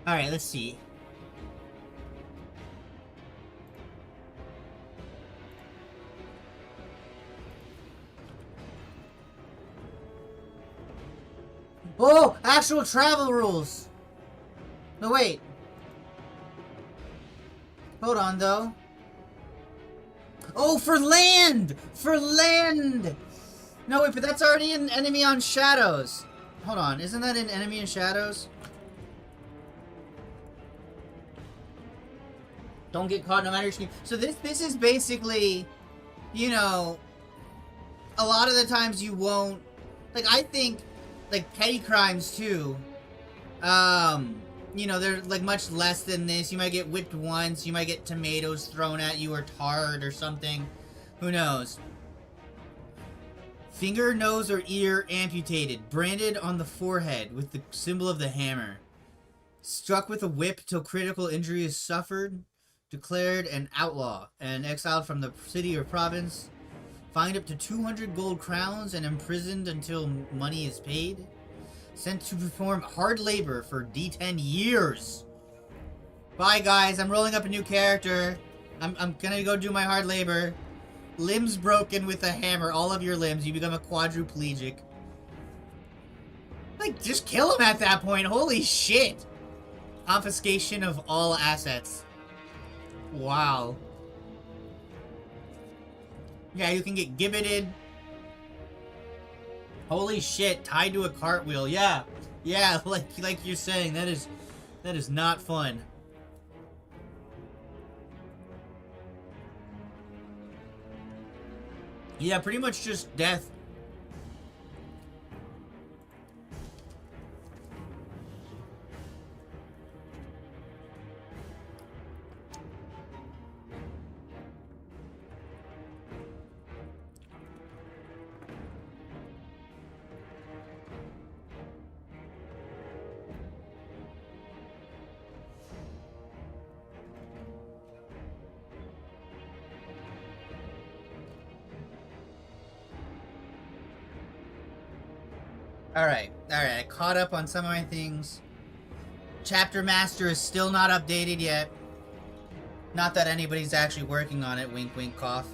Alright, let's see. Oh! Actual travel rules! No, wait. Hold on, though. Oh, for land! For land! No, wait, but that's already an enemy on shadows. Hold on, isn't that an enemy in shadows? Don't get caught no matter your scheme. So this is basically, you know, a lot of the times you won't, like, I think, like, petty crimes too, you know, they're like much less than this. You might get whipped once, you might get tomatoes thrown at you or tarred or something. Who knows? Finger, nose, or ear amputated, branded on the forehead with the symbol of the hammer. Struck with a whip till critical injury is suffered. Declared an outlaw and exiled from the city or province. Fined up to 200 gold crowns and imprisoned until money is paid. Sent to perform hard labor for D10 years. Bye, guys. I'm rolling up a new character. I'm gonna go do my hard labor. Limbs broken with a hammer. All of your limbs. You become a quadriplegic. Like, just kill him at that point. Holy shit. Confiscation of all assets. Wow. Yeah, you can get gibbeted. Holy shit, tied to a cartwheel. Yeah. Yeah, like you're saying, that is not fun. Yeah, pretty much just death. Alright, I caught up on some of my things. Chapter Master is still not updated yet. Not that anybody's actually working on it, wink wink cough.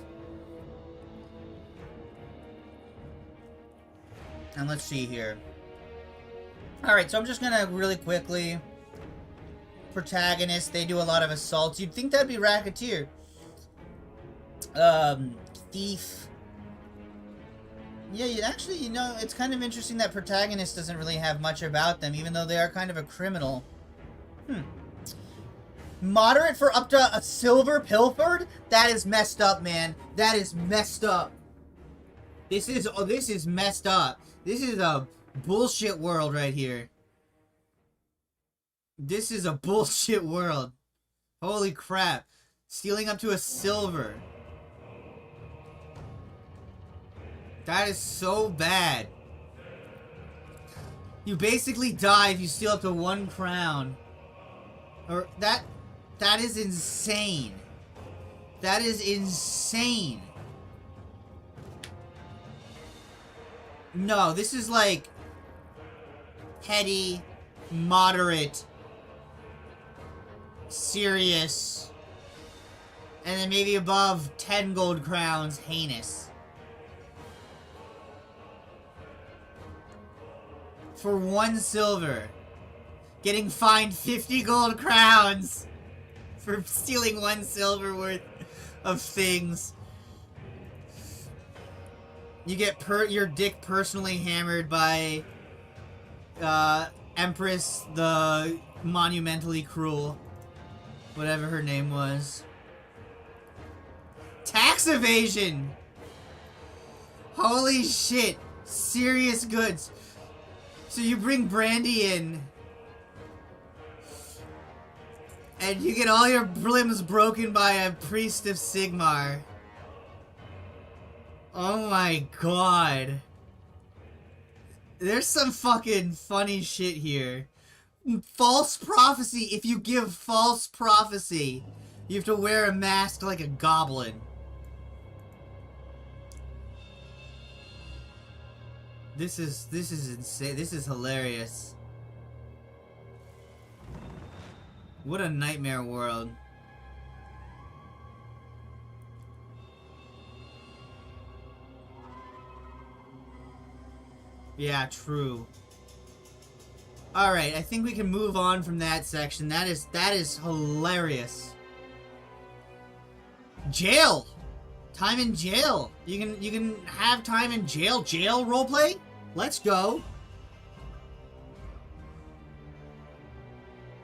And let's see here. Alright, so I'm just gonna really quickly... Protagonists, they do a lot of assaults. You'd think that'd be Racketeer. Thief... Yeah, actually, you know, it's kind of interesting that Protagonist doesn't really have much about them, even though they are kind of a criminal. Moderate for up to a silver pilfered? That is messed up, man. That is messed up. This is messed up. This is a bullshit world right here. This is a bullshit world. Holy crap. Stealing up to a silver. That is so bad. You basically die if you steal up to 1 crown. Or that is insane. That is insane. No, this is like petty, moderate, serious, and then maybe above 10 gold crowns, heinous. For 1 silver. Getting fined 50 gold crowns for stealing 1 silver worth of things. You get your dick personally hammered by Empress the Monumentally Cruel. Whatever her name was. Tax evasion! Holy shit. Serious goods. So you bring Brandy in, and you get all your limbs broken by a priest of Sigmar. Oh my god. There's some fucking funny shit here. False prophecy. If you give false prophecy, you have to wear a mask like a goblin. This is insane. This is hilarious. What a nightmare world. Yeah, true. Alright, I think we can move on from that section. That is hilarious. Jail! Time in jail. You can have time in jail. Jail roleplay? Let's go.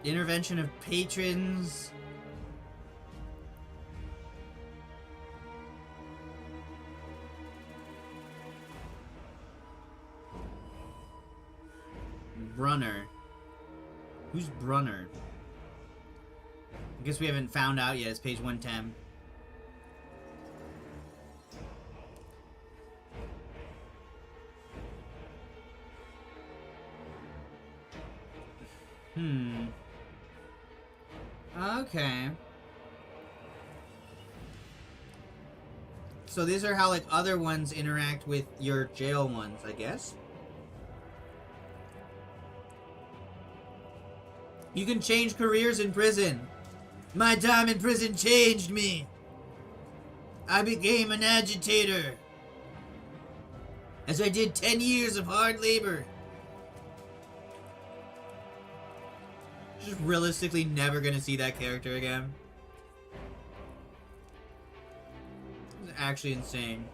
Intervention of patrons. Brunner. Who's Brunner? I guess we haven't found out yet. It's page 110. Okay. So these are how, like, other ones interact with your jail ones, I guess? You can change careers in prison. My time in prison changed me. I became an agitator. As I did 10 years of hard labor. Just realistically never gonna see that character again. It's actually insane.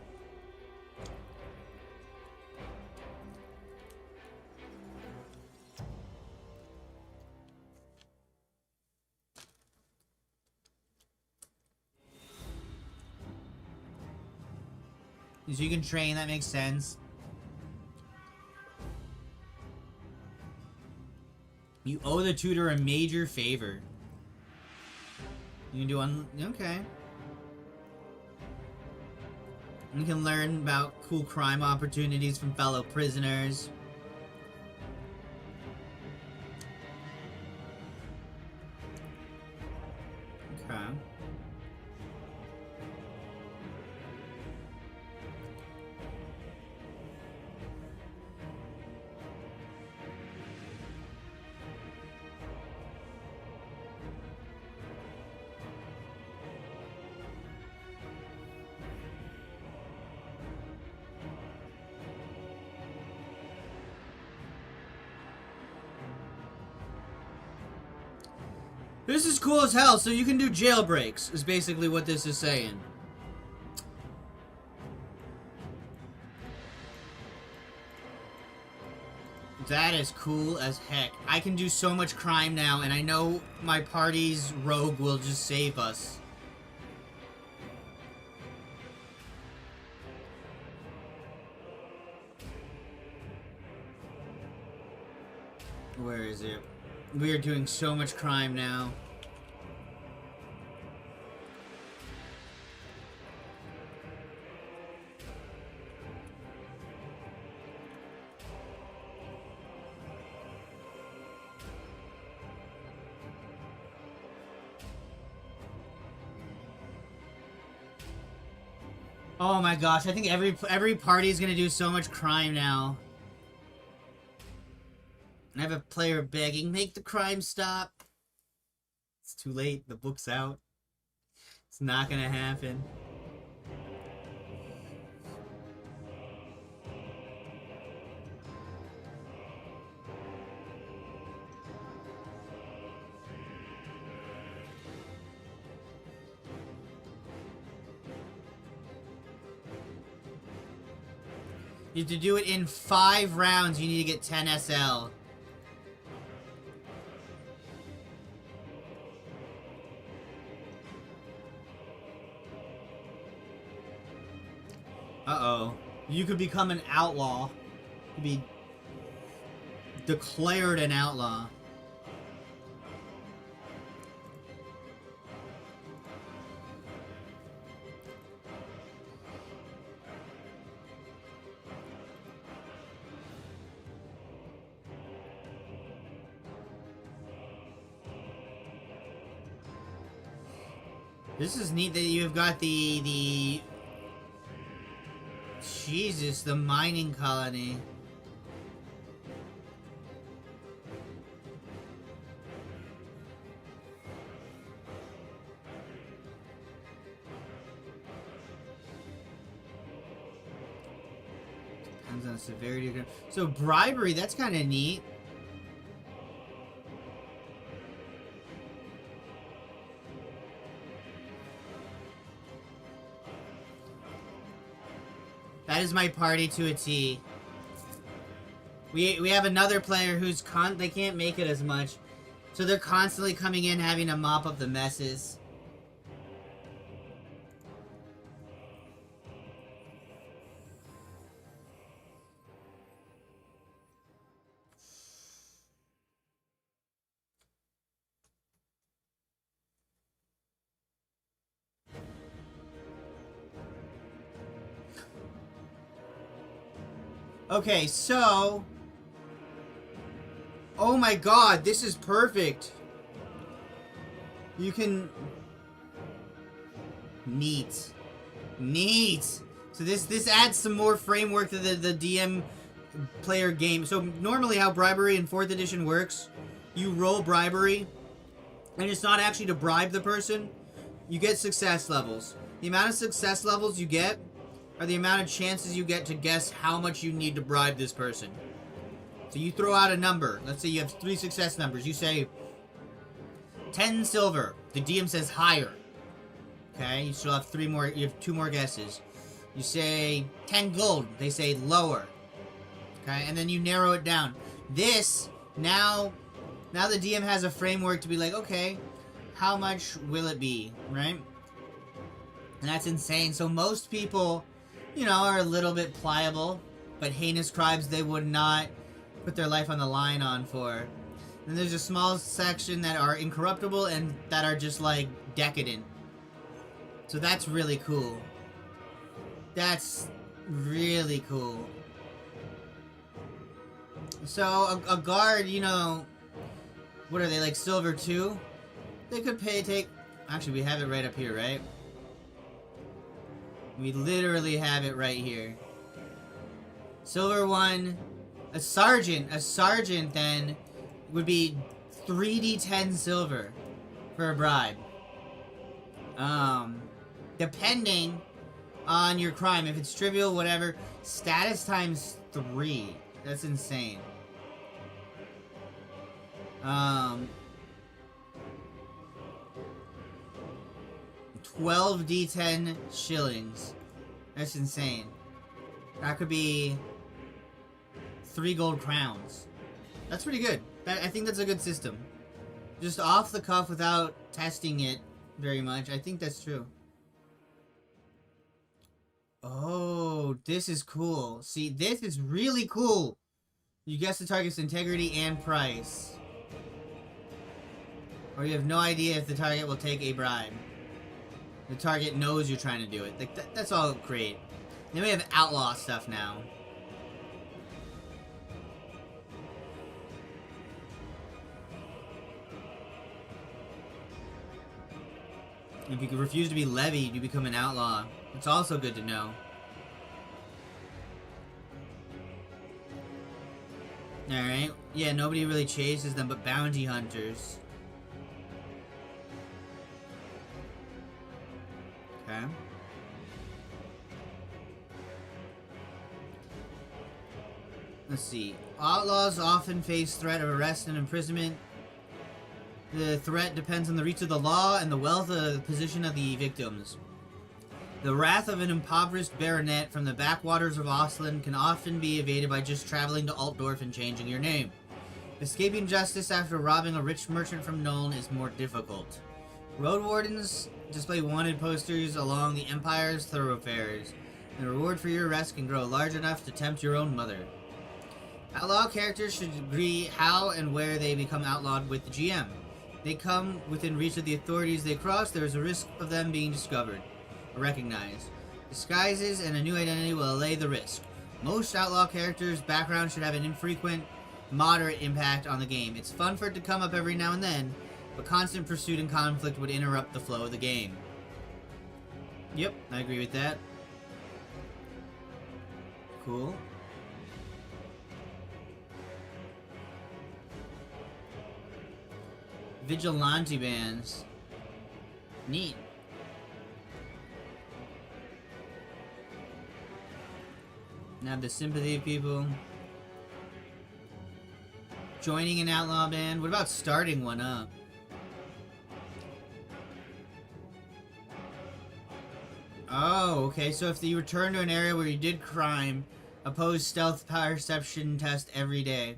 So you can train, that makes sense. You owe the tutor a major favor. You can do okay. You can learn about cool crime opportunities from fellow prisoners. Okay. This is cool as hell, so you can do jailbreaks, is basically what this is saying. That is cool as heck. I can do so much crime now, and I know my party's rogue will just save us. Where is it? We are doing so much crime now. Oh my gosh, I think every party is gonna do so much crime now. I have a player begging, make the crime stop. It's too late, the book's out. It's not gonna happen. You have to do it in 5 rounds, you need to get 10 SL. Uh-oh. You could become an outlaw. You could be declared an outlaw. This is neat that you've got the Jesus, the mining colony. Depends on the severity of... So bribery, that's kind of neat. That is my party to a T. We have another player who's they can't make it as much, so they're constantly coming in having to mop up the messes. Okay, so... Oh my god, this is perfect! You can... Neat. Neat! So this adds some more framework to the DM player game. So normally how bribery in 4th edition works, you roll bribery, and it's not actually to bribe the person. You get success levels. The amount of success levels you get are the amount of chances you get to guess how much you need to bribe this person. So you throw out a number. Let's say you have 3 success numbers. You say, 10 silver. The DM says higher. Okay, you still have 3 more, you have 2 more guesses. You say 10 gold, they say lower. Okay, and then you narrow it down. This, now the DM has a framework to be like, okay, how much will it be, right? And that's insane. So most people, you know, are a little bit pliable, but heinous crimes they would not put their life on the line on for. And there's a small section that are incorruptible and that are just like decadent. So that's really cool. That's really cool. So a guard, you know, what are they, like silver 2? They could actually we have it right up here, right? We literally have it right here. Silver 1, a sergeant then would be 3d10 silver for a bribe. Depending on your crime, if it's trivial, whatever, status times 3. That's insane. 12 d10 shillings. That's insane. That could be 3 gold crowns. That's pretty good. I think that's a good system. Just off the cuff without testing it very much. I think that's true. Oh, this is cool. See, this is really cool. You guess the target's integrity and price. Or you have no idea if the target will take a bribe. The target knows you're trying to do it. Like that's all great. Then we have outlaw stuff now. If you can refuse to be levied, you become an outlaw. It's also good to know. Alright. Yeah, nobody really chases them but bounty hunters. Okay. Let's see. Outlaws often face threat of arrest and imprisonment. The threat depends on the reach of the law and the wealth of the position of the victims. The wrath of an impoverished baronet from the backwaters of Ostland can often be evaded by just traveling to Altdorf and changing your name. Escaping justice after robbing a rich merchant from Nuln is more difficult. Road wardens display wanted posters along the Empire's thoroughfares. The reward for your arrest can grow large enough to tempt your own mother. Outlaw characters should agree how and where they become outlawed with the GM. They come within reach of the authorities they cross, there is a risk of them being discovered or recognized. Disguises and a new identity will allay the risk. Most outlaw characters' backgrounds should have an infrequent, moderate impact on the game. It's fun for it to come up every now and then, but constant pursuit and conflict would interrupt the flow of the game. Yep, I agree with that. Cool. Vigilante bands. Neat. Now the sympathy of people. Joining an outlaw band. What about starting one up? Oh, okay. So if you return to an area where you did crime, oppose stealth perception test every day.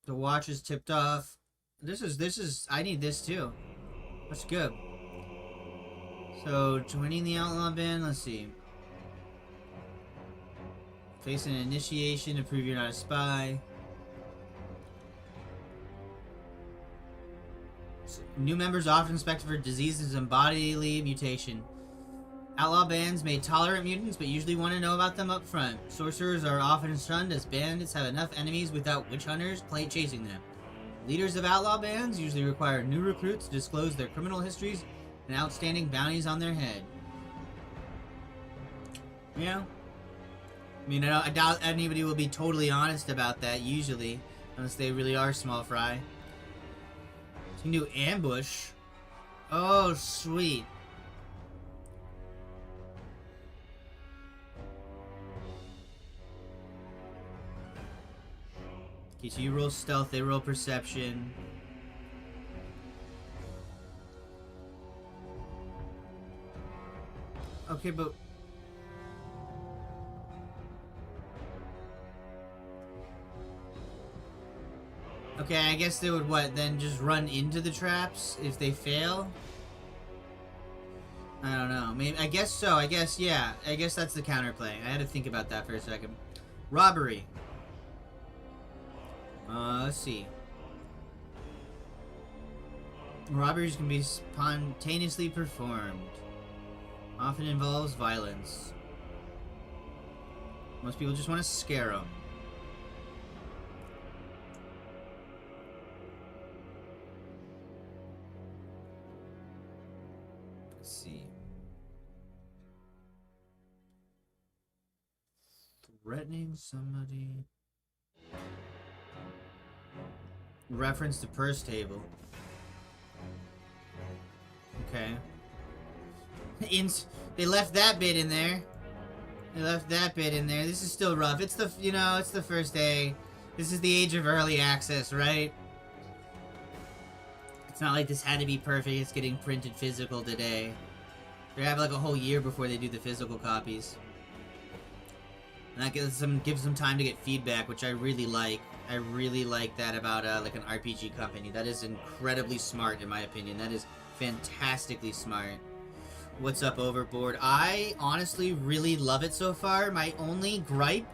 The watch is tipped off. This is, I need this too. That's good. So, joining the outlaw band, let's see. Face an initiation to prove you're not a spy. New members often inspected for diseases and bodily mutation. Outlaw bands may tolerate mutants, but usually want to know about them up front. Sorcerers are often shunned as bandits have enough enemies without witch hunters chasing them. Leaders of outlaw bands usually require new recruits to disclose their criminal histories and outstanding bounties on their head. Yeah. I mean, I doubt anybody will be totally honest about that, usually. Unless they really are small fry. So you can do ambush. Oh, sweet. Okay, so you roll stealth, they roll perception. Okay, but... Okay, I guess they would, what, then just run into the traps if they fail? I don't know. Maybe, I guess so. I guess, yeah. I guess that's the counterplay. I had to think about that for a second. Robbery. Let's see. Robberies can be spontaneously performed. Often involves violence. Most people just want to scare them. Let's see. Threatening somebody. Reference to purse table. Okay. They left that bit in there. They left that bit in there. This is still rough. It's the, you know, it's the first day. This is the age of early access, right? It's not like this had to be perfect. It's getting printed physical today. They have like a whole year before they do the physical copies. And that gives them time to get feedback, which I really like. I really like that about like an RPG company. That is incredibly smart, in my opinion. That is fantastically smart. What's up, Overboard? I honestly really love it so far. My only gripe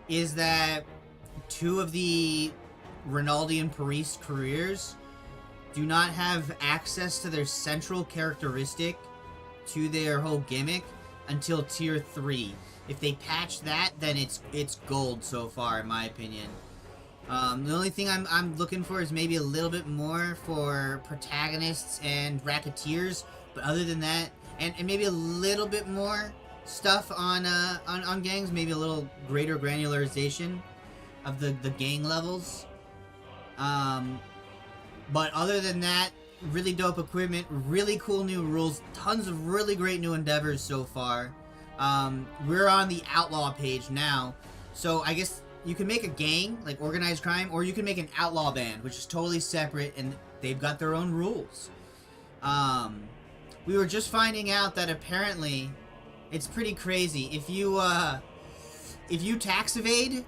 is that 2 of the Rinaldi and Paris careers do not have access to their central characteristic to their whole gimmick until tier 3. If they patch that, then it's gold so far, in my opinion. The only thing I'm looking for is maybe a little bit more for protagonists and racketeers, but other than that, and maybe a little bit more stuff on gangs, maybe a little greater granularization of the gang levels. But other than that, really dope equipment, really cool new rules, tons of really great new endeavors so far. We're on the outlaw page now, so I guess you can make a gang, like organized crime, or you can make an outlaw band, which is totally separate, and they've got their own rules. We were just finding out that apparently, it's pretty crazy. If you tax evade,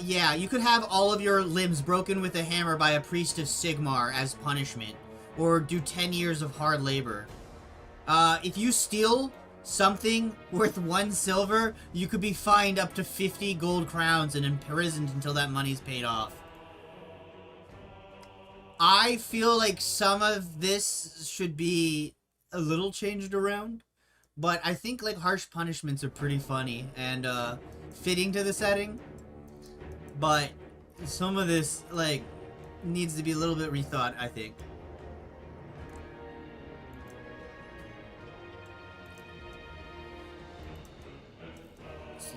yeah, you could have all of your limbs broken with a hammer by a priest of Sigmar as punishment, or do 10 years of hard labor. If you steal something worth 1 silver, you could be fined up to 50 gold crowns and imprisoned until that money's paid off. I feel like some of this should be a little changed around, but I think like harsh punishments are pretty funny and fitting to the setting. But some of this like needs to be a little bit rethought, I think.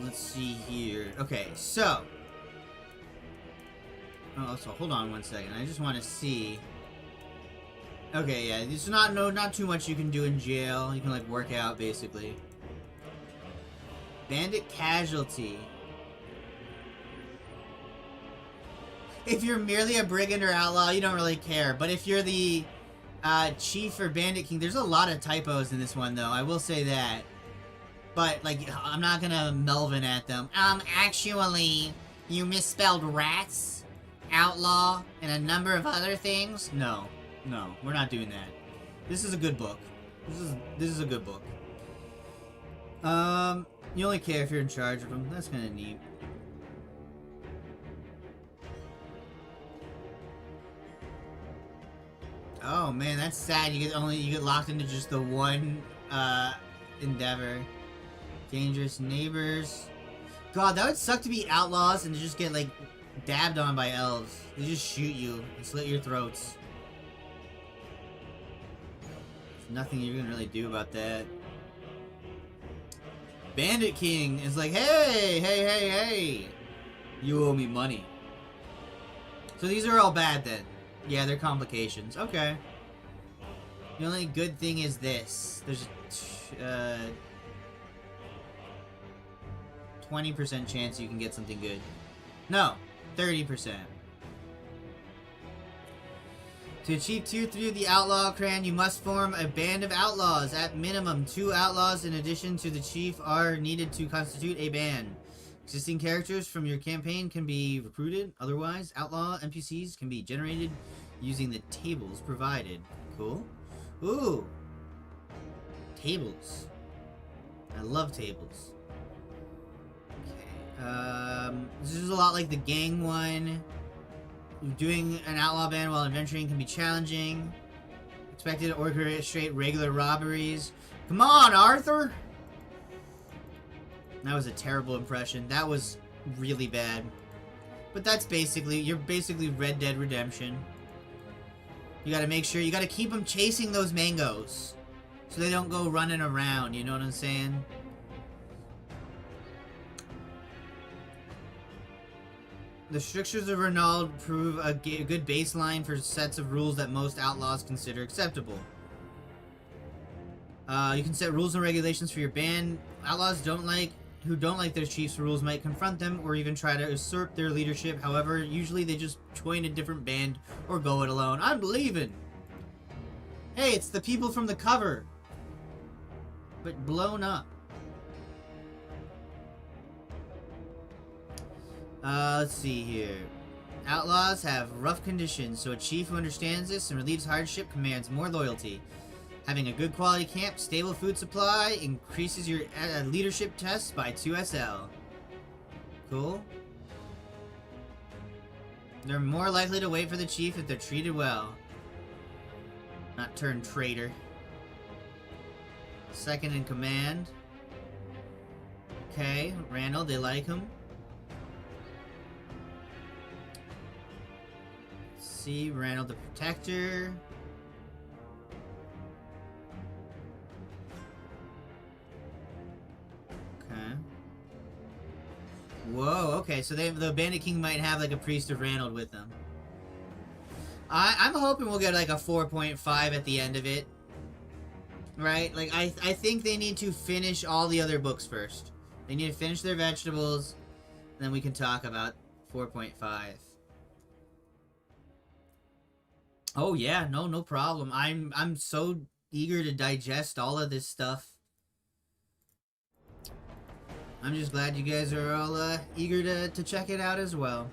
Let's see here. Okay, so... Oh, so hold on one second. I just want to see... Okay, yeah, there's not too much you can do in jail. You can, like, work out, basically. Bandit casualty. If you're merely a brigand or outlaw, you don't really care. But if you're the chief or bandit king... There's a lot of typos in this one, though. I will say that. But, like, I'm not gonna Melvin at them. Actually, you misspelled rats, outlaw, and a number of other things? No, we're not doing that. This is a good book. This is a good book. You only care if you're in charge of them. That's kinda neat. Oh, man, that's sad. You get locked into just the one, endeavor. Dangerous neighbors. God, that would suck to be outlaws and to just get, like, dabbed on by elves. They just shoot you and slit your throats. There's nothing you can really do about that. Bandit King is like, hey! You owe me money. So these are all bad then. Yeah, they're complications. Okay. The only good thing is this. There's 20% chance you can get something good. No, 30%. To achieve Tier 3 of the Outlaw Clan, you must form a band of outlaws. At minimum, 2 outlaws in addition to the chief are needed to constitute a band. Existing characters from your campaign can be recruited. Otherwise, outlaw NPCs can be generated using the tables provided. Cool. Ooh. Tables. I love tables. Okay. This is a lot like the gang one. Doing an outlaw band while adventuring can be challenging. Expected to orchestrate regular robberies. Come on, Arthur! That was a terrible impression. That was really bad. But that's basically, you're basically Red Dead Redemption. You gotta make sure, you gotta keep them chasing those mangoes. So they don't go running around, you know what I'm saying? The strictures of Renaud prove a good baseline for sets of rules that most outlaws consider acceptable. You can set rules and regulations for your band. Outlaws who don't like their chief's rules might confront them or even try to usurp their leadership. However, usually they just join a different band or go it alone. I'm leaving! Hey, it's the people from the cover! But blown up. Let's see here. Outlaws have rough conditions, so a chief who understands this and relieves hardship commands more loyalty. Having a good quality camp, stable food supply, increases your leadership tests by 2 SL. Cool. They're more likely to wait for the chief if they're treated well. Not turn traitor. Second in command. Okay, Randall, they like him. See, Randall the Protector. Okay. Whoa, okay, so the Bandit King might have like a Priest of Randall with them. I'm hoping we'll get like a 4.5 at the end of it. Right? Like, I think they need to finish all the other books first. They need to finish their vegetables, and then we can talk about 4.5. Oh yeah, no problem. I'm so eager to digest all of this stuff. I'm just glad you guys are all eager to check it out as well.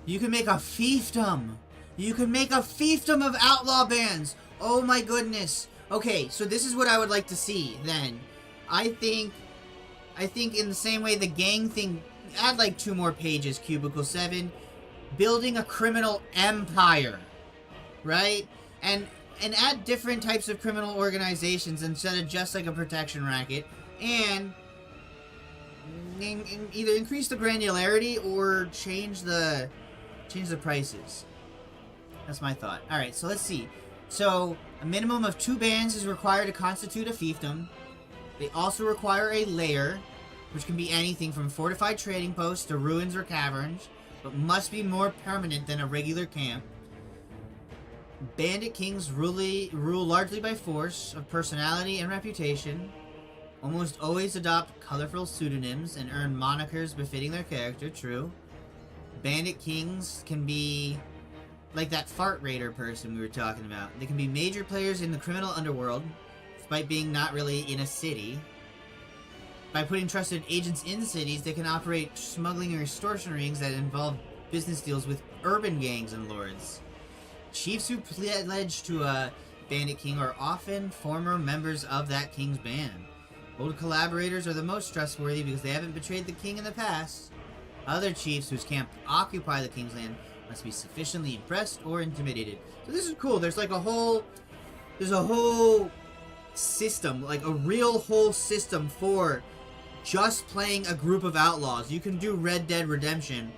You can make a fiefdom! You can make a fiefdom of outlaw bands! Oh my goodness! Okay, so this is what I would like to see, then. I think in the same way the gang thing, add like 2 more pages, Cubicle 7. Building a criminal empire. Right? And add different types of criminal organizations instead of just like a protection racket. And either increase the granularity or change the prices. That's my thought. Alright, so let's see. So, a minimum of 2 bands is required to constitute a fiefdom. They also require a lair, which can be anything from fortified trading posts to ruins or caverns, but must be more permanent than a regular camp. Bandit Kings rule largely by force of personality and reputation. Almost always adopt colorful pseudonyms and earn monikers befitting their character, true. Bandit Kings can be like that fart raider person we were talking about. They can be major players in the criminal underworld, despite being not really in a city. By putting trusted agents in cities, they can operate smuggling and extortion rings that involve business deals with urban gangs and lords. Chiefs who pledge to a Bandit King are often former members of that king's band. Old collaborators are the most trustworthy because they haven't betrayed the king in the past. Other chiefs whose camp occupy the king's land must be sufficiently impressed or intimidated. So this is cool. There's like a whole system, like a real whole system for just playing a group of outlaws. You can do Red Dead Redemption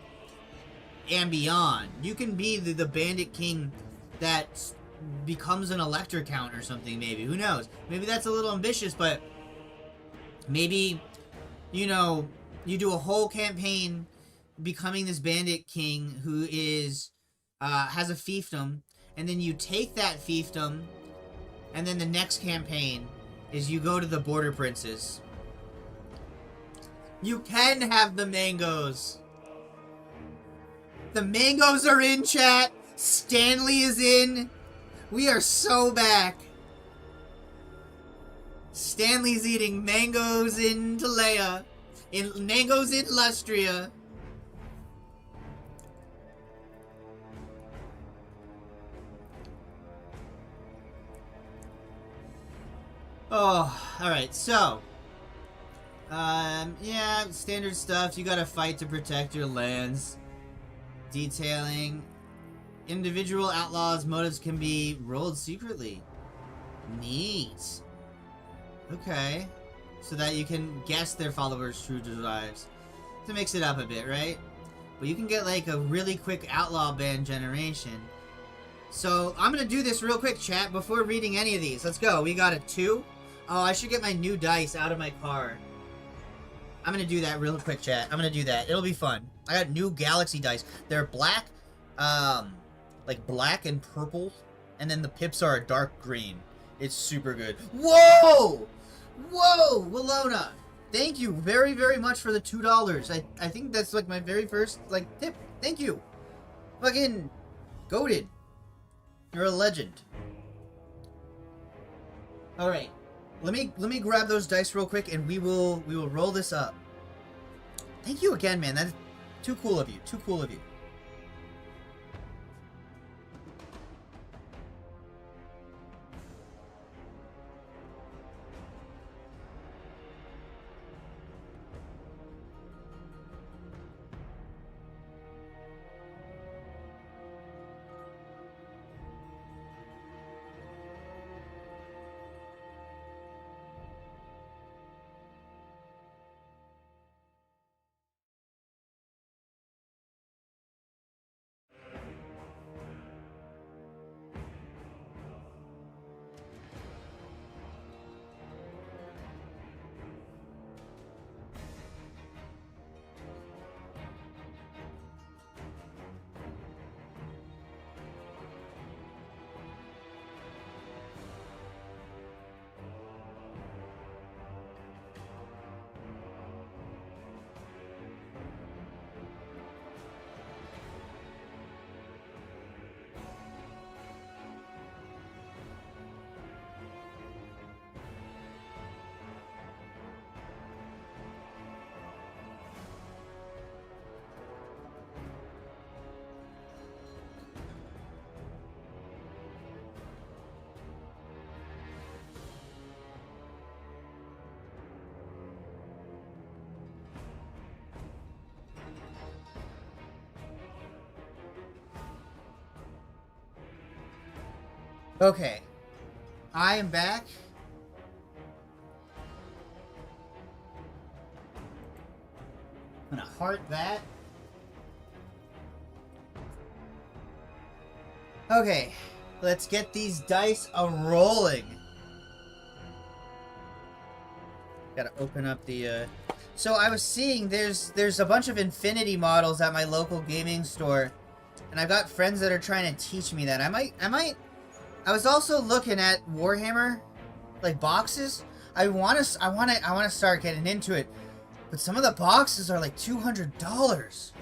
and beyond. You can be the Bandit King that becomes an elector count or something, maybe. Who knows? Maybe that's a little ambitious, but maybe, you know, you do a whole campaign becoming this Bandit King who is, has a fiefdom, and then you take that fiefdom, and then the next campaign is you go to the Border Princes. You can have the mangoes. The mangoes are in, chat. Stanley is in. We are so back. Stanley's eating mangoes in Talea. Mangoes in Lustria. Oh, alright, so. Yeah, standard stuff. You gotta fight to protect your lands. Detailing. Individual outlaws' motives can be rolled secretly. Neat. Okay. So that you can guess their followers' true desires. To mix it up a bit, right? But you can get like a really quick outlaw band generation. So, I'm gonna do this real quick, chat, before reading any of these. Let's go. We got a 2. Oh, I should get my new dice out of my car. I'm gonna do that real quick, chat. I'm gonna do that. It'll be fun. I got new Galaxy dice. They're black, like black and purple, and then the pips are a dark green. It's super good. Whoa! Whoa, Walona! Thank you very, very much for the $2. I think that's like my very first, like, tip. Thank you. Fucking goated. You're a legend. Alright. Let me grab those dice real quick and we will roll this up. Thank you again, man. That's too cool of you. Too cool of you. Okay. I am back. I'm gonna heart that. Okay. Let's get these dice a-rolling. Gotta open up the, So I was seeing there's a bunch of Infinity models at my local gaming store. And I've got friends that are trying to teach me that. I was also looking at Warhammer, like boxes. I wanna start getting into it, but some of the boxes are like $200.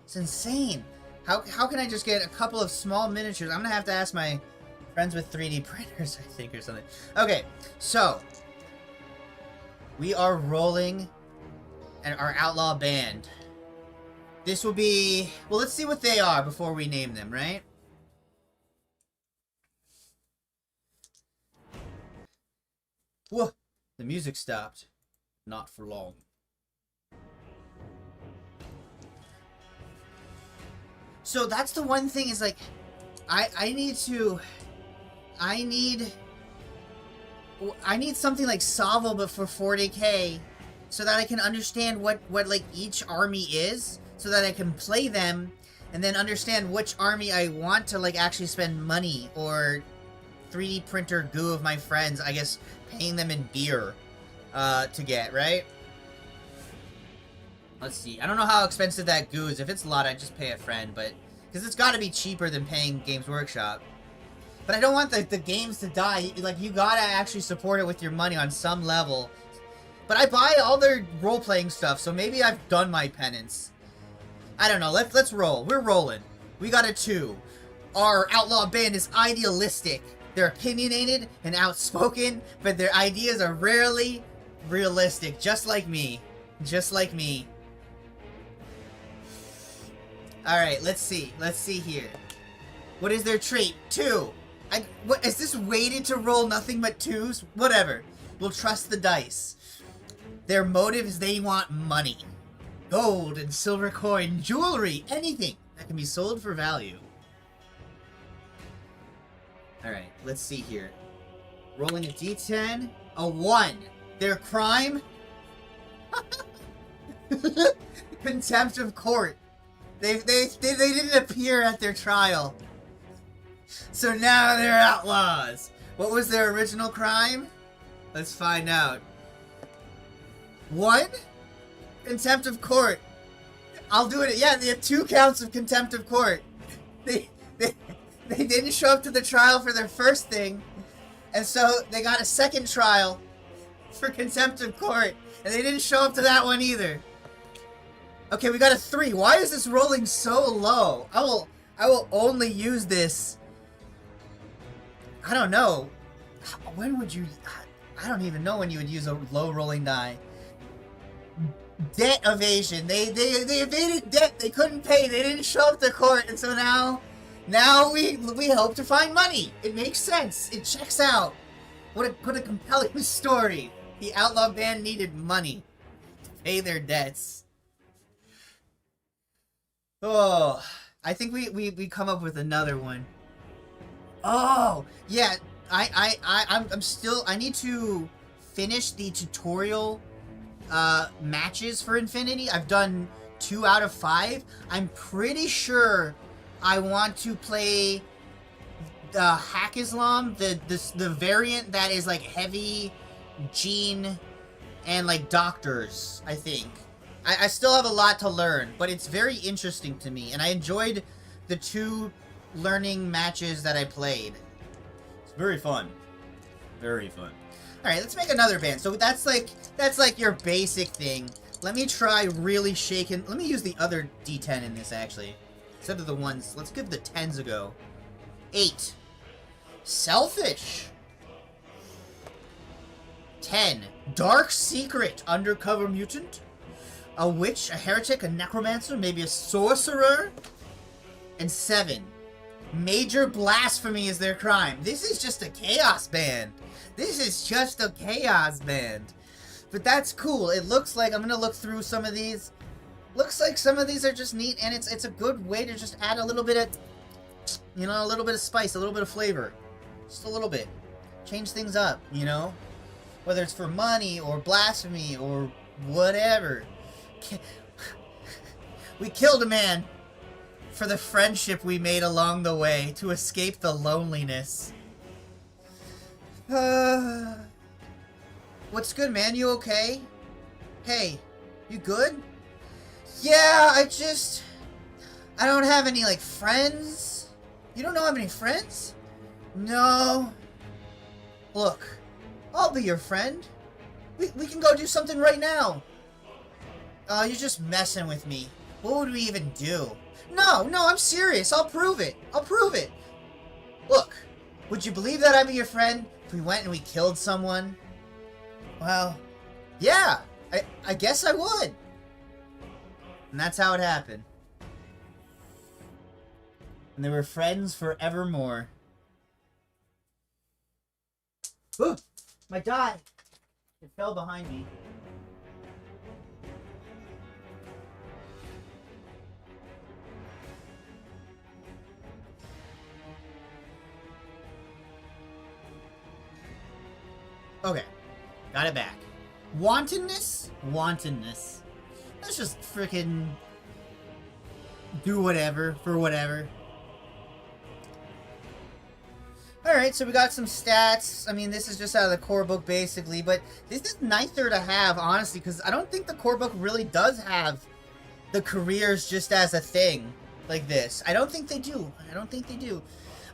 It's insane. How can I just get a couple of small miniatures? I'm gonna have to ask my friends with 3D printers, I think, or something. Okay, so we are rolling our outlaw band. This will be, well, let's see what they are before we name them, right? Whoa, the music stopped. Not for long. So that's the one thing is like, I need something like Sovel but for 40k so that I can understand what like each army is, so that I can play them and then understand which army I want to like actually spend money or 3D printer goo of my friends, I guess, paying them in beer to get, right? Let's see. I don't know how expensive that goo is. If it's a lot, I'd just pay a friend, but because it's got to be cheaper than paying Games Workshop. But I don't want the games to die. Like, you gotta actually support it with your money on some level. But I buy all their role-playing stuff, so maybe I've done my penance. I don't know. Let's roll. We're rolling. We got a 2. our outlaw band is idealistic. They're opinionated and outspoken, but their ideas are rarely realistic, just like me. Just like me. Alright, let's see. Let's see here. What is their trait? 2. What is this weighted to roll nothing but 2s? Whatever. We'll trust the dice. Their motive is they want money. Gold and silver coin, jewelry, anything that can be sold for value. Alright, let's see here. Rolling a d10. A 1. Their crime? Contempt of court. They didn't appear at their trial. So now they're outlaws. What was their original crime? Let's find out. 1? Contempt of court. I'll do it. Yeah, they have 2 counts of contempt of court. They didn't show up to the trial for their first thing, and so they got a second trial for contempt of court, and they didn't show up to that one either. Okay, we got a 3. Why is this rolling so low? I will only use this. I don't know. When would you? I don't even know when you would use a low rolling die. Debt evasion. They evaded debt. They couldn't pay. They didn't show up to court, and so now we hope to find money. It makes sense. It checks out. What a compelling story. The outlaw band needed money to pay their debts. Oh, I think we come up with another one. Oh, yeah. I need to finish the tutorial matches for Infinity. I've done 2 out of 5. I'm pretty sure I want to play the Hack Islam, the variant that is like heavy gene and like doctors, I think. I still have a lot to learn, but it's very interesting to me, and I enjoyed the 2 learning matches that I played. It's very fun. Very fun. Alright, let's make another band. So that's like your basic thing. Let me try really shaking. Let me use the other D10 in this, actually. Instead of the 1s, let's give the 10s a go. 8. Selfish. 10. Dark Secret. Undercover mutant. A witch, a heretic, a necromancer, maybe a sorcerer. And 7. Major blasphemy is their crime. This is just a chaos band. This is just a chaos band. But that's cool. It looks like, I'm gonna look through some of these. Looks like some of these are just neat, and it's a good way to just add a little bit of, you know, a little bit of spice, a little bit of flavor. Just a little bit. Change things up, you know? Whether it's for money, or blasphemy, or whatever. We killed a man for the friendship we made along the way to escape the loneliness. What's good, man? You okay? Hey, you good? Yeah, I don't have any, like, friends. You don't have any friends? No. Look, I'll be your friend. We can go do something right now. Oh, you're just messing with me. What would we even do? No, I'm serious. I'll prove it. Look, would you believe that I'd be your friend if we went and we killed someone? Well, yeah, I guess I would. And that's how it happened. And they were friends forevermore. Ooh, my die. It fell behind me. Okay, got it back. Wantonness? Wantonness. Let's just frickin' do whatever for whatever. Alright, so we got some stats. I mean, this is just out of the core book, basically, but this is nicer to have, honestly, because I don't think the core book really does have the careers just as a thing like this. I don't think they do.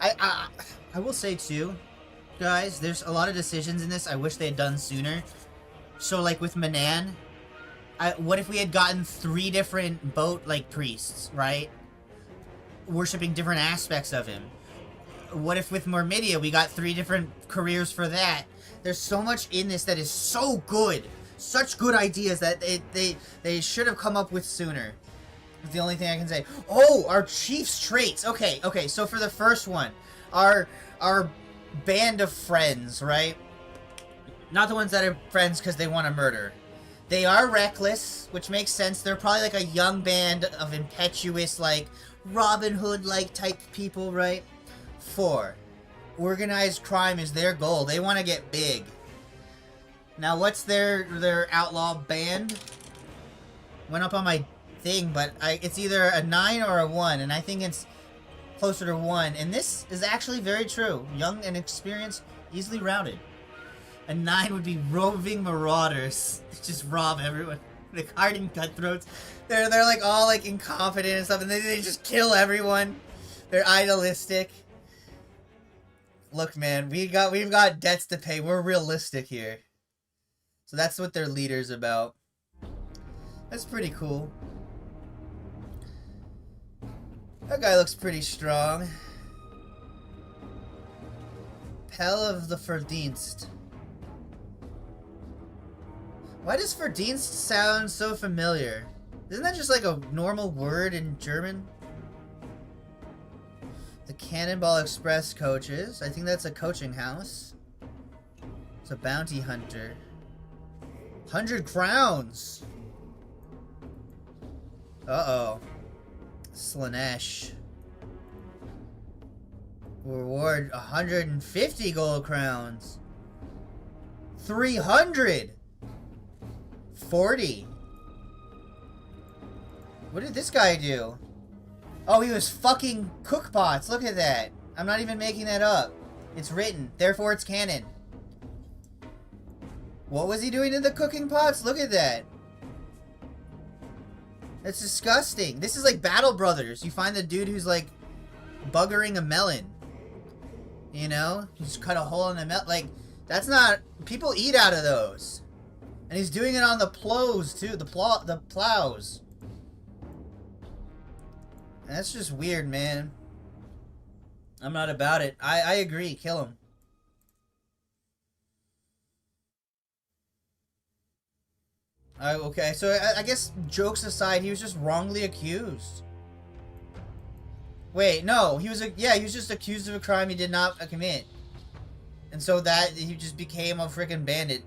I will say, too, guys, there's a lot of decisions in this I wish they had done sooner. So, like, with Manan, what if we had gotten 3 different boat, like, priests, right? worshipping different aspects of him? What if with Mormidia we got 3 different careers for that? There's so much in this that is so good. Such good ideas that they should have come up with sooner. That's the only thing I can say. Oh, our chief's traits. Okay, so for the first one, our band of friends, right? Not the ones that are friends because they want to murder. They are reckless, which makes sense. They're probably like a young band of impetuous, like, Robin Hood-like type people, right? 4. Organized crime is their goal. They want to get big. Now, what's their outlaw band? Went up on my thing, but it's either a 9 or a 1, and I think it's closer to 1. And this is actually very true. Young and experienced, easily routed. A 9 would be roving marauders. Just rob everyone. Like hardened cutthroats. They're like all like incompetent and stuff, and they just kill everyone. They're idealistic. Look, man, we've got debts to pay. We're realistic here. So that's what their leader's about. That's pretty cool. That guy looks pretty strong. Pell of the Verdienst. Why does Verdienst sound so familiar? Isn't that just like a normal word in German? The Cannonball Express coaches. I think that's a coaching house. It's a bounty hunter. 100 crowns! Uh-oh. Slanesh. Reward 150 gold crowns. 300! 40. What did this guy do? Oh, he was fucking cookpots. Look at that. I'm not even making that up. It's written. Therefore, it's canon. What was he doing in the cooking pots? Look at that. That's disgusting. This is like Battle Brothers. You find the dude who's like buggering a melon. You know? You just cut a hole in the melon. Like, that's not... People eat out of those. And he's doing it on the plows, too. The plows. That's just weird, man. I'm not about it. I agree. Kill him. Okay, so I guess jokes aside, he was just wrongly accused. Wait, no. He was just accused of a crime he did not commit. And so that he just became a freaking bandit.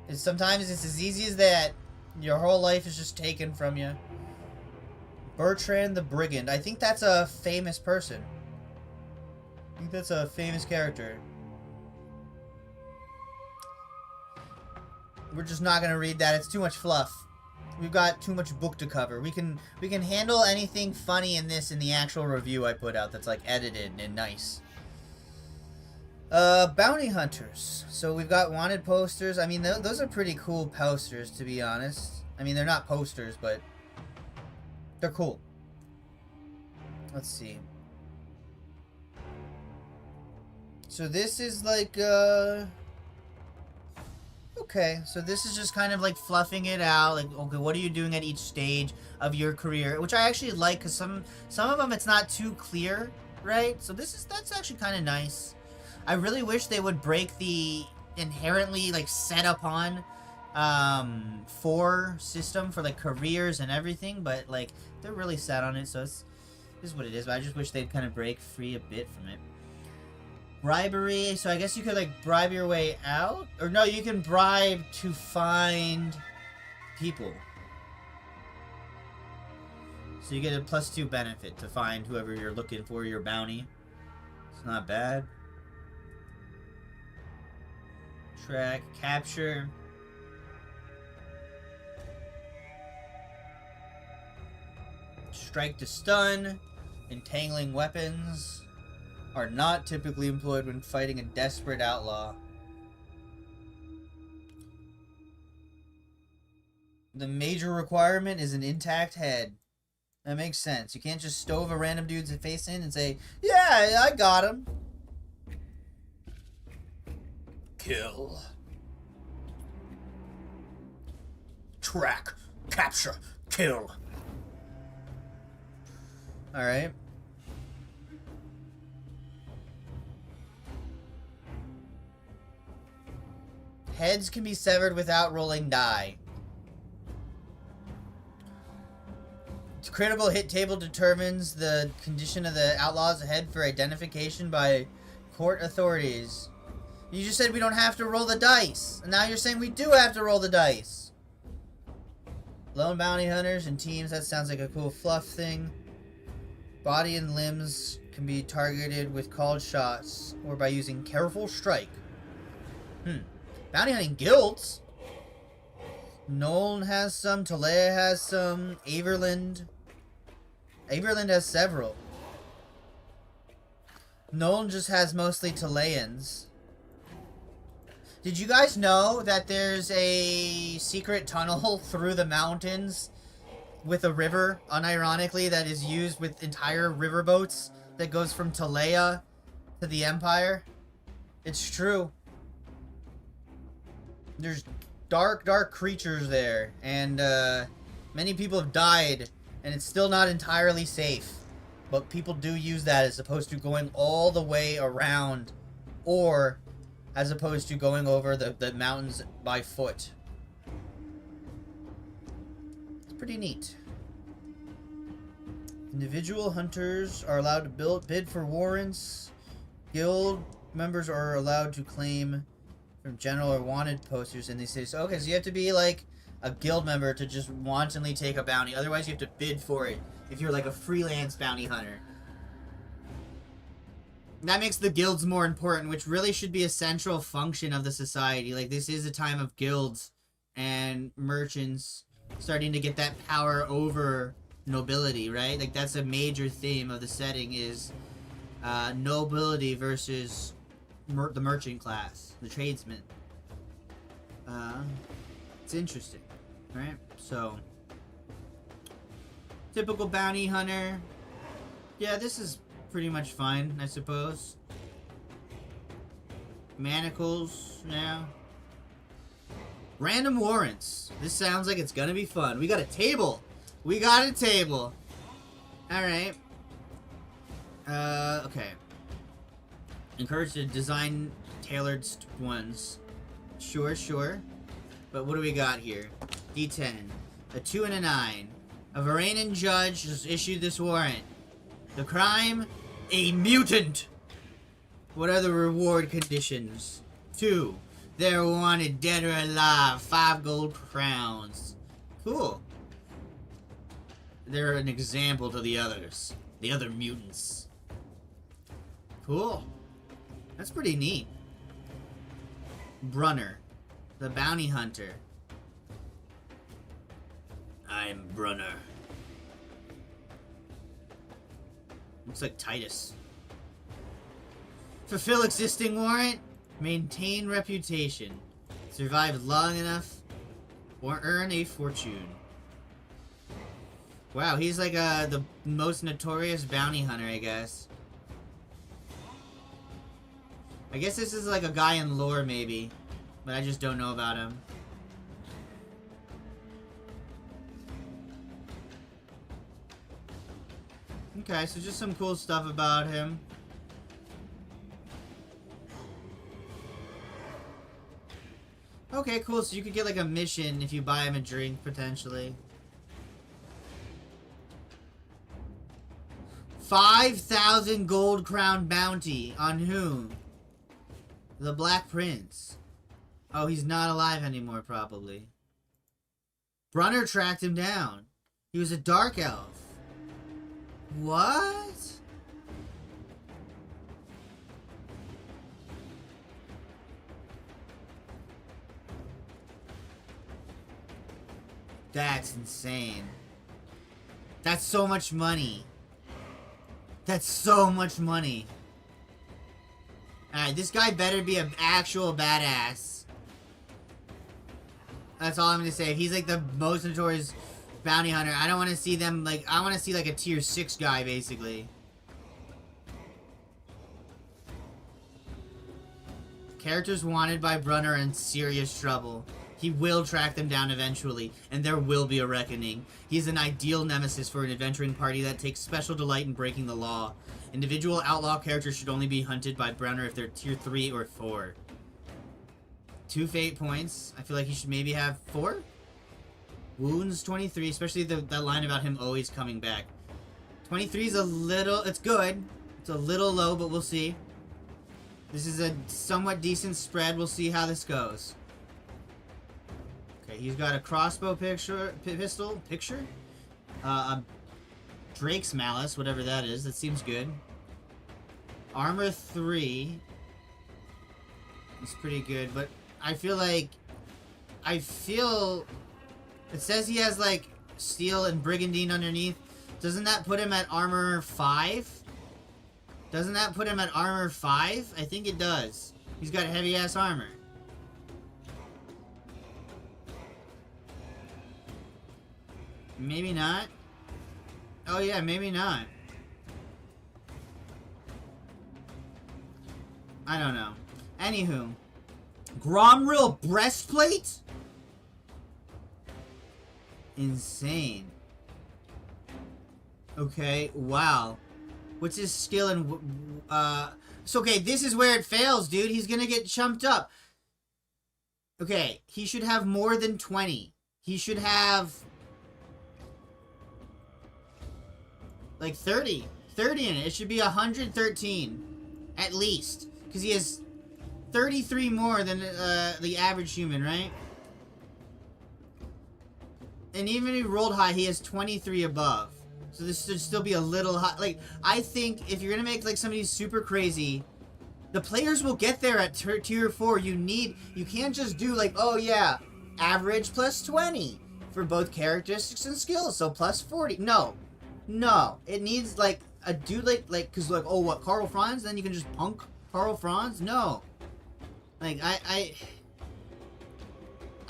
And sometimes it's as easy as that. Your whole life is just taken from you. Bertrand the Brigand. I think that's a famous person. I think that's a famous character. We're just not gonna read that. It's too much fluff. We've got too much book to cover. We can handle anything funny in this in the actual review I put out that's like edited and nice. Bounty hunters. So we've got wanted posters. I mean, those are pretty cool posters, to be honest. I mean, they're not posters, but they're cool. Let's see. So this is like, okay, so this is just kind of like fluffing it out. Like, okay, what are you doing at each stage of your career? Which I actually like, because some of them it's not too clear, right? So that's actually kind of nice. I really wish they would break the inherently like set upon 4 system for like careers and everything, but like they're really set on it, so this is what it is. But I just wish they'd kind of break free a bit from it. Bribery, so I guess you could like bribe your way out, or no, you can bribe to find people. So you get a +2 benefit to find whoever you're looking for, your bounty. It's not bad. Track, capture. Strike to stun. Entangling weapons are not typically employed when fighting a desperate outlaw. The major requirement is an intact head. That makes sense. You can't just stove a random dude's face in and say, yeah, I got him. Kill. Track. Capture. Kill. Alright. Heads can be severed without rolling die. Critical hit table determines the condition of the outlaw's head for identification by court authorities. You just said we don't have to roll the dice. And now you're saying we do have to roll the dice. Lone bounty hunters and teams. That sounds like a cool fluff thing. Body and limbs can be targeted with called shots or by using careful strike. Bounty hunting guilds. Nolan has some. Talea has some. Averland has several. Nolan just has mostly Talaeans. Did you guys know that there's a secret tunnel through the mountains with a river, unironically, that is used with entire riverboats that goes from Talea to the Empire? It's true. There's dark creatures there, and many people have died, and it's still not entirely safe. But people do use that as opposed to going all the way around, or as opposed to going over the mountains by foot. It's pretty neat. Individual hunters are allowed to bid for warrants. Guild members are allowed to claim from general or wanted posters in these cities. Okay, so you have to be like a guild member to just wantonly take a bounty. Otherwise, you have to bid for it if you're like a freelance bounty hunter. That makes the guilds more important, which really should be a central function of the society. Like, this is a time of guilds and merchants starting to get that power over nobility, right? Like, that's a major theme of the setting is nobility versus the merchant class, the tradesmen. It's interesting, right? So, typical bounty hunter. Yeah, this is pretty much fine, I suppose. Manacles now. Random warrants. This sounds like it's gonna be fun. We got a table. We got a table. Alright. Okay. Encouraged to design tailored ones. Sure. But what do we got here? D10. A 2 and a 9. A Varanian judge has issued this warrant. The crime? A mutant! What are the reward conditions? 2. They're wanted dead or alive. 5 gold crowns. Cool. They're an example to the others. The other mutants. Cool. That's pretty neat. Brunner. The bounty hunter. I'm Brunner. Looks like Titus. Fulfill existing warrant. Maintain reputation. Survive long enough. Or earn a fortune. Wow, he's like the most notorious bounty hunter, I guess. I guess this is like a guy in lore, maybe. But I just don't know about him. Okay, so just some cool stuff about him. Okay, cool. So you could get like a mission if you buy him a drink, potentially. 5,000 gold crown bounty. On whom? The Black Prince. Oh, he's not alive anymore, probably. Brunner tracked him down. He was a dark elf. What? That's insane. That's so much money. That's so much money. Alright, this guy better be an actual badass. That's all I'm gonna say. If he's like the most notorious bounty hunter, I don't want to see them like... I want to see like a tier 6 guy, basically. Characters wanted by Brunner in serious trouble. He will track them down eventually, and there will be a reckoning. He is an ideal nemesis for an adventuring party that takes special delight in breaking the law. Individual outlaw characters should only be hunted by Brunner if they're tier 3 or 4. 2 fate points. I feel like he should maybe have 4? Wounds 23, especially that line about him always coming back. 23 is a little... It's good. It's a little low, but we'll see. This is a somewhat decent spread. We'll see how this goes. Okay, he's got a crossbow pistol. A Drake's Malice, whatever that is. That seems good. Armor 3. It's pretty good, but I feel like... It says he has, like, steel and brigandine underneath. Doesn't that put him at armor 5? Doesn't that put him at armor 5? I think it does. He's got heavy-ass armor. Maybe not. Oh, yeah, maybe not. I don't know. Anywho. Gromril breastplate? Insane. Okay, wow. What's his skill in... So, okay, this is where it fails, dude. He's gonna get chumped up. Okay, he should have more than 20. He should have... like 30. 30 in it. It should be 113. At least. Because he has 33 more than the average human, right? And even if he rolled high, he has 23 above. So this should still be a little high. Like, I think if you're gonna make, like, somebody super crazy, the players will get there at tier 4. You can't just do, like, oh yeah, average plus 20 for both characteristics and skills, so plus 40. No. No. It needs, like, a dude like, cause, like, oh, what, Karl Franz? Then you can just punk Karl Franz? No. Like,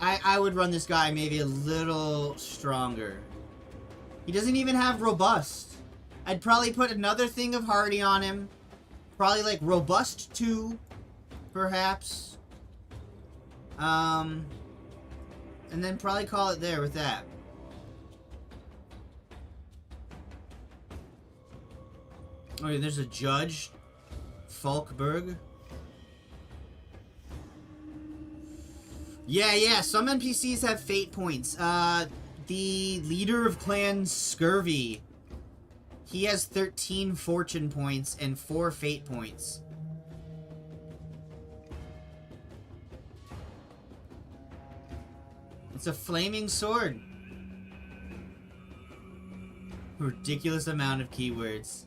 I would run this guy maybe a little stronger. He doesn't even have robust. I'd probably put another thing of hardy on him. Probably like robust 2, perhaps. And then probably call it there with that. Oh, yeah, there's a judge. Falkberg. Yeah, some NPCs have fate points. The leader of Clan Scurvy. He has 13 fortune points and 4 fate points. It's a flaming sword. Ridiculous amount of keywords.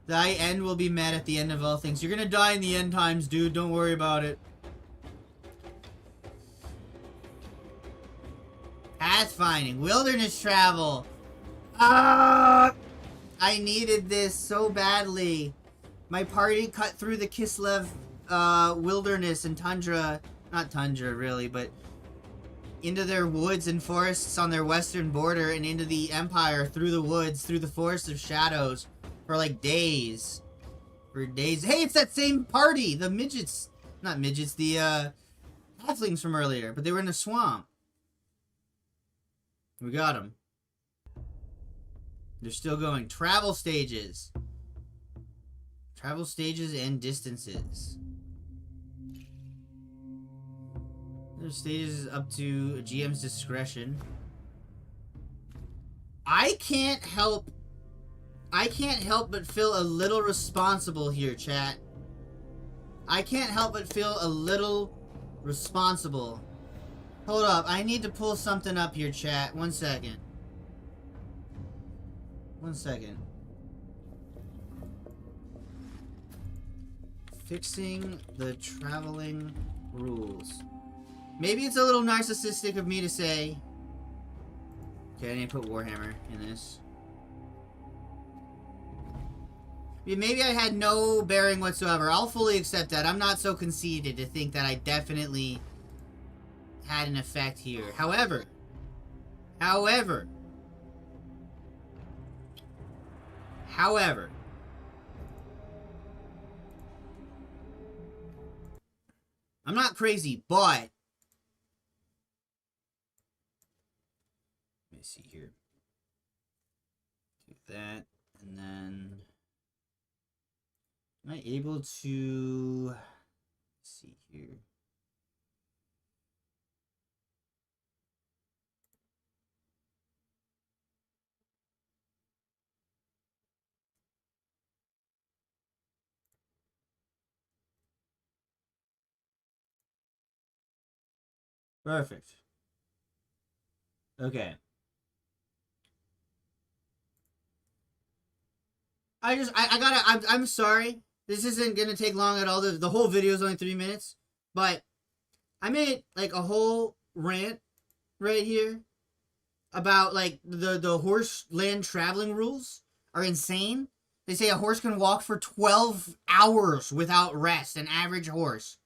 Thy end will be met at the end of all things. You're gonna die in the end times, dude. Don't worry about it. Pathfinding. Wilderness travel. I needed this so badly. My party cut through the Kislev wilderness and tundra. Not tundra, really, but into their woods and forests on their western border and into the Empire through the woods, through the Forest of Shadows. For like days. For days. Hey, it's that same party! The midgets. Not midgets, the halflings from earlier. But they were in a swamp. We got them. They're still going. Travel stages. Travel stages and distances. There's stages up to a GM's discretion. I can't help but feel a little responsible here, chat. I can't help but feel a little responsible. Hold up, I need to pull something up here, chat. 1 second. 1 second. Fixing the traveling rules. Maybe it's a little narcissistic of me to say. Okay, I need to put Warhammer in this. Maybe I had no bearing whatsoever. I'll fully accept that. I'm not so conceited to think that I definitely had an effect here. However, I'm not crazy, but... Let me see here. Do that, and then... Am I able to... Let's see here. Perfect. Okay. I'm sorry. This isn't gonna take long at all. The whole video is only 3 minutes. But I made, like, a whole rant right here about, like, the horse land traveling rules are insane. They say a horse can walk for 12 hours without rest, an average horse.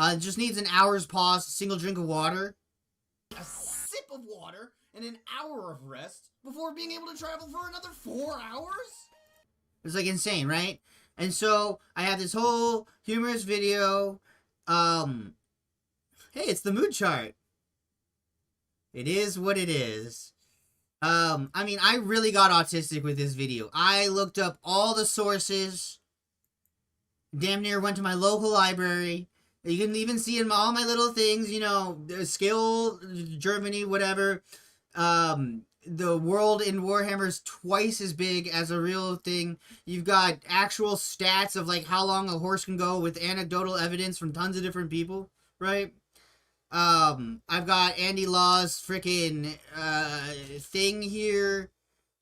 It just needs an hour's pause, a single drink of water, a sip of water, and an hour of rest before being able to travel for another 4 hours? It's, like, insane, right? And so, I have this whole humorous video. Hey, it's the mood chart. It is what it is. I mean, I really got autistic with this video. I looked up all the sources. Damn near went to my local library. You can even see in all my little things, you know, skill, Germany, whatever. The world in Warhammer is twice as big as a real thing. You've got actual stats of, like, how long a horse can go with anecdotal evidence from tons of different people, right? I've got Andy Law's freaking, thing here.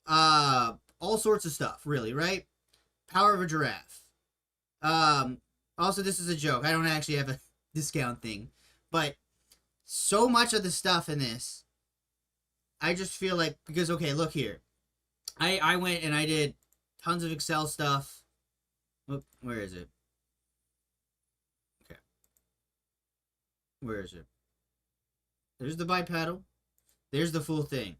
All sorts of stuff, really, right? Power of a giraffe. Also, this is a joke. I don't actually have a discount thing. But so much of the stuff in this, I just feel like, because, okay, look here. I went and I did tons of Excel stuff. Whoop, where is it? Okay. Where is it? There's the bipedal. There's the full thing.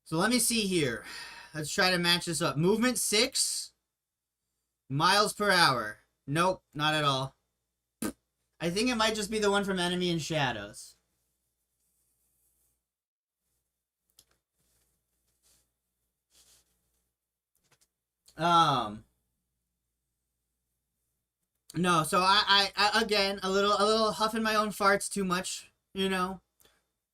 So let me see here. Let's try to match this up. Movement 6. Miles per hour. Nope, not at all. I think it might just be the one from Enemy in Shadows. No, so I again, a little huffing my own farts too much, you know.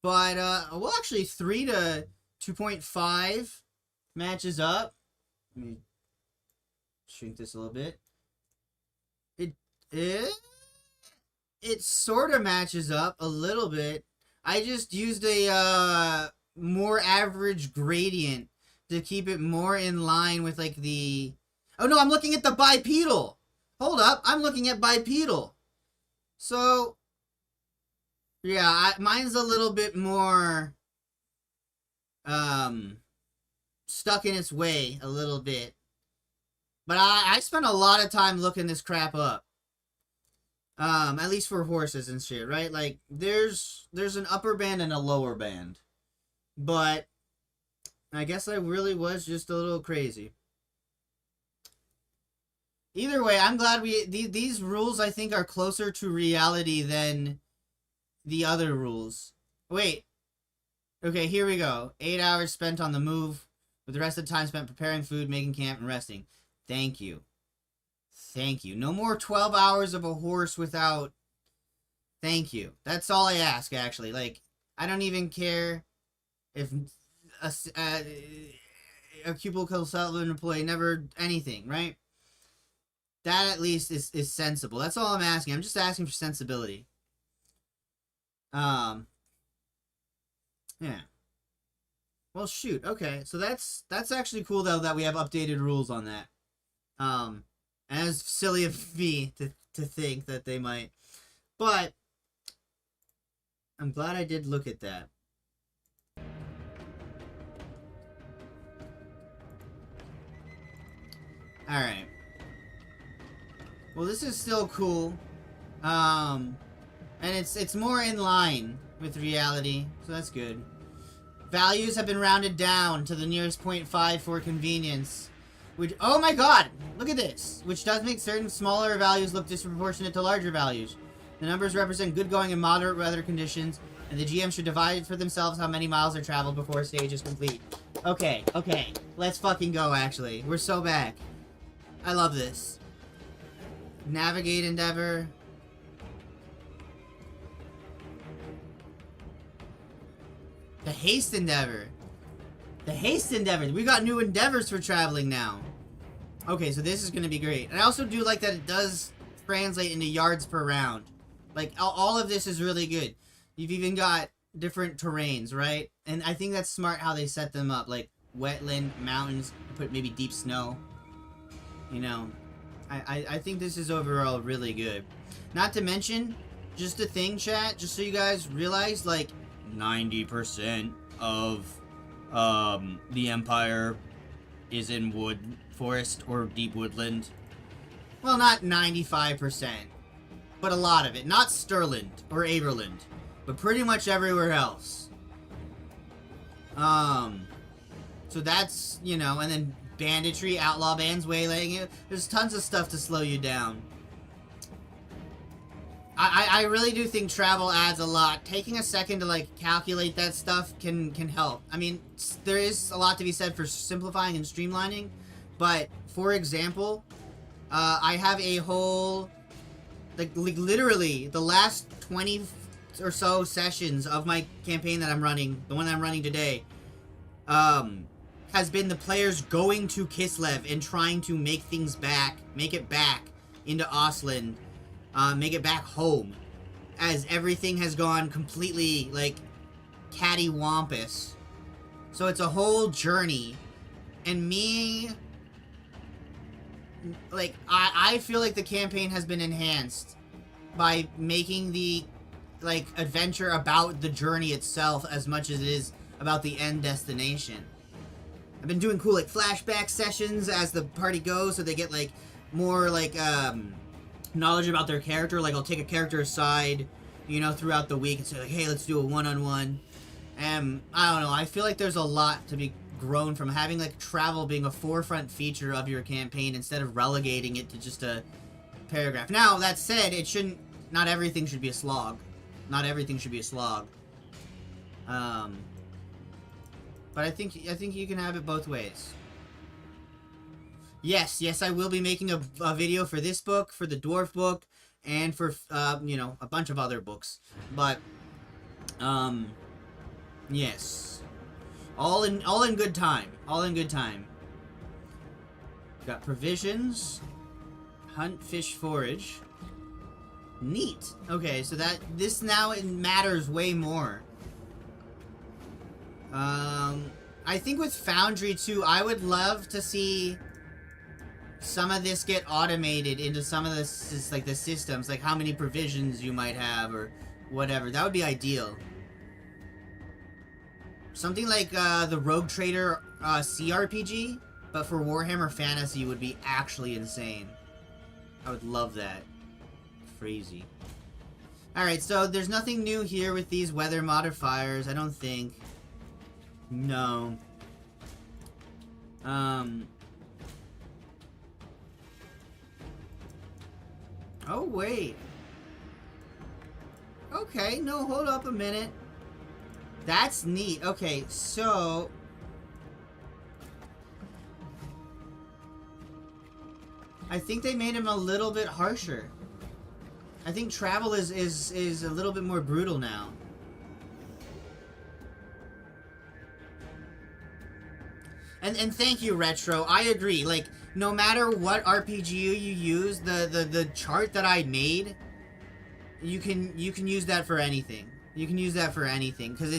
But, well, actually, 3 to 2.5 matches up. Let me shrink this a little bit. It sort of matches up a little bit. I just used a, more average gradient to keep it more in line with, like, the... Oh, no, I'm looking at the bipedal! Hold up, I'm looking at bipedal. So, yeah, mine's a little bit more, stuck in its way a little bit. But I spent a lot of time looking this crap up. At least for horses and shit, right? Like, there's an upper band and a lower band. But I guess I really was just a little crazy. Either way, I'm glad these rules, I think, are closer to reality than the other rules. Wait. Okay, here we go. 8 hours spent on the move, with the rest of the time spent preparing food, making camp, and resting. Thank you. Thank you. No more 12 hours of a horse without... Thank you. That's all I ask, actually. Like, I don't even care if a cubicle settlement employee never anything, right? That at least is sensible. That's all I'm asking. I'm just asking for sensibility. Yeah. Well, shoot. Okay, so that's actually cool though that we have updated rules on that. As silly of me to think that they might, but I'm glad I did look at that. All right. Well, this is still cool. And it's more in line with reality, so that's good. Values have been rounded down to the nearest 0.5 for convenience. Which, oh my god! Look at this! Which does make certain smaller values look disproportionate to larger values. The numbers represent good going and moderate weather conditions, and the GM should divide for themselves how many miles are traveled before a stage is complete. Okay, okay. Let's fucking go, actually. We're so back. I love this. Navigate endeavor. The haste endeavor. The haste endeavor. We got new endeavors for traveling now. Okay, so this is going to be great. And I also do like that it does translate into yards per round. Like, all of this is really good. You've even got different terrains, right? And I think that's smart how they set them up. Like, wetland, mountains, put maybe deep snow. You know, I think this is overall really good. Not to mention, just a thing, chat, just so you guys realize, like, 90% of the Empire is in wood forest or deep woodland. Well, not 95%, but a lot of it. Not Stirland or Averland, but pretty much everywhere else. So that's, you know, and then banditry, outlaw bands, waylaying you. There's tons of stuff to slow you down. I really do think travel adds a lot. Taking a second to, like, calculate that stuff can help. I mean, there is a lot to be said for simplifying and streamlining, but, for example, I have a whole, like, literally, the last 20 or so sessions of my campaign that I'm running, the one that I'm running today, has been the players going to Kislev and trying to make it back into Ostland, make it back home, as everything has gone completely, like, cattywampus. So it's a whole journey, and me, like, I feel like the campaign has been enhanced by making the, like, adventure about the journey itself as much as it is about the end destination. I've been doing cool, like, flashback sessions as the party goes, so they get, like, more, like, knowledge about their character. Like, I'll take a character aside, you know, throughout the week and say, like, hey, let's do a one-on-one. And, I don't know, I feel like there's a lot to be grown from having, like, travel being a forefront feature of your campaign instead of relegating it to just a paragraph. Now, that said, it shouldn't, not everything should be a slog. Not everything should be a slog. But I think you can have it both ways. Yes, I will be making a video for this book, for the dwarf book, and for, you know, a bunch of other books. But, yes. All in good time. All in good time. Got provisions. Hunt, fish, forage. Neat. Okay, so this now it matters way more. I think with Foundry too, I would love to see some of this get automated into some of the, like, the systems, like how many provisions you might have or whatever. That would be ideal. Something like the Rogue Trader CRPG, but for Warhammer Fantasy would be actually insane. I would love that. Crazy. Alright, so there's nothing new here with these weather modifiers, I don't think. No. Oh, wait. Okay, no, hold up a minute. That's neat. Okay, so... I think they made him a little bit harsher. I think travel is a little bit more brutal now. And thank you, Retro. I agree. Like, no matter what RPG you use, the chart that I made, you can use that for anything. You can use that for anything because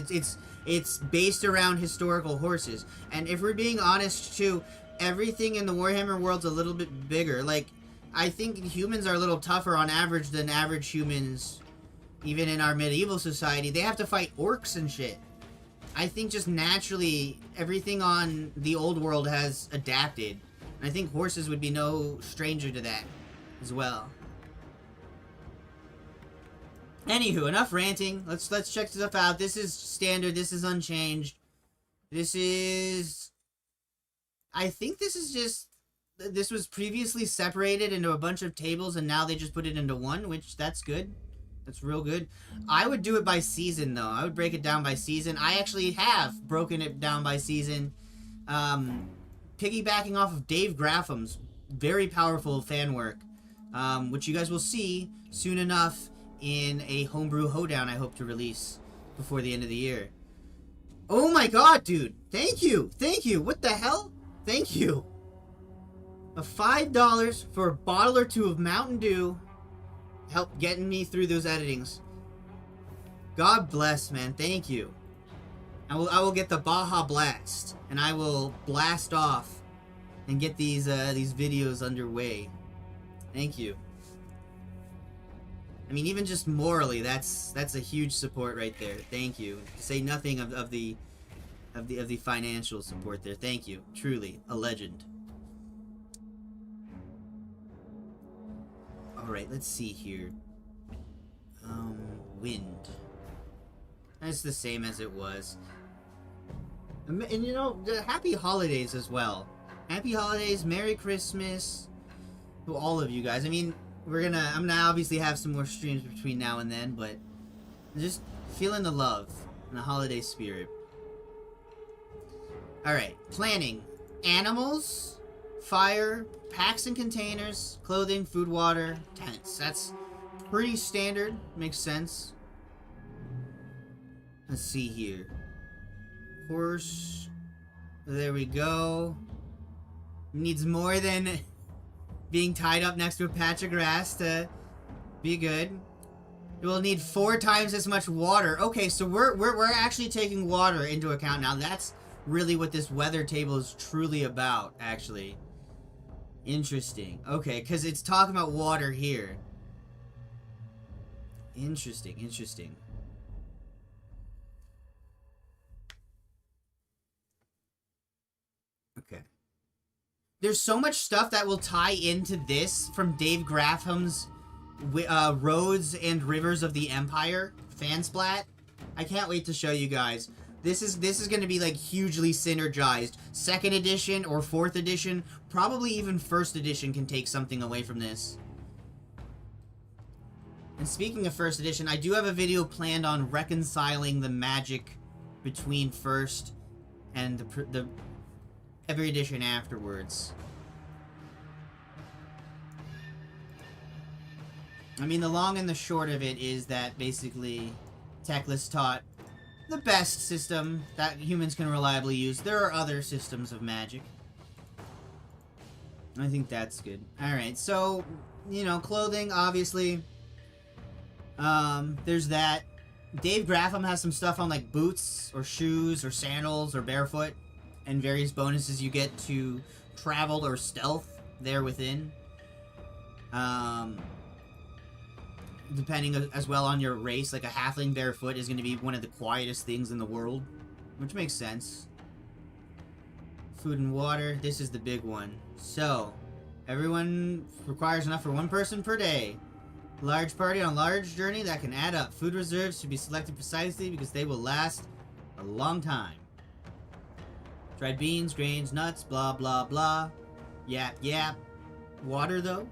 it's based around historical horses. And if we're being honest too, everything in the Warhammer world's a little bit bigger. Like, I think humans are a little tougher on average than average humans, even in our medieval society. They have to fight orcs and shit. I think just naturally, everything on the old world has adapted. And I think horses would be no stranger to that as well. Anywho, enough ranting. Let's check stuff out. This is standard. This is unchanged. This is... I think this is just... This was previously separated into a bunch of tables and now they just put it into one, which that's good. That's real good. I would do it by season, though. I would break it down by season. I actually have broken it down by season. Piggybacking off of Dave Grafham's very powerful fan work, which you guys will see soon enough in a homebrew hoedown I hope to release before the end of the year. Oh my god, dude. Thank you. Thank you. What the hell? Thank you. A $5 for a bottle or two of Mountain Dew. Help getting me through those editings. God bless, man. Thank you. I will get the Baja Blast, and I will blast off and get these videos underway. Thank you. I mean, even just morally, that's a huge support right there. Thank you. To say nothing of the financial support there. Thank you. Truly a legend. Alright, let's see here. Wind. That's the same as it was. And you know, happy holidays as well. Happy holidays, Merry Christmas to all of you guys. I mean, I'm gonna obviously have some more streams between now and then, but just feeling the love and the holiday spirit. Alright, planning. Animals, fire, packs and containers, clothing, food, water, tents. That's pretty standard. Makes sense. Let's see here. Horse. There we go. Needs more than being tied up next to a patch of grass to be good. It will need 4 times as much water. Okay, so we're actually taking water into account now. That's really what this weather table is truly about, actually. Interesting. Okay, because it's talking about water here. Interesting, interesting. Okay. There's so much stuff that will tie into this from Dave Grafham's Roads and Rivers of the Empire fan splat. I can't wait to show you guys. This is going to be like hugely synergized. 2nd edition or 4th edition, probably even 1st edition can take something away from this. And speaking of 1st edition, I do have a video planned on reconciling the magic between 1st and the every edition afterwards. I mean, the long and the short of it is that basically Teclis taught the best system that humans can reliably use. There are other systems of magic. I think that's good. Alright, so, you know, clothing, obviously. There's that. Dave Grafham has some stuff on, like, boots, or shoes, or sandals, or barefoot, and various bonuses you get to travel or stealth there within. Depending as well on your race, like a halfling barefoot is going to be one of the quietest things in the world, which makes sense. Food and water, this is the big one. So, everyone requires enough for 1 person per day. Large party on large journey, that can add up. Food reserves should be selected precisely because they will last a long time. Dried beans, grains, nuts, blah blah blah. Yap yap. Water though,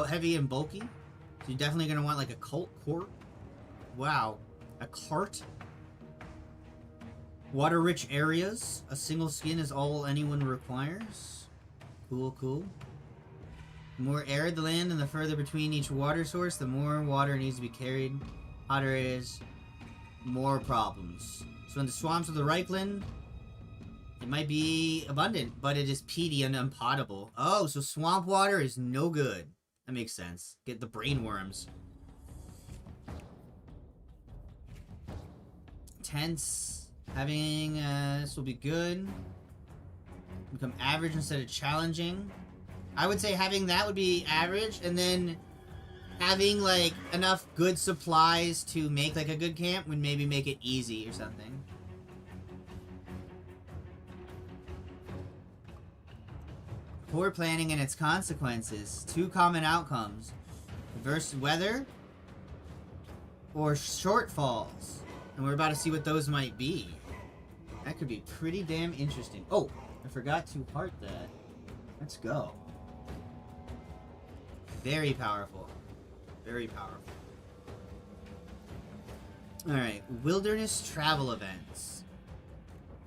heavy and bulky. So you're definitely going to want like a cult quart. Wow. A cart. Water-rich areas. A single skin is all anyone requires. Cool, cool. The more arid the land and the further between each water source, the more water needs to be carried. Hotter it is, more problems. So in the swamps of the Reichland, it might be abundant, but it is peaty and unpotable. Oh, so swamp water is no good. That makes sense. Get the brain worms. Tents. Having, this will be good. Become average instead of challenging. I would say having that would be average, and then having, like, enough good supplies to make, like, a good camp would maybe make it easy or something. Poor planning and its consequences. 2 common outcomes. Adverse weather or shortfalls. And we're about to see what those might be. That could be pretty damn interesting. Oh, I forgot to heart that. Let's go. Very powerful. Very powerful. Alright, wilderness travel events.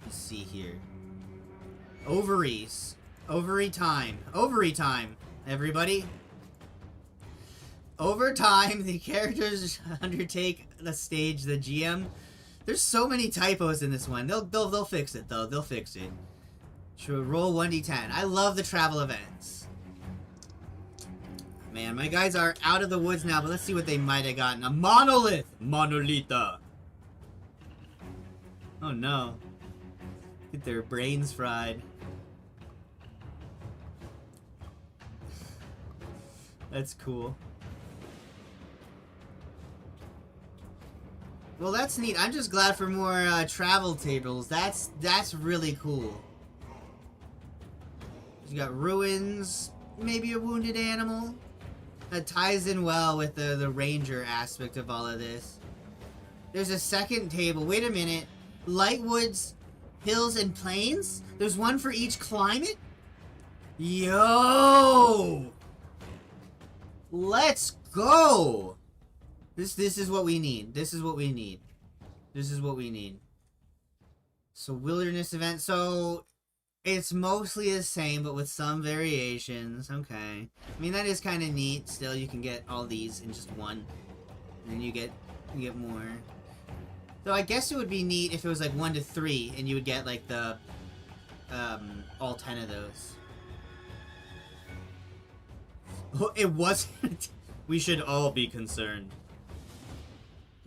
Let's see here. Ovaries. Ovary time. Ovary time, everybody. Over time, the characters undertake the stage, the GM. There's so many typos in this one. They'll fix it, though. They'll fix it. True, roll 1d10. I love the travel events. Man, my guys are out of the woods now, but let's see what they might have gotten. A monolith! Monolitha. Oh no. Get their brains fried. That's cool. Well, that's neat. I'm just glad for more travel tables. That's really cool. You got ruins, maybe a wounded animal. That ties in well with the ranger aspect of all of this. There's a second table. Wait a minute. Light woods, hills, and plains? There's one for each climate? Yo! Let's go! This is what we need. This is what we need. This is what we need. So, wilderness event. So, it's mostly the same, but with some variations. Okay. I mean, that is kind of neat. Still, you can get all these in just one. And then you get more. So I guess it would be neat if it was like 1 to 3, and you would get like the, all 10 of those. Oh, it wasn't. We should all be concerned.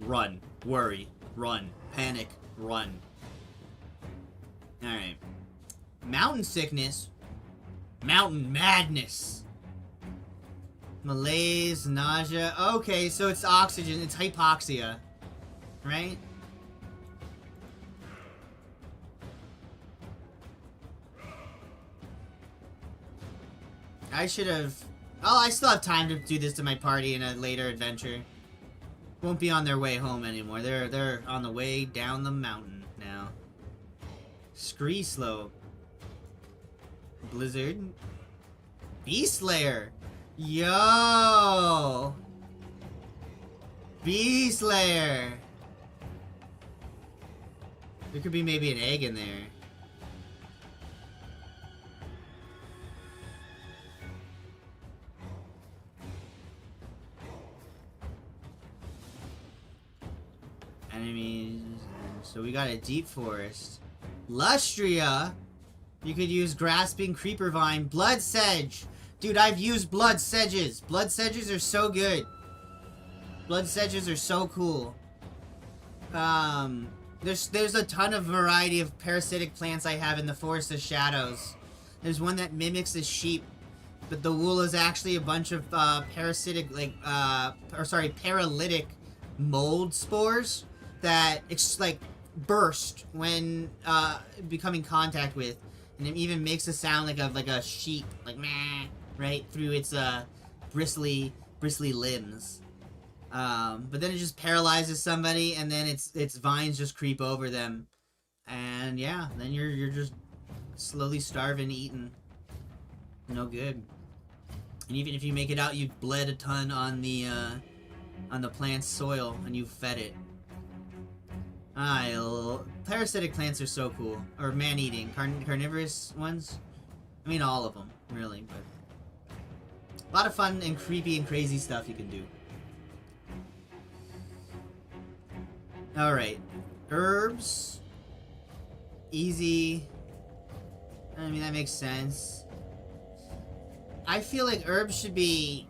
Run. Worry. Run. Panic. Run. Alright. Mountain sickness. Mountain madness. Malaise, nausea. Okay, so it's oxygen. It's hypoxia. Right? I should have... Oh, I still have time to do this to my party in a later adventure. Won't be on their way home anymore. They're on the way down the mountain now. Scree slope. Blizzard. Beast Slayer. Yo! Beast Slayer. There could be maybe an egg in there. Enemies. So we got a deep forest. Lustria. You could use grasping creeper vine. Blood sedge. Dude, I've used blood sedges. Blood sedges are so good. Blood sedges are so cool. There's a ton of variety of parasitic plants I have in the Forest of Shadows. There's one that mimics a sheep, but the wool is actually a bunch of parasitic, like, paralytic mold spores that burst when becoming contact with, and it even makes a sound like a sheep, like meh, right through its bristly limbs. But then it just paralyzes somebody, and then its vines just creep over them, and yeah, then you're just slowly starving, eaten. No good. And even if you make it out, you've bled a ton on the plant's soil, and you've fed it. Parasitic plants are so cool. Or man-eating. Carnivorous ones? I mean, all of them, really, but... a lot of fun and creepy and crazy stuff you can do. Alright. Herbs. Easy. I mean, that makes sense. I feel like herbs should be...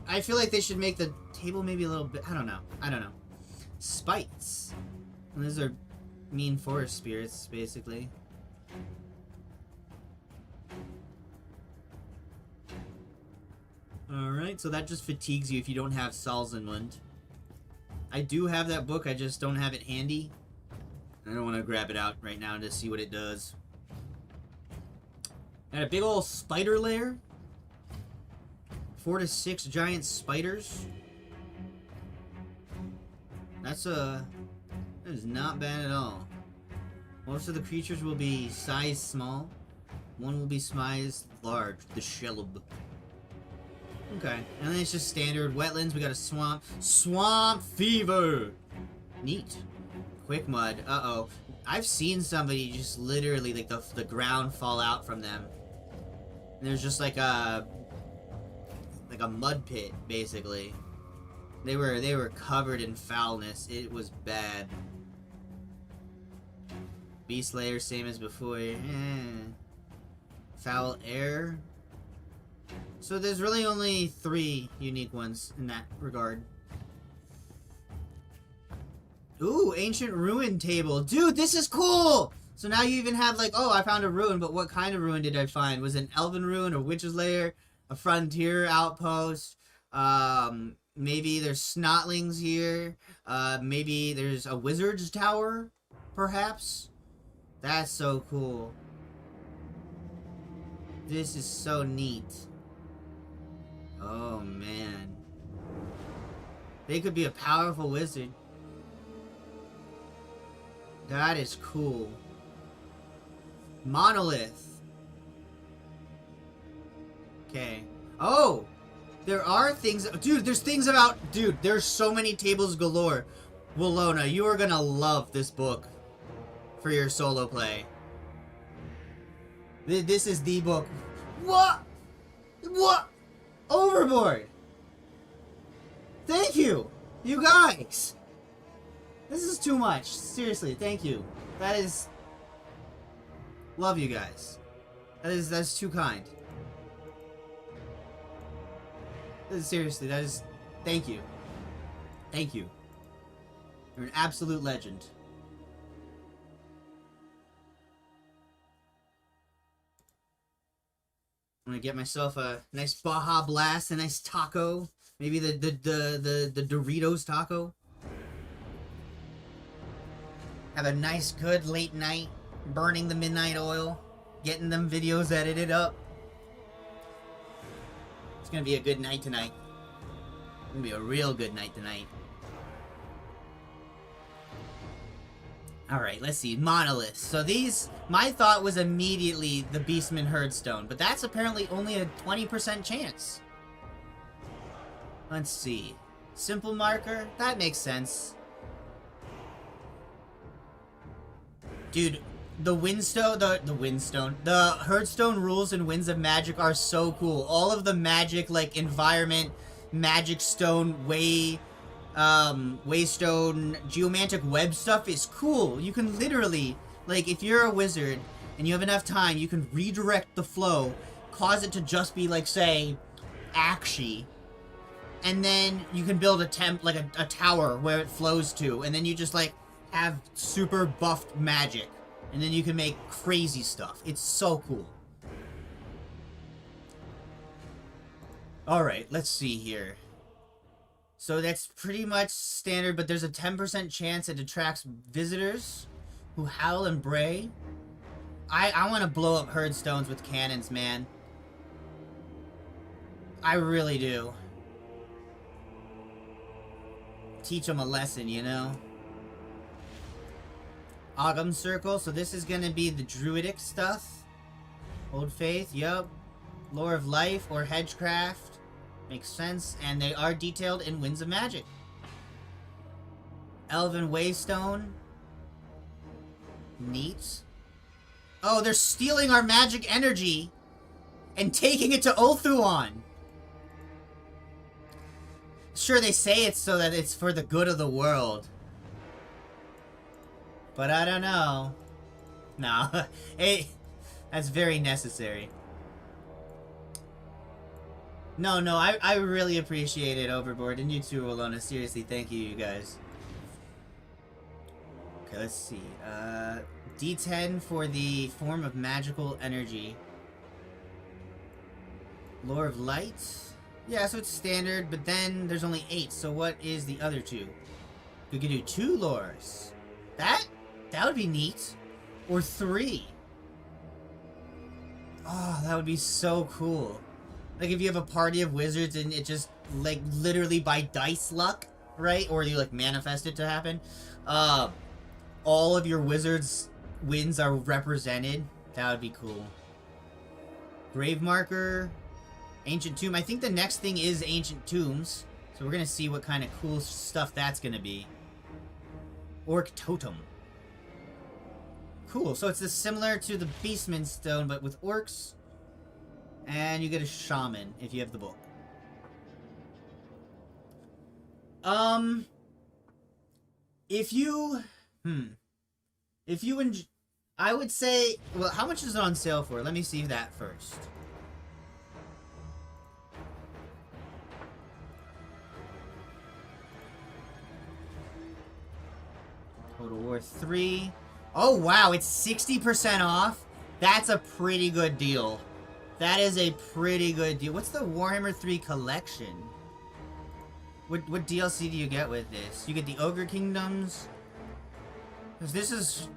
I feel like they should make the table maybe a little bit... I don't know. Spites. And those are mean forest spirits, basically. Alright, so that just fatigues you if you don't have Salzenmund. I do have that book, I just don't have it handy. I don't want to grab it out right now to see what it does. Got a big old spider lair. 4 to 6 giant spiders. That is not bad at all. Most of the creatures will be size small. One will be size large, the Shelub. Okay, and then it's just standard wetlands. We got a swamp. Swamp fever! Neat. Quick mud. Uh-oh. I've seen somebody just literally, like, the ground fall out from them. And there's just like a mud pit, basically. They were covered in foulness. It was bad. Beast Layer, same as before. Foul air. So there's really only 3 unique ones in that regard. Ooh, ancient ruin table. Dude, this is cool! So now you even have like, oh, I found a ruin, but what kind of ruin did I find? Was it an elven ruin, a witch's lair, a frontier outpost? Maybe there's snotlings here. Maybe there's a wizard's tower, perhaps? That's so cool. This is so neat. Oh, man. They could be a powerful wizard. That is cool. Monolith. Okay. Oh! There are things... Dude, there's things about... Dude, there's so many tables galore. Willona, you are gonna love this book for your solo play. This is the book. What? What? Overboard! Thank you! You guys! This is too much. Seriously, thank you. That is... Love you guys. That's too kind. Seriously, that is... Thank you. Thank you. You're an absolute legend. I'm gonna get myself a nice Baja Blast, a nice taco. Maybe the Doritos taco. Have a nice, good late night, burning the midnight oil, getting them videos edited up. It's gonna be a good night tonight. It's gonna be a real good night tonight. Alright, let's see. Monoliths. So these, my thought was immediately the Beastman Herdstone, but that's apparently only a 20% chance. Let's see. Simple marker? That makes sense. Dude, the Herdstone rules and Winds of Magic are so cool. All of the magic, like, environment, magic stone, waystone, geomantic web stuff is cool. You can literally, like, if you're a wizard and you have enough time, you can redirect the flow, cause it to just be, like, say, Akshi, and then you can build a tower where it flows to, and then you just, like, have super buffed magic, and then you can make crazy stuff. It's so cool. Alright, let's see here. So that's pretty much standard, but there's a 10% chance it attracts visitors who howl and bray. I want to blow up Herdstones with cannons, man. I really do. Teach them a lesson, you know? Ogham Circle, so this is gonna be the druidic stuff. Old Faith, yup. Lore of Life or Hedgecraft. Makes sense, and they are detailed in Winds of Magic. Elven Waystone. Neat. Oh, they're stealing our magic energy and taking it to Ulthuan. Sure, they say it's so that it's for the good of the world. But I don't know. No. Hey, that's very necessary. No, I really appreciate it, Overboard, and you too, Alona. Seriously, thank you guys. Okay, let's see. D10 for the form of magical energy. Lore of Light? Yeah, so it's standard, but then there's only 8, so what is the other 2? We could do 2 lores. That would be neat. Or 3. Oh, that would be so cool. Like, if you have a party of wizards and it just, like, literally by dice luck, right? Or you, like, manifest it to happen. All of your wizards' wins are represented. That would be cool. Grave Marker. Ancient Tomb. I think the next thing is Ancient Tombs. So we're gonna see what kind of cool stuff that's gonna be. Orc Totem. Cool, so it's this similar to the Beastman Stone, but with orcs. And you get a Shaman, if you have the book. If you... I would say... Well, how much is it on sale for? Let me see that first. Total War 3. Oh, wow, it's 60% off? That's a pretty good deal. That is a pretty good deal. What's the Warhammer 3 collection? What DLC do you get with this? You get the Ogre Kingdoms. This is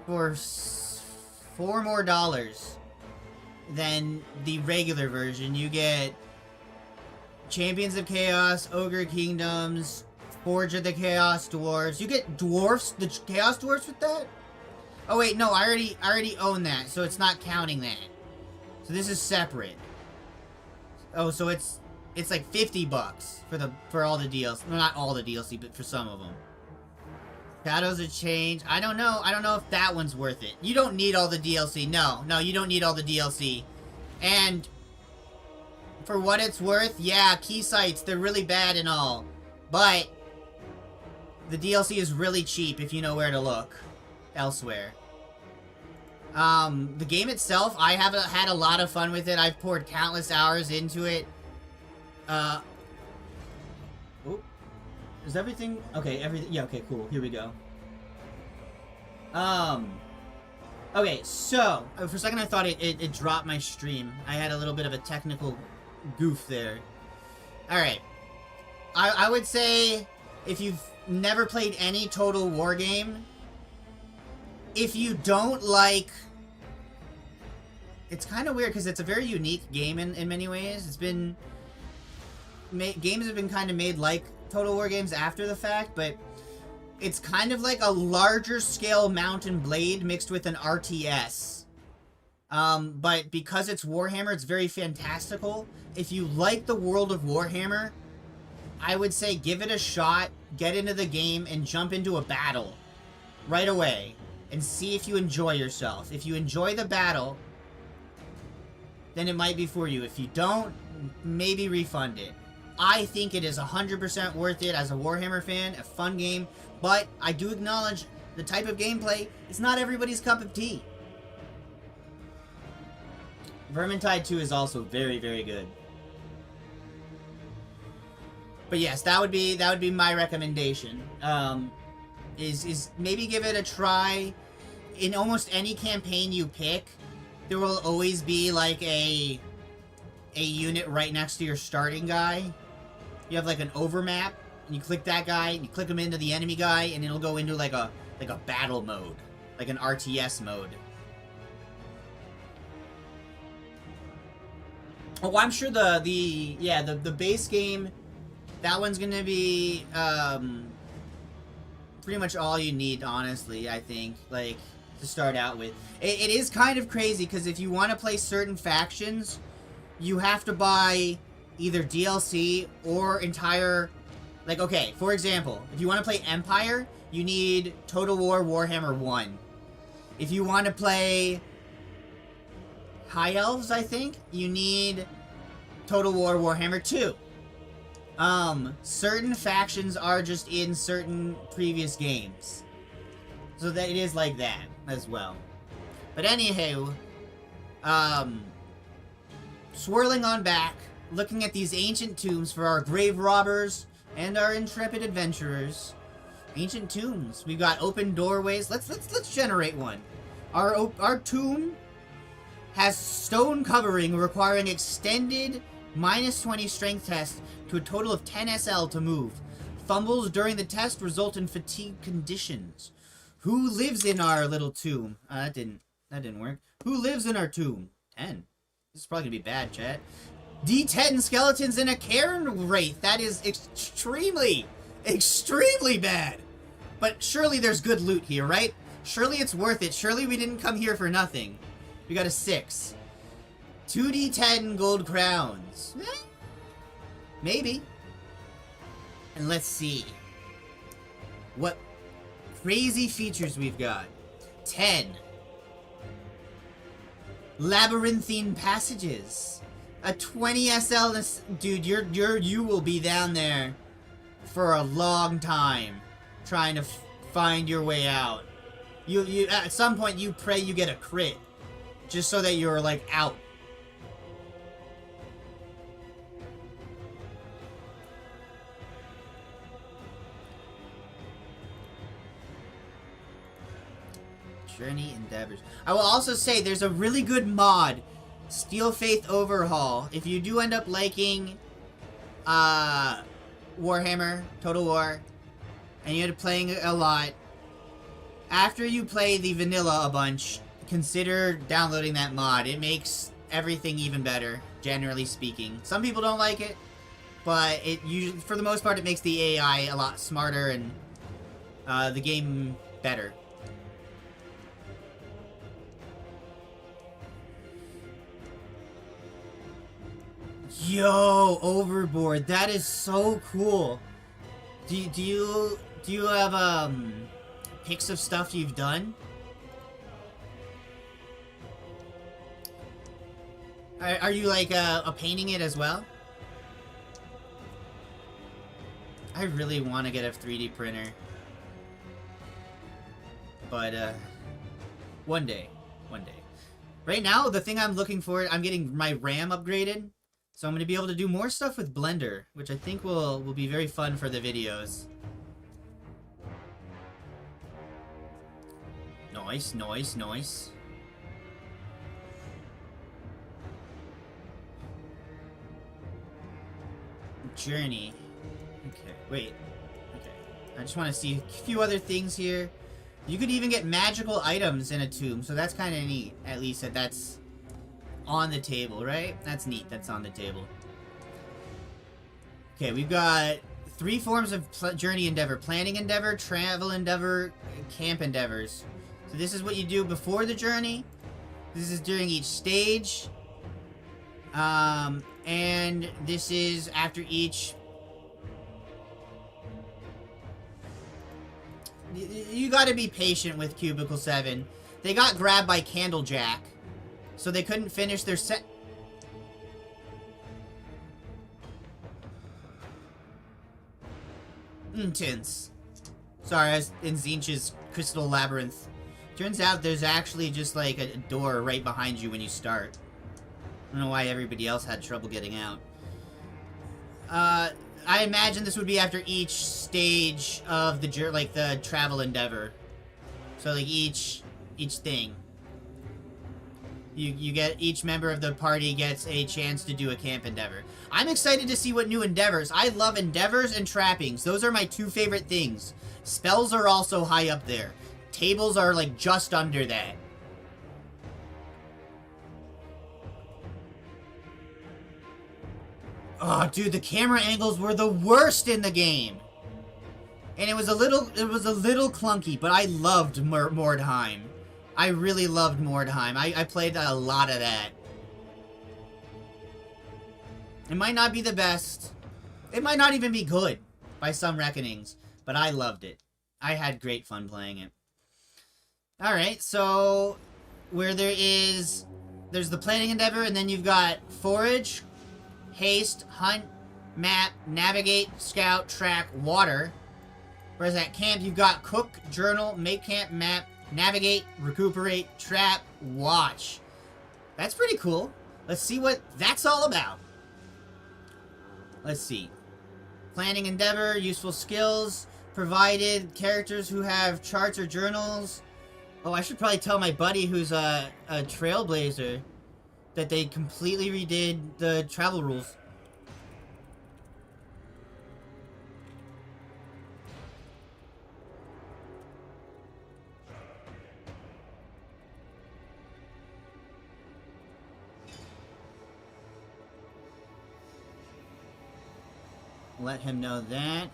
for $4 more than the regular version. You get Champions of Chaos, Ogre Kingdoms, Forge of the Chaos Dwarves. You get dwarfs, the Chaos Dwarfs with that? Oh wait, no, I already own that, so it's not counting that. So this is separate. Oh, so it's like $50 for all the DLC. Well, not all the DLC, but for some of them. Shadows of Change. I don't know if that one's worth it. You don't need all the DLC. No, you don't need all the DLC. And for what it's worth, yeah, key sites, they're really bad and all. But the DLC is really cheap if you know where to look elsewhere. The game itself, I have had a lot of fun with it. I've poured countless hours into it. Is everything... Okay, everything... Yeah, okay, cool. Here we go. Okay, so... For a second I thought it dropped my stream. I had a little bit of a technical goof there. Alright. I would say, if you've never played any Total War game, if you don't like... It's kind of weird, because it's a very unique game in many ways. It's been... Games have been kind of made like Total War games after the fact, but it's kind of like a larger scale Mount and Blade mixed with an RTS. But because it's Warhammer, it's very fantastical. If you like the world of Warhammer, I would say give it a shot, get into the game, and jump into a battle right away, and see if you enjoy yourself. If you enjoy the battle, then it might be for you. If you don't, maybe refund it. I think it is 100% worth it as a Warhammer fan, a fun game, but I do acknowledge the type of gameplay is not everybody's cup of tea. Vermintide 2 is also very, very good. But yes, that would be my recommendation. Is maybe give it a try. In almost any campaign you pick, there will always be like a unit right next to your starting guy. You have like an overmap, and you click that guy, and you click him into the enemy guy, and it'll go into like a battle mode, like an RTS mode. Oh, I'm sure the base game, that one's gonna be pretty much all you need, honestly. I think, like, to start out with. It is kind of crazy, because if you want to play certain factions, you have to buy either DLC or entire... Like, okay, for example, if you want to play Empire, you need Total War Warhammer 1. If you want to play High Elves, I think, you need Total War Warhammer 2. Certain factions are just in certain previous games. So that it is like that as well. But anywho, swirling on back, looking at these ancient tombs for our grave robbers and our intrepid adventurers. Ancient tombs. We've got open doorways. Let's generate one. Our tomb has stone covering requiring extended -20 strength test to a total of 10 SL to move. Fumbles during the test result in fatigue conditions. Who lives in our little tomb? That didn't work. Who lives in our tomb? 10. This is probably gonna be bad, chat. D10 skeletons in a cairn wraith. That is extremely bad. But surely there's good loot here, right? Surely it's worth it. Surely we didn't come here for nothing. We got a 6. 2d10 gold crowns. Maybe. And let's see. What crazy features we've got. 10. Labyrinthine passages. A 20 SL, dude, you will be down there for a long time trying to find your way out. You at some point you pray you get a crit just so that you're like out. Journey Endeavors. I will also say there's a really good mod, Steel Faith Overhaul. If you do end up liking Warhammer, Total War, and you end up playing a lot, after you play the vanilla a bunch, consider downloading that mod. It makes everything even better, generally speaking. Some people don't like it, but it usually, for the most part, it makes the AI a lot smarter and the game better. Yo, Overboard, that is so cool. Do you have pics of stuff you've done? Are you like painting it as well? I really want to get a 3D printer, but one day. Right now, the thing I'm looking for, I'm getting my RAM upgraded. So I'm going to be able to do more stuff with Blender, which I think will be very fun for the videos. Nice. Journey. Okay, wait. Okay. I just want to see a few other things here. You could even get magical items in a tomb, so that's kind of neat. At least that's on the table, right? That's neat. That's on the table. Okay, we've got 3 forms of journey endeavor. Planning endeavor, travel endeavor, camp endeavors. So this is what you do before the journey. This is during each stage. And this is after each... You gotta be patient with Cubicle 7. They got grabbed by Candlejack, so they couldn't finish their set. Intense. Sorry, I was in Zinch's Crystal Labyrinth. Turns out there's actually just like a door right behind you when you start. I don't know why everybody else had trouble getting out. I imagine this would be after each stage of the the travel endeavor. So like each thing. You get, each member of the party gets a chance to do a camp endeavor. I'm excited to see what new endeavors. I love endeavors and trappings. Those are my 2 favorite things. Spells are also high up there. Tables are like just under that. Oh, dude, the camera angles were the worst in the game. And it was a little clunky, but I loved Mordheim. I really loved Mordheim. I played a lot of that. It might not be the best. It might not even be good, by some reckonings. But I loved it. I had great fun playing it. Alright, so... Where there's the planning endeavor, and then you've got forage, haste, hunt, map, navigate, scout, track, water. Whereas at camp, you've got cook, journal, make camp, map, navigate, recuperate, trap, watch. That's pretty cool. Let's see what that's all about. Let's see. Planning endeavor, useful skills, provided, characters who have charts or journals. Oh, I should probably tell my buddy who's a trailblazer that they completely redid the travel rules. Let him know that.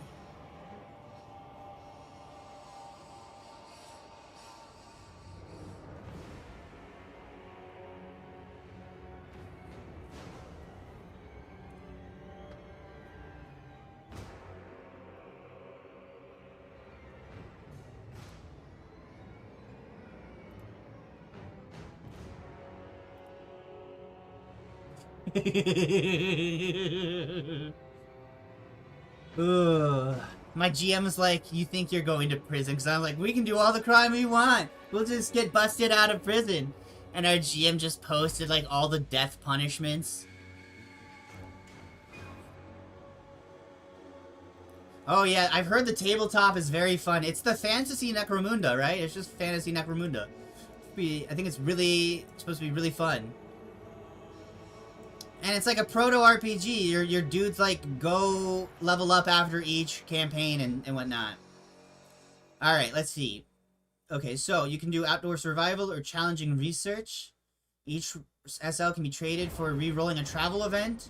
Ugh. My GM's like, you think you're going to prison? Because I'm like, we can do all the crime we want. We'll just get busted out of prison. And our GM just posted, like, all the death punishments. Oh, yeah, I've heard the tabletop is very fun. It's the Fantasy Necromunda, right? It's just Fantasy Necromunda. I think it's supposed to be really fun. And it's like a proto-RPG. Your dudes, like, go level up after each campaign and whatnot. Alright, let's see. Okay, so you can do outdoor survival or challenging research. Each SL can be traded for re-rolling a travel event.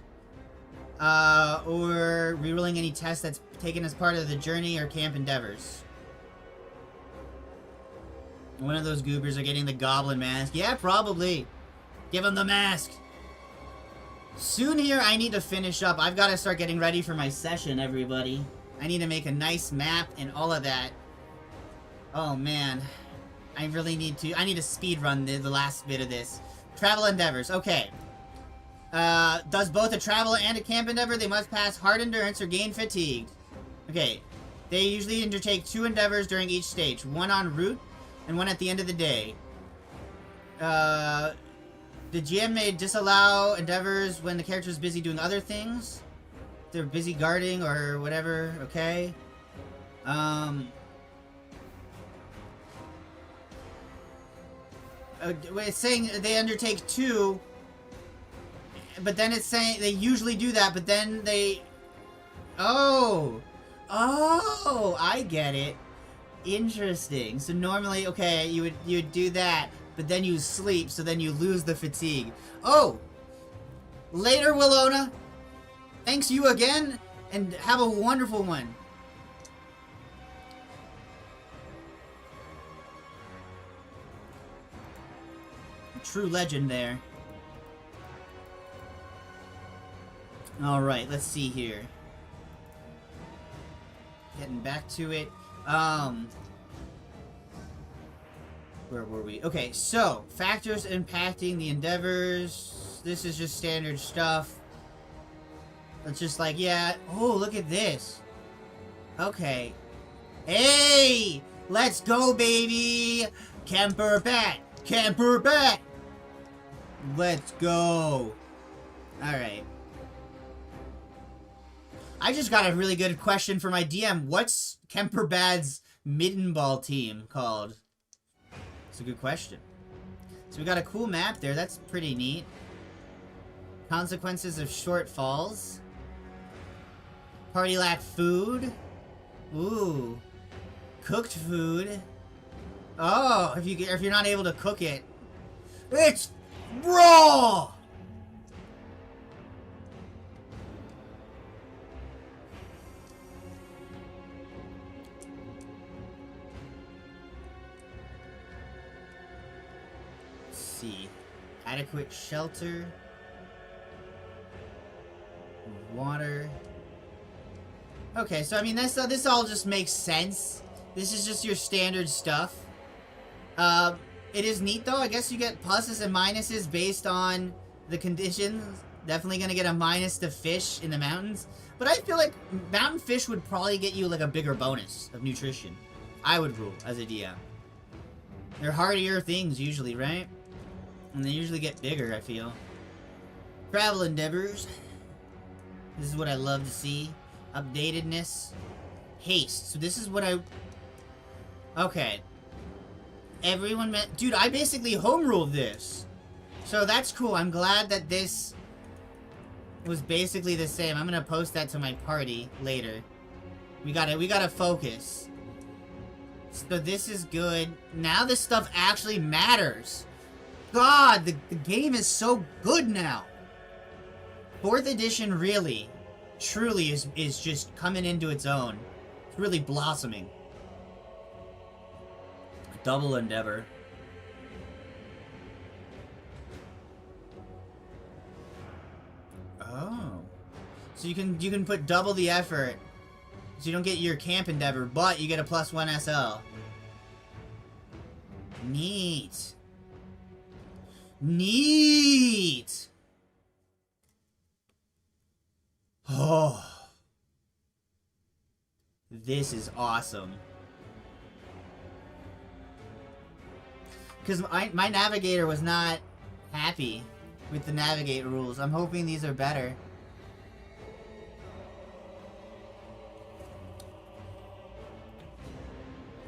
Or re-rolling any test that's taken as part of the journey or camp endeavors. One of those goobers are getting the goblin mask. Yeah, probably. Give him the mask. Soon here, I need to finish up. I've got to start getting ready for my session, everybody. I need to make a nice map and all of that. Oh, man. I really need to... I need to speedrun the last bit of this. Travel endeavors. Okay. Does both a travel and a camp endeavor. They must pass hard endurance or gain fatigued. Okay. They usually undertake 2 endeavors during each stage. 1 en route and 1 at the end of the day. The GM may disallow endeavors when the character is busy doing other things. They're busy guarding or whatever, okay? It's saying they undertake 2, but then it's saying they usually do that, but then they... Oh! Oh! I get it. Interesting. So normally, okay, you would do that, but then you sleep, so then you lose the fatigue. Oh! Later, Willona! Thanks you again, and have a wonderful one. True legend there. Alright, let's see here. Getting back to it. Where were we? Okay, so, factors impacting the endeavors. This is just standard stuff. It's just like, yeah. Oh, look at this. Okay. Hey! Let's go, baby! Camper bat! Camper bat! Let's go. Alright. I just got a really good question for my DM. What's Kemperbad's midden ball team called? It's a good question. So we got a cool map there. That's pretty neat. Consequences of shortfalls. Party lack food. Ooh. Cooked food. Oh, if you're not able to cook it. It's raw! Let's see. Adequate shelter. Water. Okay, so I mean this all just makes sense. This is just your standard stuff. It is neat though. I guess you get pluses and minuses based on the conditions. Definitely gonna get a minus to fish in the mountains. But I feel like mountain fish would probably get you like a bigger bonus of nutrition. I would rule as a DM. They're hardier things usually, right? And they usually get bigger, I feel. Travel endeavors. This is what I love to see. Updatedness. Haste. So this is what I... Okay. Everyone met... Dude, I basically home ruled this. So that's cool. I'm glad that this was basically the same. I'm gonna post that to my party later. We gotta focus. So this is good. Now this stuff actually matters. God, the game is so good now. 4th edition really, truly is just coming into its own. It's really blossoming. Double endeavor. Oh. So you can put double the effort. So you don't get your camp endeavor, but you get a +1 SL. Neat. Neat! Oh. This is awesome. Because my navigator was not happy with the navigate rules. I'm hoping these are better.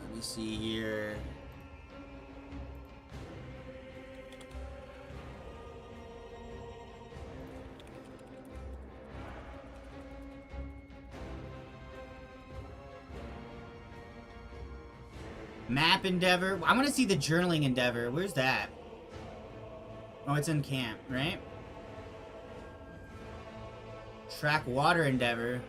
Let me see here. Map endeavor. I want to see the journaling endeavor. Where's that? Oh, it's in camp, right? Track water endeavor.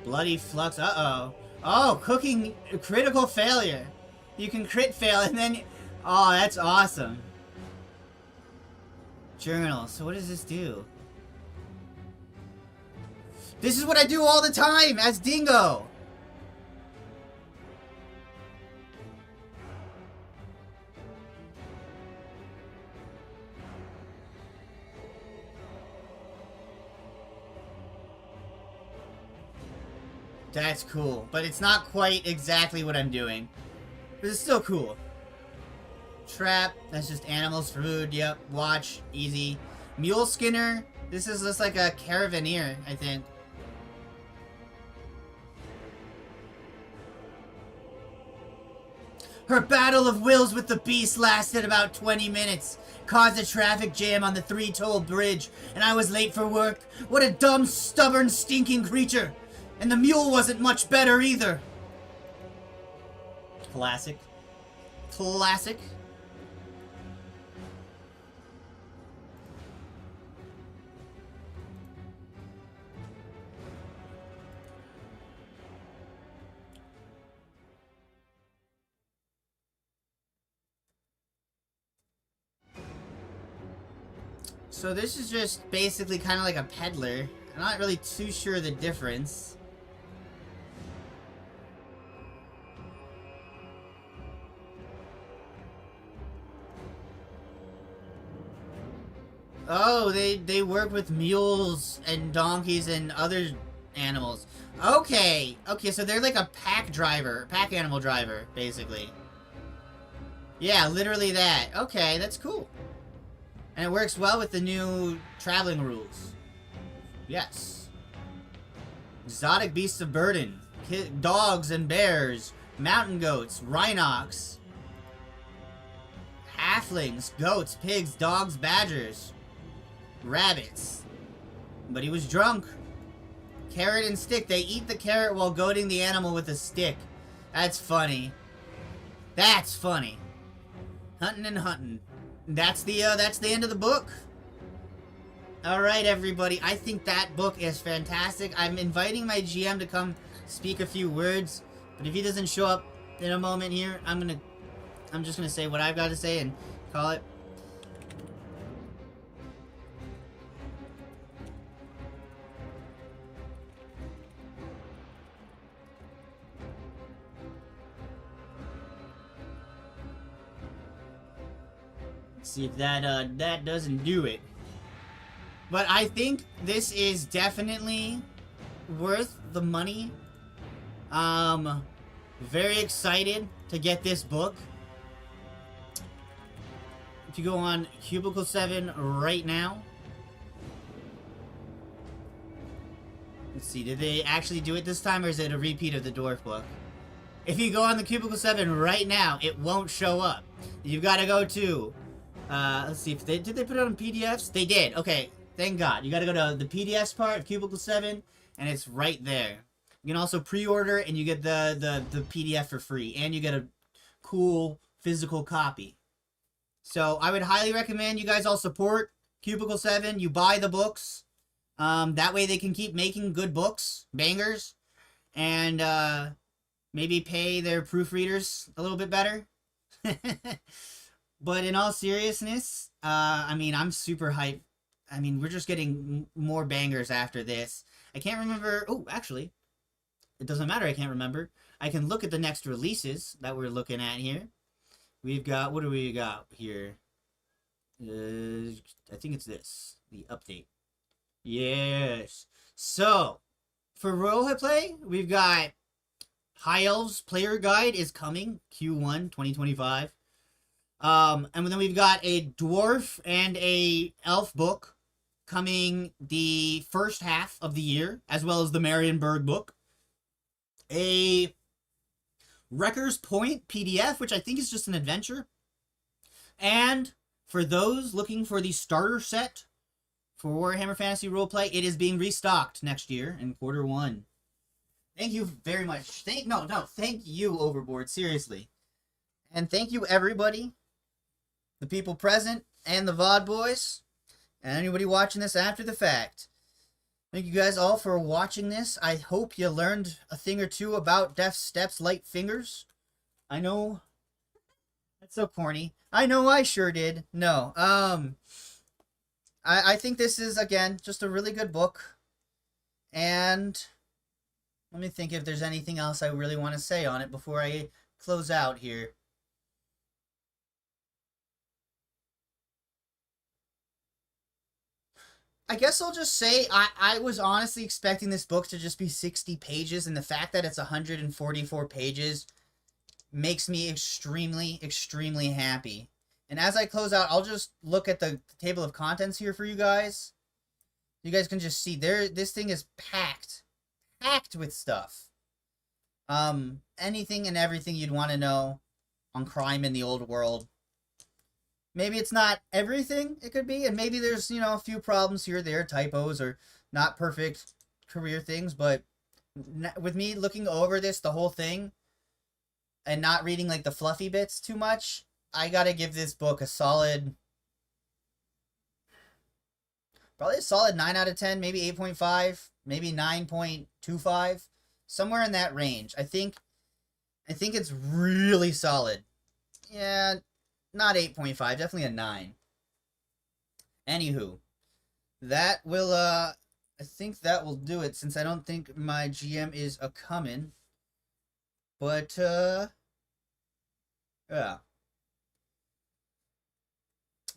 Bloody flux. Uh-oh. Oh, cooking critical failure. You can crit fail and then... Oh, that's awesome. Journal. So what does this do? This is what I do all the time as Dingo. That's cool, but it's not quite exactly what I'm doing. But it's still cool. Trap, that's just animals, food, yep. Watch, easy. Mule Skinner, this is just like a caravaneer, I think. Her battle of wills with the beast lasted about 20 minutes. Caused a traffic jam on the 3-toll bridge, and I was late for work. What a dumb, stubborn, stinking creature. And the mule wasn't much better either. Classic. Classic. So this is just basically kind of like a peddler. I'm not really too sure the difference. Oh, they work with mules and donkeys and other animals. Okay, okay, so they're like a pack driver, pack animal driver, basically. Yeah, literally that. Okay, that's cool. And it works well with the new traveling rules. Yes. Exotic beasts of burden. Dogs and bears. Mountain goats. Rhinox. Halflings. Goats. Pigs. Dogs. Badgers. Rabbits. But he was drunk. Carrot and stick. They eat the carrot while goading the animal with a stick. That's funny. That's funny. Hunting and hunting. That's the end of the book. Alright, everybody. I think that book is fantastic. I'm inviting my GM to come speak a few words. But if he doesn't show up in a moment here, I'm just gonna say what I've got to say and call it. See if that doesn't do it. But I think this is definitely worth the money. Very excited to get this book. If you go on Cubicle 7 right now. Let's see, did they actually do it this time, or is it a repeat of the Dwarf book? If you go on the Cubicle 7 right now, it won't show up. You've got to go to... let's see, if did they put it on PDFs? They did. Okay, thank God. You gotta go to the PDFs part of Cubicle 7, and it's right there. You can also pre-order, and you get the PDF for free, and you get a cool physical copy. So, I would highly recommend you guys all support Cubicle 7. You buy the books. That way they can keep making good books, bangers, and maybe pay their proofreaders a little bit better. But in all seriousness, I mean, I'm super hyped. I mean, we're just getting more bangers after this. I can't remember... Oh, actually, it doesn't matter, I can't remember. I can look at the next releases that we're looking at here. We've got... What do we got here? I think it's this. the update. Yes. So, for roleplay, we've got High Elves Player Guide is coming, Q1 2025. And then we've got a Dwarf and a Elf book coming the first half of the year, as well as the Marienburg book. A Wrecker's Point PDF, which I think is just an adventure. And for those looking for the starter set for Warhammer Fantasy Roleplay, it is being restocked next year in Q1. Thank you very much. Thank you, Overboard, seriously. And thank you, everybody, the people present, and the VOD boys, and anybody watching this after the fact. Thank you guys all for watching this. I hope you learned a thing or two about Deft Steps Light Fingers. I know, that's so corny. I know I sure did. No, I think this is, again, just a really good book. And let me think if there's anything else I really want to say on it before I close out here. I guess I'll just say I was honestly expecting this book to just be 60 pages, and the fact that it's 144 pages makes me extremely, extremely happy. And as I close out, I'll just look at the table of contents here for you guys. You guys can just see this thing is packed with stuff. Anything and everything you'd want to know on crime in the old world. Maybe it's not everything it could be, and maybe there's, you know, a few problems here or there, typos or not perfect career things, but with me looking over this, the whole thing, and not reading like the fluffy bits too much, I gotta give this book a solid, probably a solid 9 out of 10, maybe 8.5, maybe 9.25, somewhere in that range. I think it's really solid. Yeah, not 8.5, definitely a 9. Anywho, that will, I think that will do it, since I don't think my GM is a-coming. But, yeah.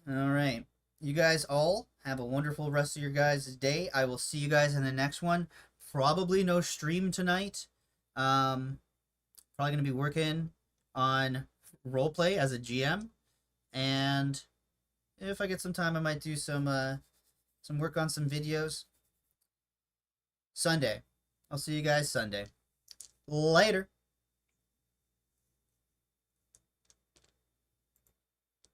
Alright. You guys all have a wonderful rest of your guys' day. I will see you guys in the next one. Probably no stream tonight. Probably going to be working on roleplay as a GM. And if I get some time, I might do some work on some videos. Sunday. I'll see you guys Sunday. Later.